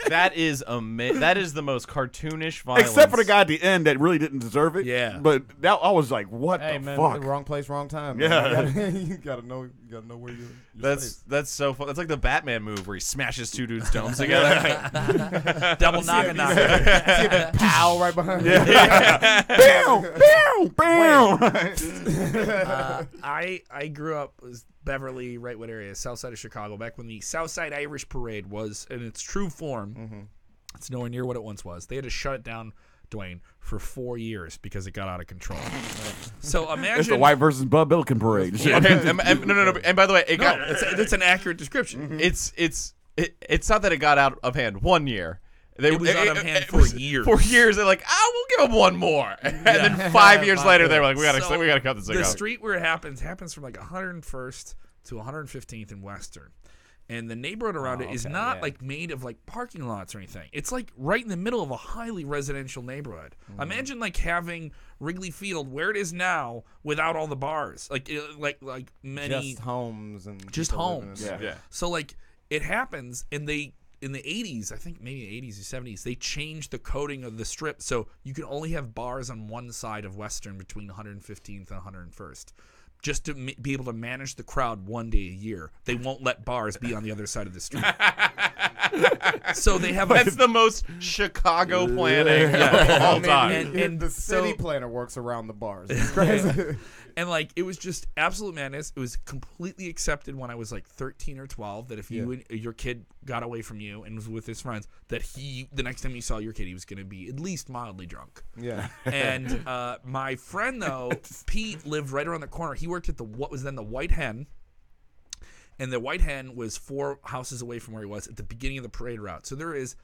A: That is that is the most cartoonish violence.
E: Except for the guy at the end that really didn't deserve it.
F: Yeah.
E: But that I was like, what
C: Hey
E: the
C: man,
E: fuck?
C: wrong place, wrong time.
E: Yeah.
C: you gotta know where you're
A: That's so fun. That's like the Batman move where he smashes two dudes' domes together.
F: Double knock.
C: Pow right behind you.
E: Bam, bam, bam.
F: I grew up was Beverly, Wrightwood area, south side of Chicago, back when the Southside Irish Parade was in its true form. It's nowhere near what it once was. They had to shut it down, Dwayne, for 4 years because it got out of control. So imagine
E: It's the white versus Bud Billiken parade.
A: Okay, no. And by the way, it got
F: that's an accurate description.
A: it's not that it got out of hand 1 year.
F: It was out of hand for years.
A: For years, they're like, we'll give him one more, and then 5 years later, they were like, we gotta cut this thing
F: The
A: out.
F: street where it happens from like 101st to 115th in Western. And the neighborhood around it is not like made of like parking lots or anything. It's like right in the middle of a highly residential neighborhood. Imagine like having Wrigley Field where it is now without all the bars. Like many
C: Just homes and
F: just
C: people living in
F: homes.
C: there.
A: Yeah.
F: So like it happens, and they in the 80s, I think maybe 80s or 70s, they changed the coding of the strip so you can only have bars on one side of Western between 115th and 101st. Just to be able to manage the crowd 1 day a year. They won't let bars be on the other side of the street. So they have
A: That's the most Chicago planning of all time.
F: And
C: the city
F: so-
C: planner works around the bars. It's crazy.
F: And like it was just absolute madness. It was completely accepted when I was like 13 or 12 that if your kid got away from you and was with his friends, that the next time you saw your kid, he was going to be at least mildly drunk.
C: Yeah.
F: And my friend though, Pete, lived right around the corner. He worked at what was then the White Hen. And the White Hen was 4 houses away from where he was at the beginning of the parade route. So there is,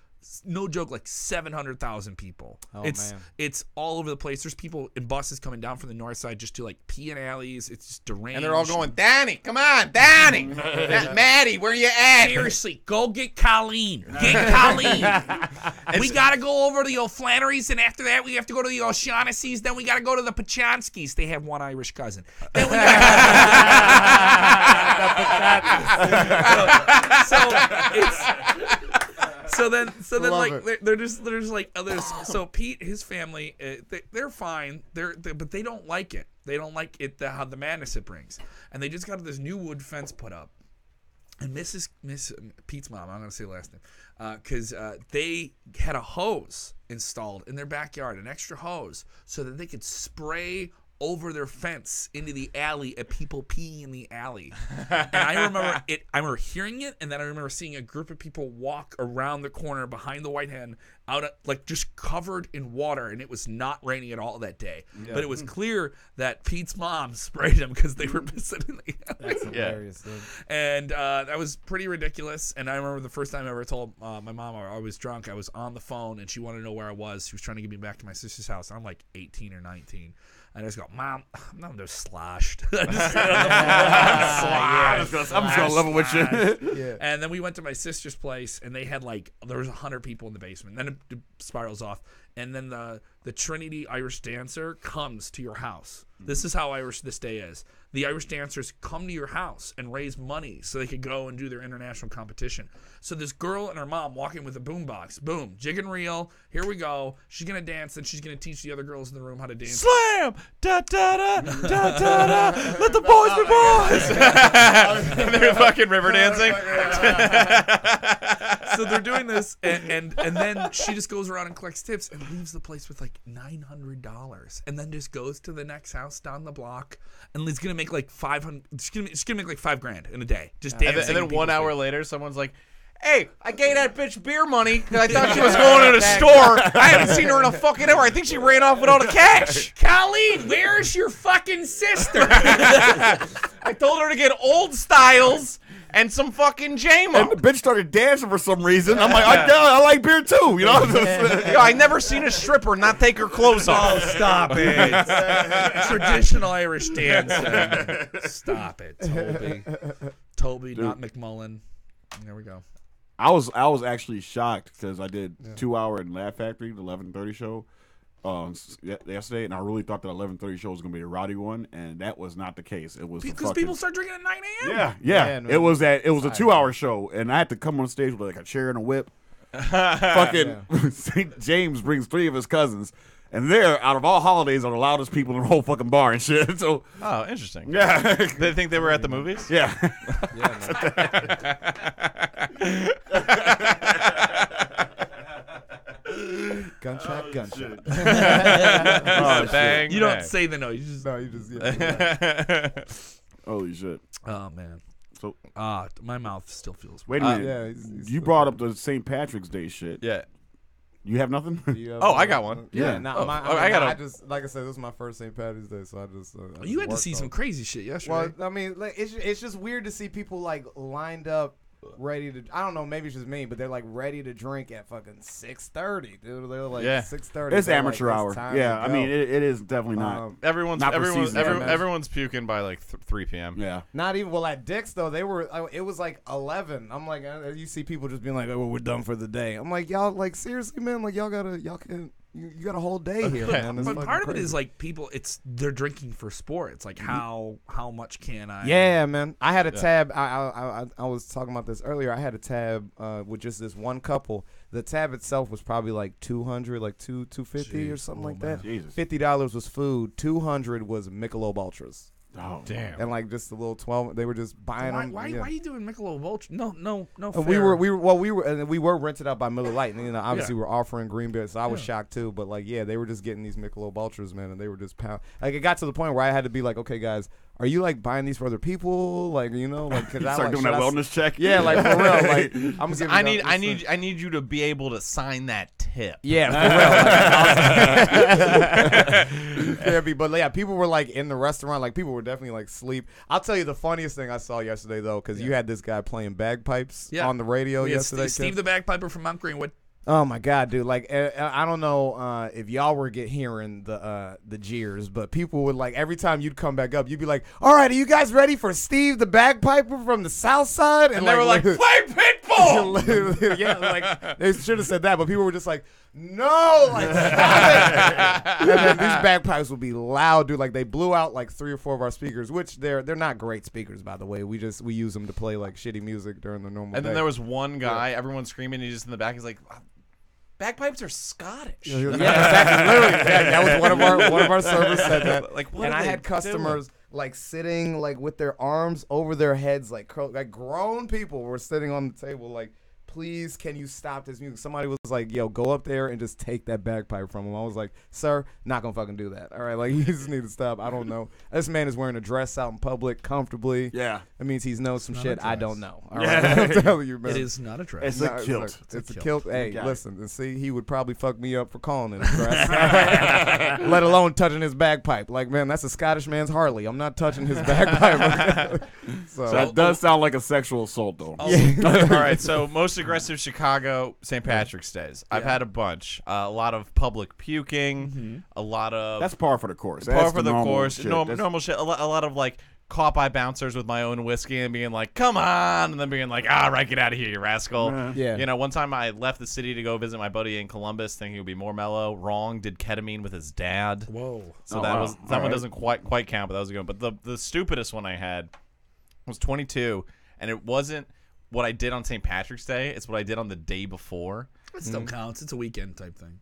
F: no joke, like 700,000 people.
C: Oh, man.
F: It's all over the place. There's people in buses coming down from the north side just to like pee in alleys. It's just deranged.
A: And they're all going, Danny, come on, Danny. Maddie, where you at?
F: Seriously, go get Colleen. Get Colleen. We got to go over to the O'Flannerys, and after that, we have to go to the O'Shaughnessy's. Then we got to go to the Pachanskys. They have one Irish cousin. Then we So then,
C: Love
F: like they're just like others. So Pete, his family, they're fine. But they don't like it. They don't like it how the madness it brings. And they just got this new wood fence put up. And Miss Pete's mom, I'm gonna say the last name, because they had a hose installed in their backyard, an extra hose, so that they could spray over their fence into the alley at people peeing in the alley. And I remember I remember hearing it, and then I remember seeing a group of people walk around the corner behind the White Hen, like just covered in water, and it was not raining at all that day. But it was clear that Pete's mom sprayed them because they were pissing in the alley.
C: That's hilarious, dude.
F: And that was pretty ridiculous. And I remember the first time I ever told my mom I was drunk, I was on the phone, and she wanted to know where I was. She was trying to get me back to my sister's house. I'm like 18 or 19. And I just go, Mom, I'm just sloshed. I'm
E: just gonna level with you.
C: Yeah.
F: And then we went to my sister's place, and they had there was 100 people in the basement. Then it spirals off, and then the Trinity Irish Dancer comes to your house. This is how Irish this day is. The Irish dancers come to your house and raise money so they could go and do their international competition. So this girl and her mom walk in with a boombox. Boom, jig and reel. Here we go. She's gonna dance, and she's gonna teach the other girls in the room how to dance.
A: Slam! Da da da da da da! Let the boys be boys! And they're fucking river dancing.
F: So they're doing this, and then she just goes around and collects tips and leaves the place with like $900, and then just goes to the next house down the block, and is gonna make like $500. She's gonna make like $5,000 in a day, just dancing.
A: And then 1 hour later, someone's like, hey, I gave that bitch beer money because I thought she was going to the store. I haven't seen her in a fucking hour. I think she ran off with all the cash.
F: Colleen, where's your fucking sister?
A: I told her to get Old Styles and some fucking JMO.
E: And the bitch started dancing for some reason. I'm like, I like beer too, you know?
A: Yo, I never seen a stripper not take her clothes off.
F: Stop it. Traditional Irish dancing. Stop it, Toby. Toby, not McMullen. There we go.
E: I was actually shocked because I did 2 hour in Laugh Factory, the 11:30 show, yesterday, and I really thought that 11:30 show was gonna be a rowdy one, and that was not the case. It was
F: Because people start drinking at 9 a.m.
E: Yeah.
C: Man,
E: It was a 2 hour show, and I had to come on stage with like a chair and a whip. Fucking St. James brings 3 of his cousins, and they're out of all holidays are the loudest people in the whole fucking bar and shit. So
A: Oh, interesting.
E: yeah,
A: They think they were at the movies?
E: yeah.
C: Gunshot.
A: Oh, dang.
F: You don't say the no. You just.
C: No, you just
E: Holy shit.
F: Oh man.
E: So
F: My mouth still feels.
E: wait a minute.
C: he's
E: You brought up the St. Patrick's Day shit.
A: Yeah.
E: You have nothing?
A: Oh, I got one.
E: Yeah.
C: I just like I said, this is my first St. Patrick's Day, so I just.
F: You had to see some crazy shit yesterday.
C: Well, I mean, like, it's just weird to see people like lined up, ready to. I don't know, maybe it's just me, but they're like ready to drink at fucking 6:30, dude. They're like 6:30.
E: It's
C: They're
E: amateur
C: like,
E: hour.
C: it's time
E: Yeah,
C: to
E: I
C: go.
E: mean, it is definitely not.
A: Everyone's
E: Not for season.
A: everyone's puking by like 3 p.m.
E: Yeah.
C: Not even at Dick's though. They were. It was like 11. I'm like, you see people just being like, "Oh, we're done for the day." I'm like, y'all, like seriously, man, like y'all can. You got a whole day here, man. It's
F: but
C: fucking
F: part of it
C: crazy.
F: is like people. They're drinking for sport. It's like how much can I?
C: Yeah, man. I had a tab. I was talking about this earlier. I had a tab with just this one couple. The tab itself was probably like 200, like 250 or something like that.
E: Jesus.
C: $50 was food. 200 was Michelob Ultras.
E: Oh,
A: Damn.
C: And like just a little 12. They were just buying them.
F: Why are you doing Michelob Ultra? No.
C: And we were rented out by Miller Lite, and you know, obviously we're offering green beer, so I was shocked too. But like, yeah, they were just getting these Michelob Ultras, man, and they were just pound. Like it got to the point where I had to be like, okay, guys, are you like buying these for other people? Like, you know, like
E: You start doing that wellness check.
C: Yeah, like for real. Like I'm giving
A: I need you to be able to sign that tip.
C: Yeah, for real. But yeah, people were like in the restaurant, like people were definitely like sleep. I'll tell you the funniest thing I saw yesterday though, because you had this guy playing bagpipes on the radio yesterday.
F: Steve the Bagpiper from Mount Greenwood.
C: Oh my God, dude! Like, I don't know if y'all were hearing the jeers, but people would like every time you'd come back up, you'd be like, "All right, are you guys ready for Steve the Bagpiper from the South Side?"
A: And they were like, "Play Pitbull!"
C: Yeah, like they should have said that, but people were just like, "No!" Like, stop it. And then these bagpipes would be loud, dude. Like they blew out like 3 or 4 of our speakers, which they're not great speakers, by the way. We use them to play like shitty music during the normal.
A: And then
C: day.
A: there was one guy, everyone's screaming, he's just in the back. He's like, bagpipes are Scottish.
C: Yeah, exactly. Literally, that was one of our servers said that.
A: Like, what
C: and
A: are
C: I
A: they
C: had customers like sitting like with their arms over their heads, like grown people were sitting on the table, like, please, can you stop this music? Somebody was like, yo, go up there and just take that bagpipe from him. I was like, sir, not gonna fucking do that. All right, like, you just need to stop. I don't know. This man is wearing a dress out in public comfortably.
E: Yeah.
C: That means he knows some shit I don't know. All right,
E: Yeah.
C: I'm telling you, man.
F: It is not a dress.
E: It's a kilt.
C: It's a kilt. Hey,
E: Got it.
C: listen, and see, he would probably fuck me up for calling it a dress. Let alone touching his bagpipe. Like, man, that's a Scottish man's Harley. I'm not touching his bagpipe. So
E: That does sound like a sexual assault, though.
A: All right, so most aggressive Chicago St. Patrick's Days. I've had a bunch. A lot of public puking. A lot of
E: That's par for the course.
A: par
E: That's
A: for the
E: normal
A: course.
E: shit.
A: Normal shit. A lot of like caught by bouncers with my own whiskey and being like, "Come on," and then being like, "All right, get out of here, you rascal."
C: Yeah.
A: You know, one time I left the city to go visit my buddy in Columbus, thinking it would be more mellow. Wrong. Did ketamine with his dad.
F: Whoa.
A: So
E: Oh,
A: that
E: wow.
A: was that
E: All
A: one
E: right.
A: doesn't quite count, but that was a good one. But the stupidest one I had was 22, and it wasn't what I did on St. Patrick's Day. It's what I did on the day before.
F: It still counts. It's a weekend type thing.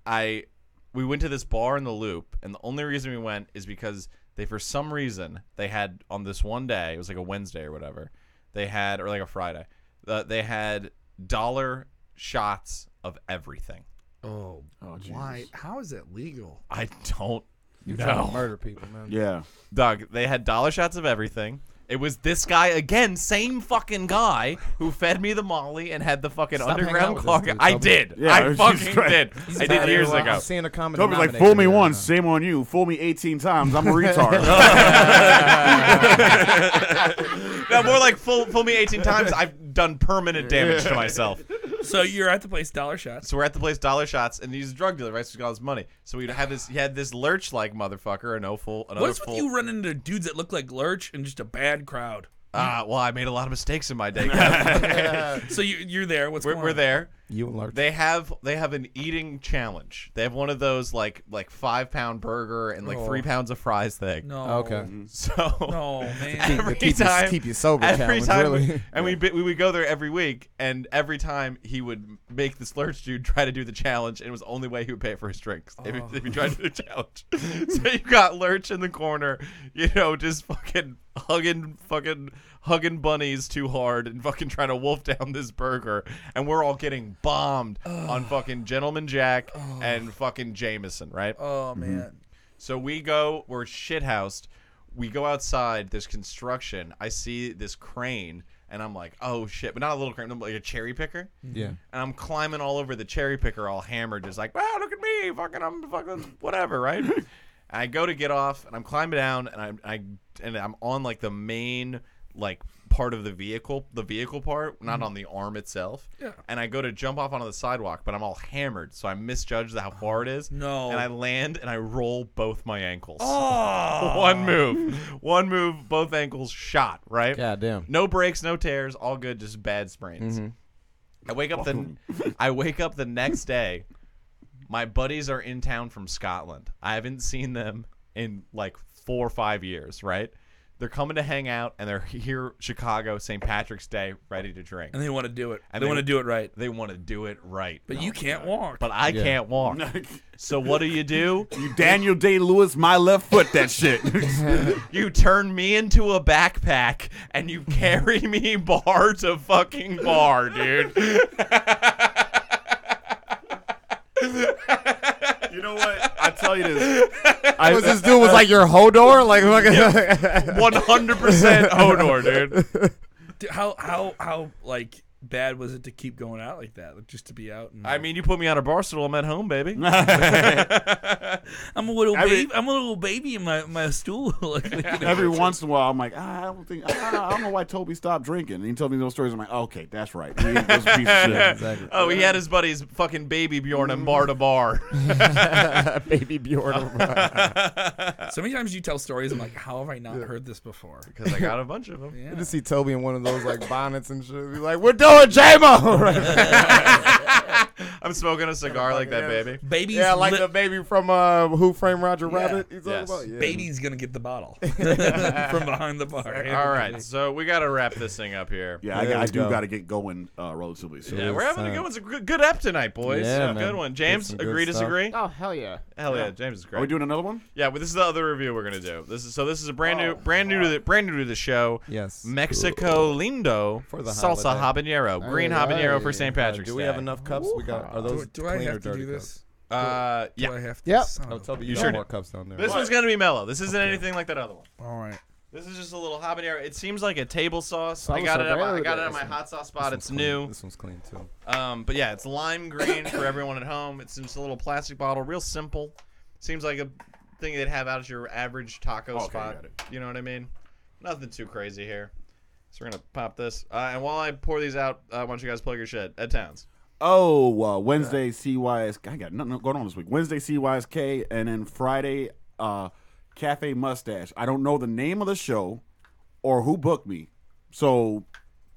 A: We went to this bar in the Loop, and the only reason we went is because for some reason they had on this one day, it was like a Wednesday or whatever, or like a Friday, they had dollar shots of everything.
F: Oh, why?
E: Jesus.
F: How is that legal?
A: I don't
C: you're trying
A: know.
C: to murder people, man.
E: Yeah.
A: Doug, they had dollar shots of everything. It was this guy again, same fucking guy who fed me the Molly and had the fucking
C: Stop hanging
A: underground
C: out with
A: car.
C: this dude,
A: I
C: Toby.
A: did.
E: Yeah,
A: I
E: Jesus
A: fucking
E: Christ.
A: did. I did years ago.
C: I'm seeing a common
E: Toby's like,
C: denominator
E: fool me
C: here,
E: once,
C: man.
E: shame on you. Fool me 18 times, I'm a retard.
A: No, more like fool me 18 times. I've done permanent damage to myself.
F: So you're at the place Dollar Shots.
A: So we're at the place Dollar Shots, and he's a drug dealer, right? So he's got all his money. So we'd have this. He had this Lurch-like motherfucker,
F: What's with you running into dudes that look like Lurch and just a bad crowd?
A: Well, I made a lot of mistakes in my day. Kev.
F: So you're there. What's going on?
A: We're there.
C: You and Lark.
A: They have an eating challenge. They have one of those like 5-pound burger and like 3 pounds of fries thing.
F: No.
C: Okay.
A: So
F: No, man.
A: every
C: keep
A: time,
C: keep you sober
A: every
C: challenge,
A: time,
C: really.
A: and we would go there every week, and every time he would make this Lurch dude try to do the challenge, and it was the only way he would pay for his drinks if he tried to do the challenge. So you got Lurch in the corner, just fucking hugging bunnies too hard and fucking trying to wolf down this burger, and we're all getting bombed on fucking Gentleman Jack and fucking Jameson, right?
F: Oh man.
A: So we're shithoused. We go outside. There's construction. I see this crane, and I'm like, oh shit! But not a little crane, like a cherry picker.
C: Yeah.
A: And I'm climbing all over the cherry picker, all hammered, just like, wow, look at me, I'm fucking whatever, right? And I go to get off, and I'm climbing down, and I'm on like the main like part of the vehicle part, not on the arm itself.
F: Yeah.
A: And I go to jump off onto the sidewalk, but I'm all hammered, so I misjudged how far it is.
F: No.
A: And I land and I roll both my ankles.
F: Oh.
A: One move, both ankles shot, right?
C: God damn.
A: No breaks, no tears, all good, just bad sprains. I wake up the next day. My buddies are in town from Scotland. I haven't seen them in like 4 or 5 years, right? They're coming to hang out, and they're here, Chicago, St. Patrick's Day, ready to drink.
F: And they want to do it.
A: And
F: They want to do it right.
A: They want to do it right.
F: But you can't walk.
A: But I can't walk. So what do?
E: You Daniel Day-Lewis, my left foot, that shit.
A: You turn me into a backpack, and you carry me bar to fucking bar, dude.
E: You know what? I tell you this.
C: Was this dude was like your Hodor? Like
A: 100% Hodor, dude.
F: How like bad was it to keep going out like that, like, just to be out? And,
A: I mean, you put me on a bar stool, I'm at home, baby.
F: I'm a little baby in my stool.
E: Every once in a while, I'm like, I don't know why Toby stopped drinking. And he told me those stories. I'm like, okay, that's right. He was a piece of shit.
C: Exactly.
A: Oh, he had his buddies fucking baby Bjorn him bar to bar.
C: Baby Bjorn.
F: So many times you tell stories, I'm like, how have I not heard this before?
A: Because I got a bunch of them.
C: You just see Toby in one of those like bonnets and shit. Be like, we're doing J-Mo.
A: I'm smoking a cigar like that, baby.
F: Baby's
C: Yeah, like the baby from Who Framed Roger Rabbit. He's
A: Yes.
C: about. Yeah.
F: baby's gonna get the bottle from behind the bar.
A: All right, so we got to wrap this thing up here.
E: Yeah,
C: There
E: I
C: we
E: do
C: go.
E: got to get going relatively soon.
A: Yeah, we're having a good one. It's a good ep tonight, boys.
C: Yeah,
A: A
C: man.
A: good one. James,
C: Some good
A: agree,
C: stuff.
A: disagree?
B: Oh hell yeah!
A: Hell yeah, James is great.
E: Are we doing another one?
A: Yeah, but this is the other review we're gonna do. This is a brand new to the show.
C: Yes.
A: Mexico Lindo
C: For the
A: salsa habanero, green habanero for St. Patrick's
C: Do we
A: Day.
C: have enough cups? We got. Are those
F: Do I
C: clean or
F: have to
C: dirty
F: do
C: cups?
F: this?
A: Yeah.
F: Do I have to?
B: Yep.
F: Son
C: Oh,
F: of a-
C: Toby,
A: You
C: you
A: sure
C: got
A: do.
C: more cups down there.
A: This one's gonna be mellow. This isn't anything like that other one.
F: All right.
A: This is just a little habanero. It seems like a table sauce. I
B: Salsa
A: got it at
B: verde.
A: my hot sauce spot.
C: This
A: It's
C: one's
A: new.
C: clean. This one's clean too.
A: But yeah, it's lime green for everyone at home. It's just a little plastic bottle, real simple. Seems like a thing they'd have out at your average taco
E: Okay,
A: spot.
E: got it.
A: You know what I mean? Nothing too crazy here. So we're gonna pop this. And while I pour these out, why don't you guys plug your shit? Ed Towns.
E: Oh, Wednesday CYSK. I got nothing going on this week. Wednesday CYSK, and then Friday Cafe Mustache. I don't know the name of the show or who booked me. So,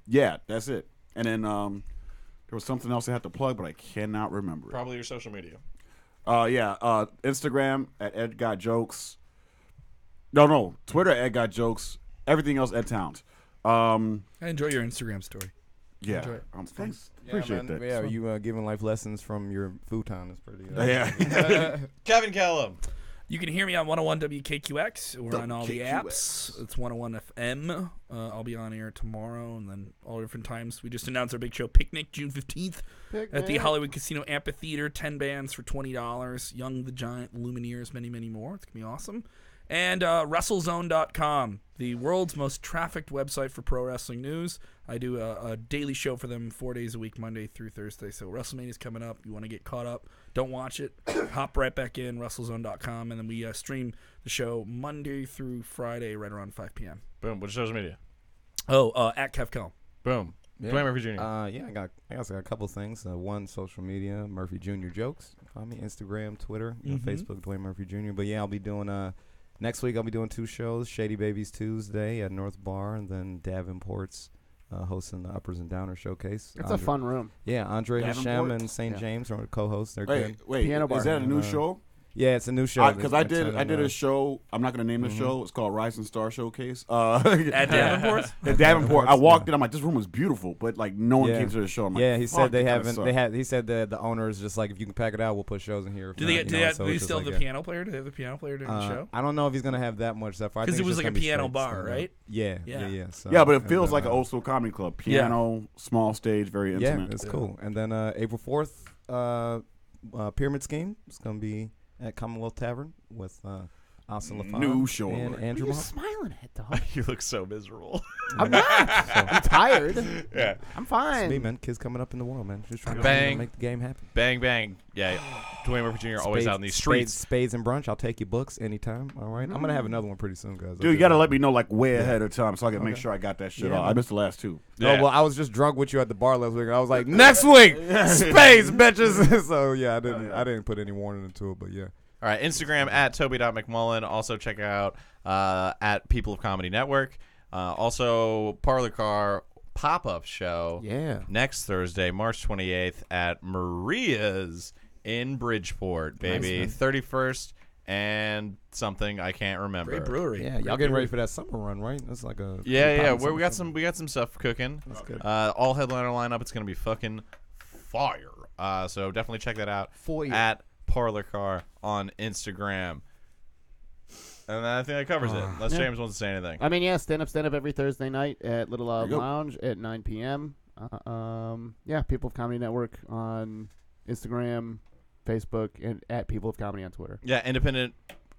E: yeah, that's it. And then there was something else I had to plug, but I cannot remember it.
A: Probably your social media.
E: Instagram at Ed Got Jokes. No, Twitter at Ed Got Jokes. Everything else Ed Towns.
F: I enjoy your Instagram story.
E: Yeah.
F: Enjoy it.
E: Thanks. Appreciate that.
C: Yeah, you giving life lessons from your futon is pretty.
E: Yeah.
A: Kevin Kellum.
F: You can hear me on 101 WKQX. We're on all the
E: WKQX.
F: apps. It's 101 FM. I'll be on air tomorrow and then all different times. We just announced our big show, Picnic, June 15th at the Hollywood Casino Amphitheater. 10 bands for $20. Young the Giant, Lumineers, many, many more. It's going to be awesome. And WrestleZone.com, the world's most trafficked website for pro wrestling news. I do a daily show for them 4 days a week, Monday through Thursday. So WrestleMania's coming up. You want to get caught up, don't watch it. Hop right back in, WrestleZone.com. And then we stream the show Monday through Friday right around 5 p.m.
A: Boom. What's your social media?
F: At Kev Kell.
A: Boom.
C: Yeah.
A: Dwayne Murphy Jr.
C: I got a couple things. One, social media, Murphy Jr. Jokes. Find me Instagram, Twitter, Facebook, Dwayne Murphy Jr. But yeah, I'll be doing next week. I'll be doing 2 shows: Shady Babies Tuesday at North Bar, and then Davenport's hosting the Uppers and Downers Showcase.
B: It's a fun room.
C: Yeah, Andre Hashem
E: Davenport?
C: and St. James are the co-hosts. They're
E: Wait,
C: good.
E: wait.
B: Piano bar.
E: Is that a new
C: And,
E: show?
C: Yeah, it's a new show.
E: Because I did a show. I'm not going to name the show. It's called Rising Star Showcase.
F: At Davenport's?
E: At Davenport. I walked in. I'm like, this room is beautiful, but like no one
C: Yeah.
E: came to the show. I'm like,
C: Yeah, he
E: fuck,
C: said they
E: it kinda
C: haven't.
E: sucked.
C: They had. He said that the owner is just like, if you can pack it out, we'll put shows in here.
F: Do they
C: So
F: still
C: it's just
F: have
C: like
F: the
C: that.
F: piano player? Do they have the piano player during the show?
C: I don't know if he's gonna have that much stuff.
F: 'Cause it was like a piano bar, right?
C: Yeah,
F: Yeah.
C: yeah. So,
E: Yeah, but it
C: and
E: feels
C: then,
E: like an old school comedy club. Piano, small stage, very
C: Yeah,
E: intimate.
C: it's cool. And then April 4th, Pyramid Scheme. It's gonna be at Commonwealth Tavern with Austin LaFon
E: New show
C: and
E: alert.
C: Andrew
B: You're
C: Mahal.
B: smiling at, dog.
A: You look so miserable.
B: I'm not. I'm tired.
A: Yeah.
B: I'm
C: It's
B: fine.
C: me, man. Kids coming up in the world, man. Just trying
A: Bang.
C: to make the game happen.
A: Bang, bang. Yeah. Dwayne Murphy Jr. always
C: Spades-
A: out in these streets.
C: Spades and brunch. I'll take your books anytime. All right. I'm gonna have another one pretty soon, guys.
E: Dude, you got to let me know like way ahead of time so I can make sure I got that shit
C: Yeah,
E: off. I
C: man.
E: missed the last 2.
C: No,
A: Yeah.
C: well, I was just drunk with you at the bar last week. And I was like, next week, spades, bitches. So yeah, I didn't put any warning into it, but yeah.
A: All right, Instagram at Toby.McMullen. Also check out at People of Comedy Network. Also, Parlor Car pop-up show
C: Yeah.
A: next Thursday, March 28th at Maria's in Bridgeport, baby.
C: Nice,
A: 31st and something I can't remember.
F: Great brewery.
C: Yeah, y'all getting ready for that summer run, right? That's like a
A: Yeah.
C: poppin'
A: We got
C: summer.
A: we got some stuff cooking.
C: That's good.
A: All headliner lineup. It's gonna be fucking fire. So definitely check that out
B: Fire.
A: at Parlor Car on Instagram. And I think that covers it. Unless
B: Yeah.
A: James wants to say anything.
B: I mean, yeah, stand up every Thursday night at Little
E: you go.
B: Lounge at 9 p.m. Yeah, People of Comedy Network on Instagram, Facebook, and at People of Comedy on Twitter.
A: Yeah, independent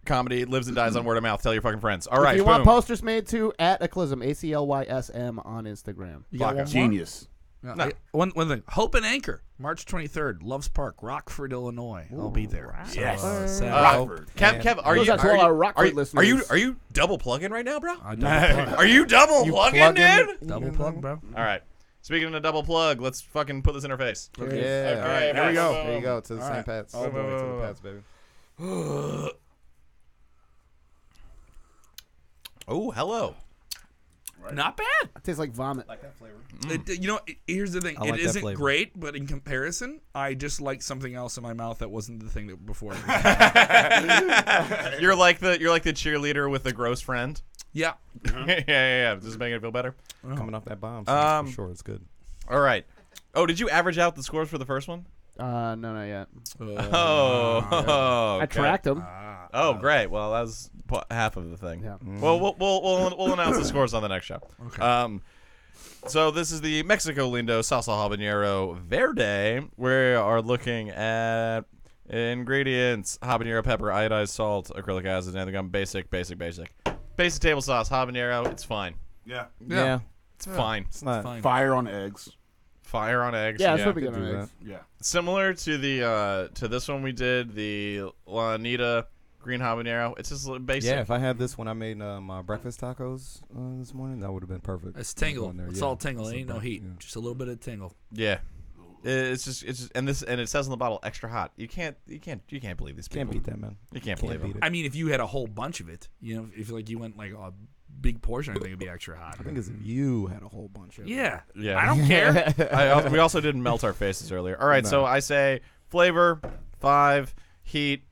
A: comedy lives and dies on word of mouth. Tell your fucking friends. All right,
B: If you
A: boom.
B: want posters made to at Aclysm, ACLYSM on Instagram.
F: You got one more?
E: Genius.
F: No. One thing. Hope and Anchor, March 23rd, Loves Park, Rockford, Illinois. I'll be there. So,
E: Yes.
F: Saturday.
E: Rockford.
A: Kev, are
B: Those
A: you
B: are to all our Rockford
A: are
B: listeners.
A: you double plugging right now, bro?
F: I double plug.
A: Are you double plugging, dude?
F: Double plug, bro.
A: All right. Speaking of double plug, let's fucking put this in her face.
C: Yeah.
A: Okay,
C: Here we go.
A: boom.
C: There you go. To the
F: All
C: St.
F: right.
C: Pat's.
A: Boom, boom,
C: To the
A: boom,
C: Pats, baby.
A: Oh, hello.
F: Not bad.
B: It tastes like vomit.
F: Here's the thing.
C: I
F: It
C: like that
F: isn't
C: flavor.
F: great, but in comparison, I just like something else in my mouth that wasn't the thing that before.
A: You're like the cheerleader with the gross friend.
F: Yeah.
A: yeah. Does this make it feel better?
C: Coming off that bomb.
A: Um,
C: For sure, it's good.
A: All right. Oh, did you average out the scores for the first one?
B: No, not yet.
A: Oh,
B: I tracked them.
A: Oh, great. Well, that was half of the thing.
B: Yeah.
A: Well, we'll announce the scores on the next show.
F: Okay.
A: So this is the Mexico Lindo Salsa Habanero Verde. We are looking at ingredients: habanero pepper, iodized salt, acrylic acid, and gum. Basic table sauce, habanero. It's fine.
E: Yeah.
C: Yeah.
A: It's fine.
C: It's not.
F: Fine.
E: Fire on eggs.
A: Fire on eggs.
B: Yeah, it's what we
C: could
B: got on
C: do
B: eggs.
E: Yeah.
A: Similar to the to this one we did, the La Anita green habanero. It's just basic.
C: Yeah, if I had this when I made my breakfast tacos this morning, that would have been perfect.
F: It's tingle.
C: Going there,
F: It's
C: yeah.
F: all tingle.
C: It's
F: Ain't no
C: about-
F: heat.
C: yeah.
F: Just a little bit of tingle.
A: Yeah. It's just and it says on the bottle extra hot. You can't believe these people.
C: Can't beat that, man.
A: You can't
C: Can't
A: believe
C: beat
A: it.
C: it.
F: I mean, if you had a whole bunch of it, if like you went like a big portion, I think it'd be extra hot.
C: I think it's if you had a whole bunch of it.
F: Yeah.
A: Yeah.
F: I don't care.
A: We also didn't melt our faces earlier. All right, so I say flavor 5, heat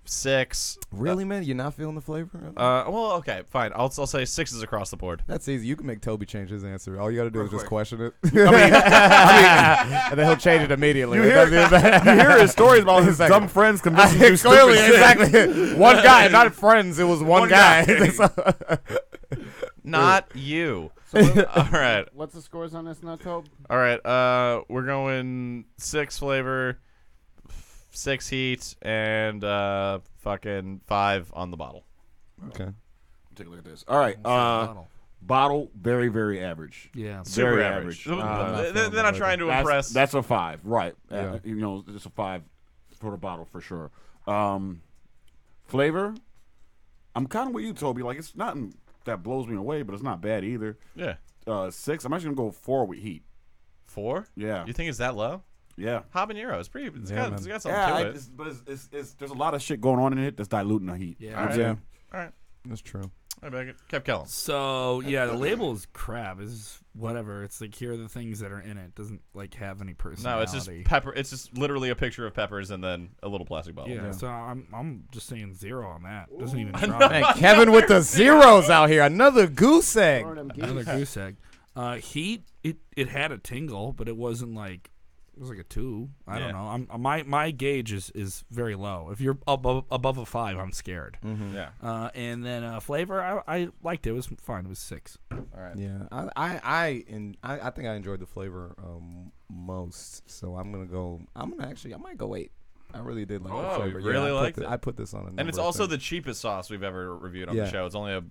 A: 6.
C: Really, man? You're not feeling the flavor?
A: Well, okay, fine. I'll say 6s across the board.
C: That's easy. You can make Toby change his answer. All you got to do is just
E: quick.
C: question it. And then he'll change it immediately.
E: You hear his stories about his
C: Exactly.
E: dumb friends convincing you
C: Clearly,
E: stupid shit.
C: exactly. One guy, not friends. It was one guy.
A: Not you.
B: So what-
A: All right.
B: what's the scores on this nut, Tobe?
A: All right. We're going 6 flavor, 6 heat, and fucking 5 on the bottle.
C: Okay.
E: Take a look at this. All right. Bottle, very, very average.
F: Yeah.
A: Super
E: Very
A: average.
E: average.
A: They're not trying to impress.
E: That's a 5, right?
C: Yeah.
E: It's a 5 for the bottle for sure. Flavor, I'm kind of with you, Toby. Like it's nothing that blows me away, but it's not bad either.
A: Yeah.
E: 6. I'm actually gonna go 4 with Heat.
A: 4?
E: Yeah,
A: You think it's that low?
E: yeah.
A: Habanero. It's pretty. It's
C: Yeah,
A: got
C: man.
A: something
E: Yeah,
A: to it.
E: but it's there's a lot of shit going on in it that's diluting the heat.
F: Yeah.
E: You know what I'm
A: Alright.
E: saying?
A: All right.
C: That's true.
A: I beg it. Kept Kellen.
F: So yeah, the label is crap. It's whatever. It's like here are the things that are in it. It doesn't like have any
A: No,
F: personality.
A: it's just pepper. It's just literally a picture of peppers and then a little plastic bottle.
F: yeah. So I'm just saying 0 on that. Doesn't even
A: I know.
F: try.
C: Man, Kevin with the zeros out here. Another goose egg.
B: Throwing them
F: Another
B: geese.
F: goose egg. Heat. It had a tingle, but it wasn't like. It was like a 2. I don't
A: Yeah.
F: know. My gauge is very low. If you're above a 5, I'm scared.
A: Yeah.
F: And then flavor, I liked it. It was fine. It was 6.
A: All right.
C: Yeah, I think I enjoyed the flavor most. So I might go 8. I really did like
A: Oh,
C: the flavor.
A: you really
C: I
A: liked
C: put
A: it?
C: I put this on a number
A: And it's
C: of
A: also
C: things.
A: the cheapest sauce we've ever reviewed on
C: Yeah.
A: the show.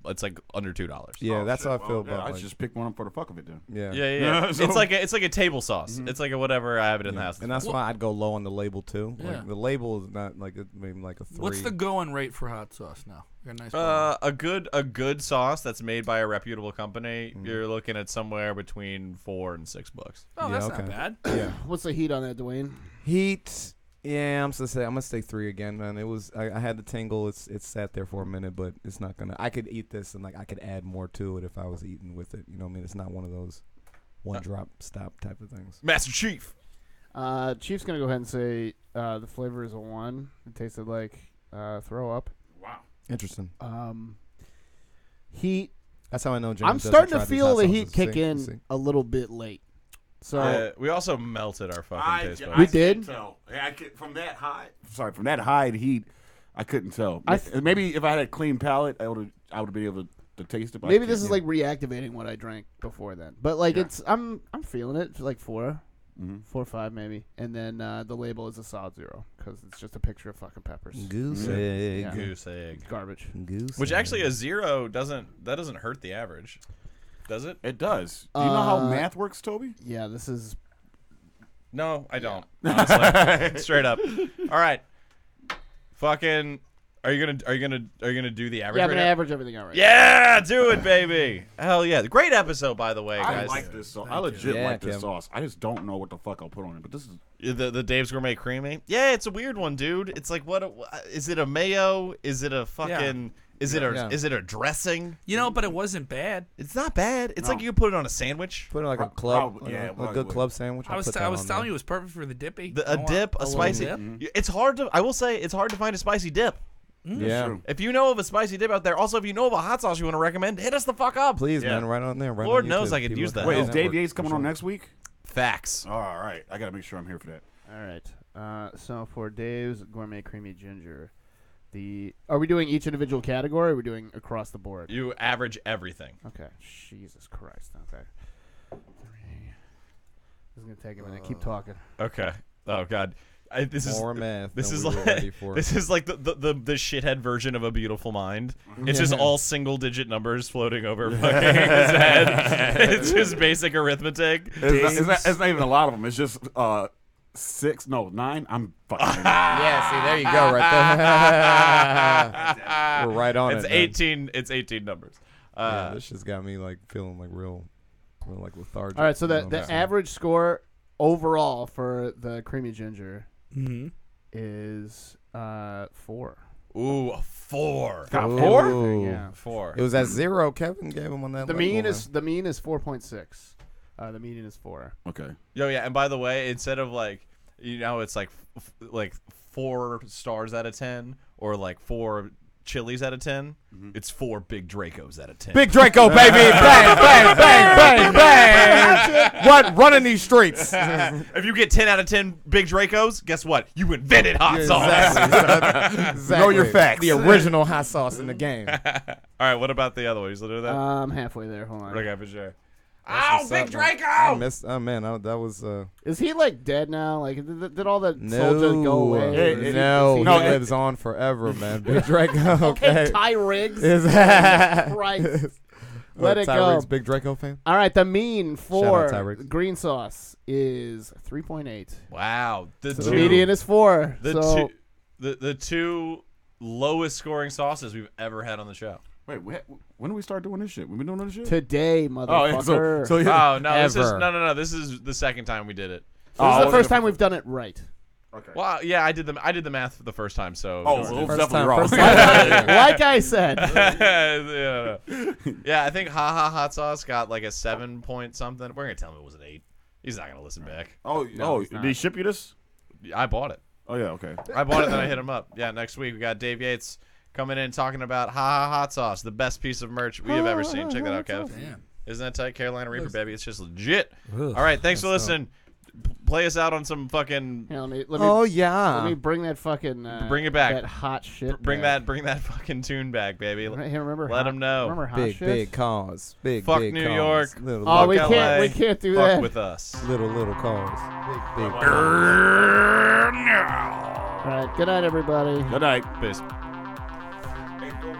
A: It's like under $2.
C: Yeah,
E: Oh,
C: that's
E: shit.
C: how I feel
E: Well, yeah,
C: about
E: I
C: like,
E: just picked one up for the fuck of it then.
C: yeah.
A: Yeah.
E: So-
A: It's like a table sauce. It's like a whatever I have it in the house.
C: And that's why I'd go low on the label too.
F: Yeah.
C: Like the label is not like maybe like a 3.
F: What's the going rate for hot sauce now? Got a nice bottle.
A: a good sauce that's made by a reputable company, you're looking at somewhere between $4 and $6.
F: Oh,
C: Yeah,
F: that's
C: okay.
F: not bad.
C: Yeah.
B: What's the heat on that, Dwayne?
C: Heat. Yeah, I'm gonna say 3 again, man. It was I had the tingle. It sat there for a minute, but it's not gonna. I could eat this and like I could add more to it if I was eating with it. You know what I mean? It's not one of those one drop stop type of things.
A: Master Chief.
B: Chief's gonna go ahead and say the flavor is a 1. It tasted like throw up.
E: Wow.
C: Interesting.
B: Heat.
C: That's how I know James.
B: I'm
C: doesn't
B: starting
C: try
B: to
C: these
B: feel
C: hot
B: the heat
C: sauces.
B: kick
C: See?
B: in
C: See?
B: a little bit late. So
A: We also melted our fucking taste buds.
B: We did?
E: couldn't tell. Yeah, from that high. Sorry, from that high heat, I couldn't tell.
B: I
E: Maybe if I had a clean palate, I would have been able to taste it. But I
B: maybe
E: can't.
B: this is like reactivating what I drank before then. But like
E: Yeah.
B: I'm feeling it. It's like 4,
E: Mhm.
B: 4 or 5 maybe. And then the label is a solid 0 because it's just a picture of fucking peppers.
C: Goose
E: Yeah.
C: egg.
B: Yeah.
A: Goose egg.
B: Garbage.
C: Goose.
A: Which
C: egg.
A: actually a 0 doesn't hurt the average, does it?
E: It does. Do you know how
B: Uh,
E: math works, Toby?
B: Yeah, this is
A: No, I don't. Honestly. Straight up. All right. Fucking. Are you gonna do the average?
B: I'm
A: right
B: gonna
A: now?
B: average everything out right.
A: Yeah, do it, baby. Hell yeah. Great episode, by the way,
E: I
A: guys.
E: like this sauce. I
F: Thank you.
E: legit
C: Yeah,
E: like this
C: Kim.
E: sauce. I just don't know what the fuck I'll put on it. But this is
A: The Dave's Gourmet Creamy. Yeah, it's a weird one, dude. It's like what is it a mayo? Is it a fucking is it a dressing?
F: You know, but it wasn't bad.
A: It's not bad. It's
E: No.
A: like you could put it on a sandwich.
C: Put it like a club.
E: Probably, yeah,
C: a
E: probably
C: good
E: would.
C: club sandwich.
F: I was telling you it was perfect for the dippy.
A: A dip, a
F: little
A: spicy.
F: dip.
A: It's hard to. I will say it's hard to find a spicy dip.
C: Yeah.
E: true.
A: If you know of a spicy dip out there, also if you know of a hot sauce you want to recommend, hit us the fuck up.
C: Please,
E: Yeah.
C: man, right on there. Right
A: Lord
C: on
A: knows
C: YouTube.
A: I could
C: People
A: use
C: at
A: that.
C: the
E: Wait, is
C: network,
E: Dave Yates
C: for
E: coming
C: sure.
E: on next week?
A: Facts.
E: Oh, all right. I gotta make sure I'm here for that.
B: All right. So for Dave's Gourmet Creamy Ginger, are we doing each individual category? Or are we doing across the board?
A: You average everything.
B: Okay. Jesus Christ. Okay. 3. This is gonna take a minute. Keep talking.
A: Okay. Oh god. This is
C: More math.
A: this
C: than
A: is
C: we were
A: like
C: ready for.
A: this is like the shithead version of A Beautiful Mind. It's just all single digit numbers floating over fucking his head. It's just basic arithmetic.
E: It's not even a lot of them. It's just 6, no 9. I'm fucking.
C: Yeah, see, there you go, right there. We're right on
A: It's
C: it. man.
A: 18. It's 18 numbers.
C: Yeah, this just got me like feeling like real like lethargic.
B: All right. So
C: you know
B: the
C: what I'm saying?
B: average score overall for the creamy ginger
F: Mm-hmm.
B: is 4.
A: Ooh, a 4.
E: Got
C: Ooh.
E: 4?
B: Everything, yeah.
A: 4.
C: It was at 0. Kevin gave him on that.
B: The
C: label,
B: mean
C: man.
B: is 4.6. The median is 4.
E: Okay.
A: Yo, yeah, and by the way, instead of like, it's like 4 stars out of 10 or like 4 chilies out of 10, it's 4 big Dracos out of 10.
C: Big Draco, baby! Bang, bang, bang, bang, bang! What? Running these streets.
A: If you get 10 out of 10 big Dracos, guess what? You invented hot sauce.
C: Exactly.
E: Know your facts.
C: The original hot sauce in the game.
A: All right, what about the other one? You still do that?
B: I'm halfway there. Hold on.
A: Okay, for sure.
C: That's what's up, man. I missed. Oh man, that was.
B: Is he like dead now? Like, did all the
C: No,
B: soldiers go away?
C: no, he
E: No,
C: lives on forever, man. Big Draco. Okay.
B: Ty Riggs.
C: Is
B: Christ. Let it go.
C: Tyreek's Big Draco fan.
B: All right, the mean
C: Shout
B: for
C: out Tyreek.
B: green sauce is 3.8.
A: Wow. The
B: The
A: two,
B: median is 4.
A: the
B: so
A: two, the two lowest scoring sauces we've ever had on the show.
E: Wait, when do we start doing this shit? We've been doing this shit.
B: Today,
E: Oh, yeah.
B: motherfucker.
E: So yeah.
A: Oh no, this is
C: Ever.
A: no. This is the second time we did it.
B: This is the first time we've done it right.
E: Okay.
A: Well, yeah, I did the math the first time. So
E: Oh, well, it was
C: First
E: definitely
C: time-
E: wrong.
C: first time.
B: Like I said.
A: yeah, I think Hot Sauce got like a 7 point something. We're gonna tell him it was an 8. He's not gonna listen back.
E: Did he ship you this?
A: I bought it.
E: Oh yeah, okay.
A: I bought it, then I hit him up. Yeah, next week we got Dave Yates coming in talking about Hot Sauce, the best piece of merch we have ever seen. Check that out, Kev.
F: Damn.
A: Isn't that tight? Carolina Reaper, baby. It's just legit. All right, thanks for listening. Play us out on some fucking.
B: Hang on, let me,
C: Oh
B: let
C: yeah.
B: me bring that fucking.
A: Bring it back.
B: That hot shit.
A: Bring
B: back.
A: that fucking tune back, baby.
B: Right here, remember?
A: Let
B: hot,
A: 'em know.
B: Remember hot
C: Big
B: shit?
C: big cars. Big
A: Fuck
C: big
A: New
C: cars.
A: York.
C: Little
B: Oh, we
A: Fuck
B: can't.
A: LA.
B: We can't do
A: Fuck
B: that.
A: with us.
C: little cars. Big big.
B: All right. Good night, everybody.
E: Good night.
A: Peace.
E: Hey, go.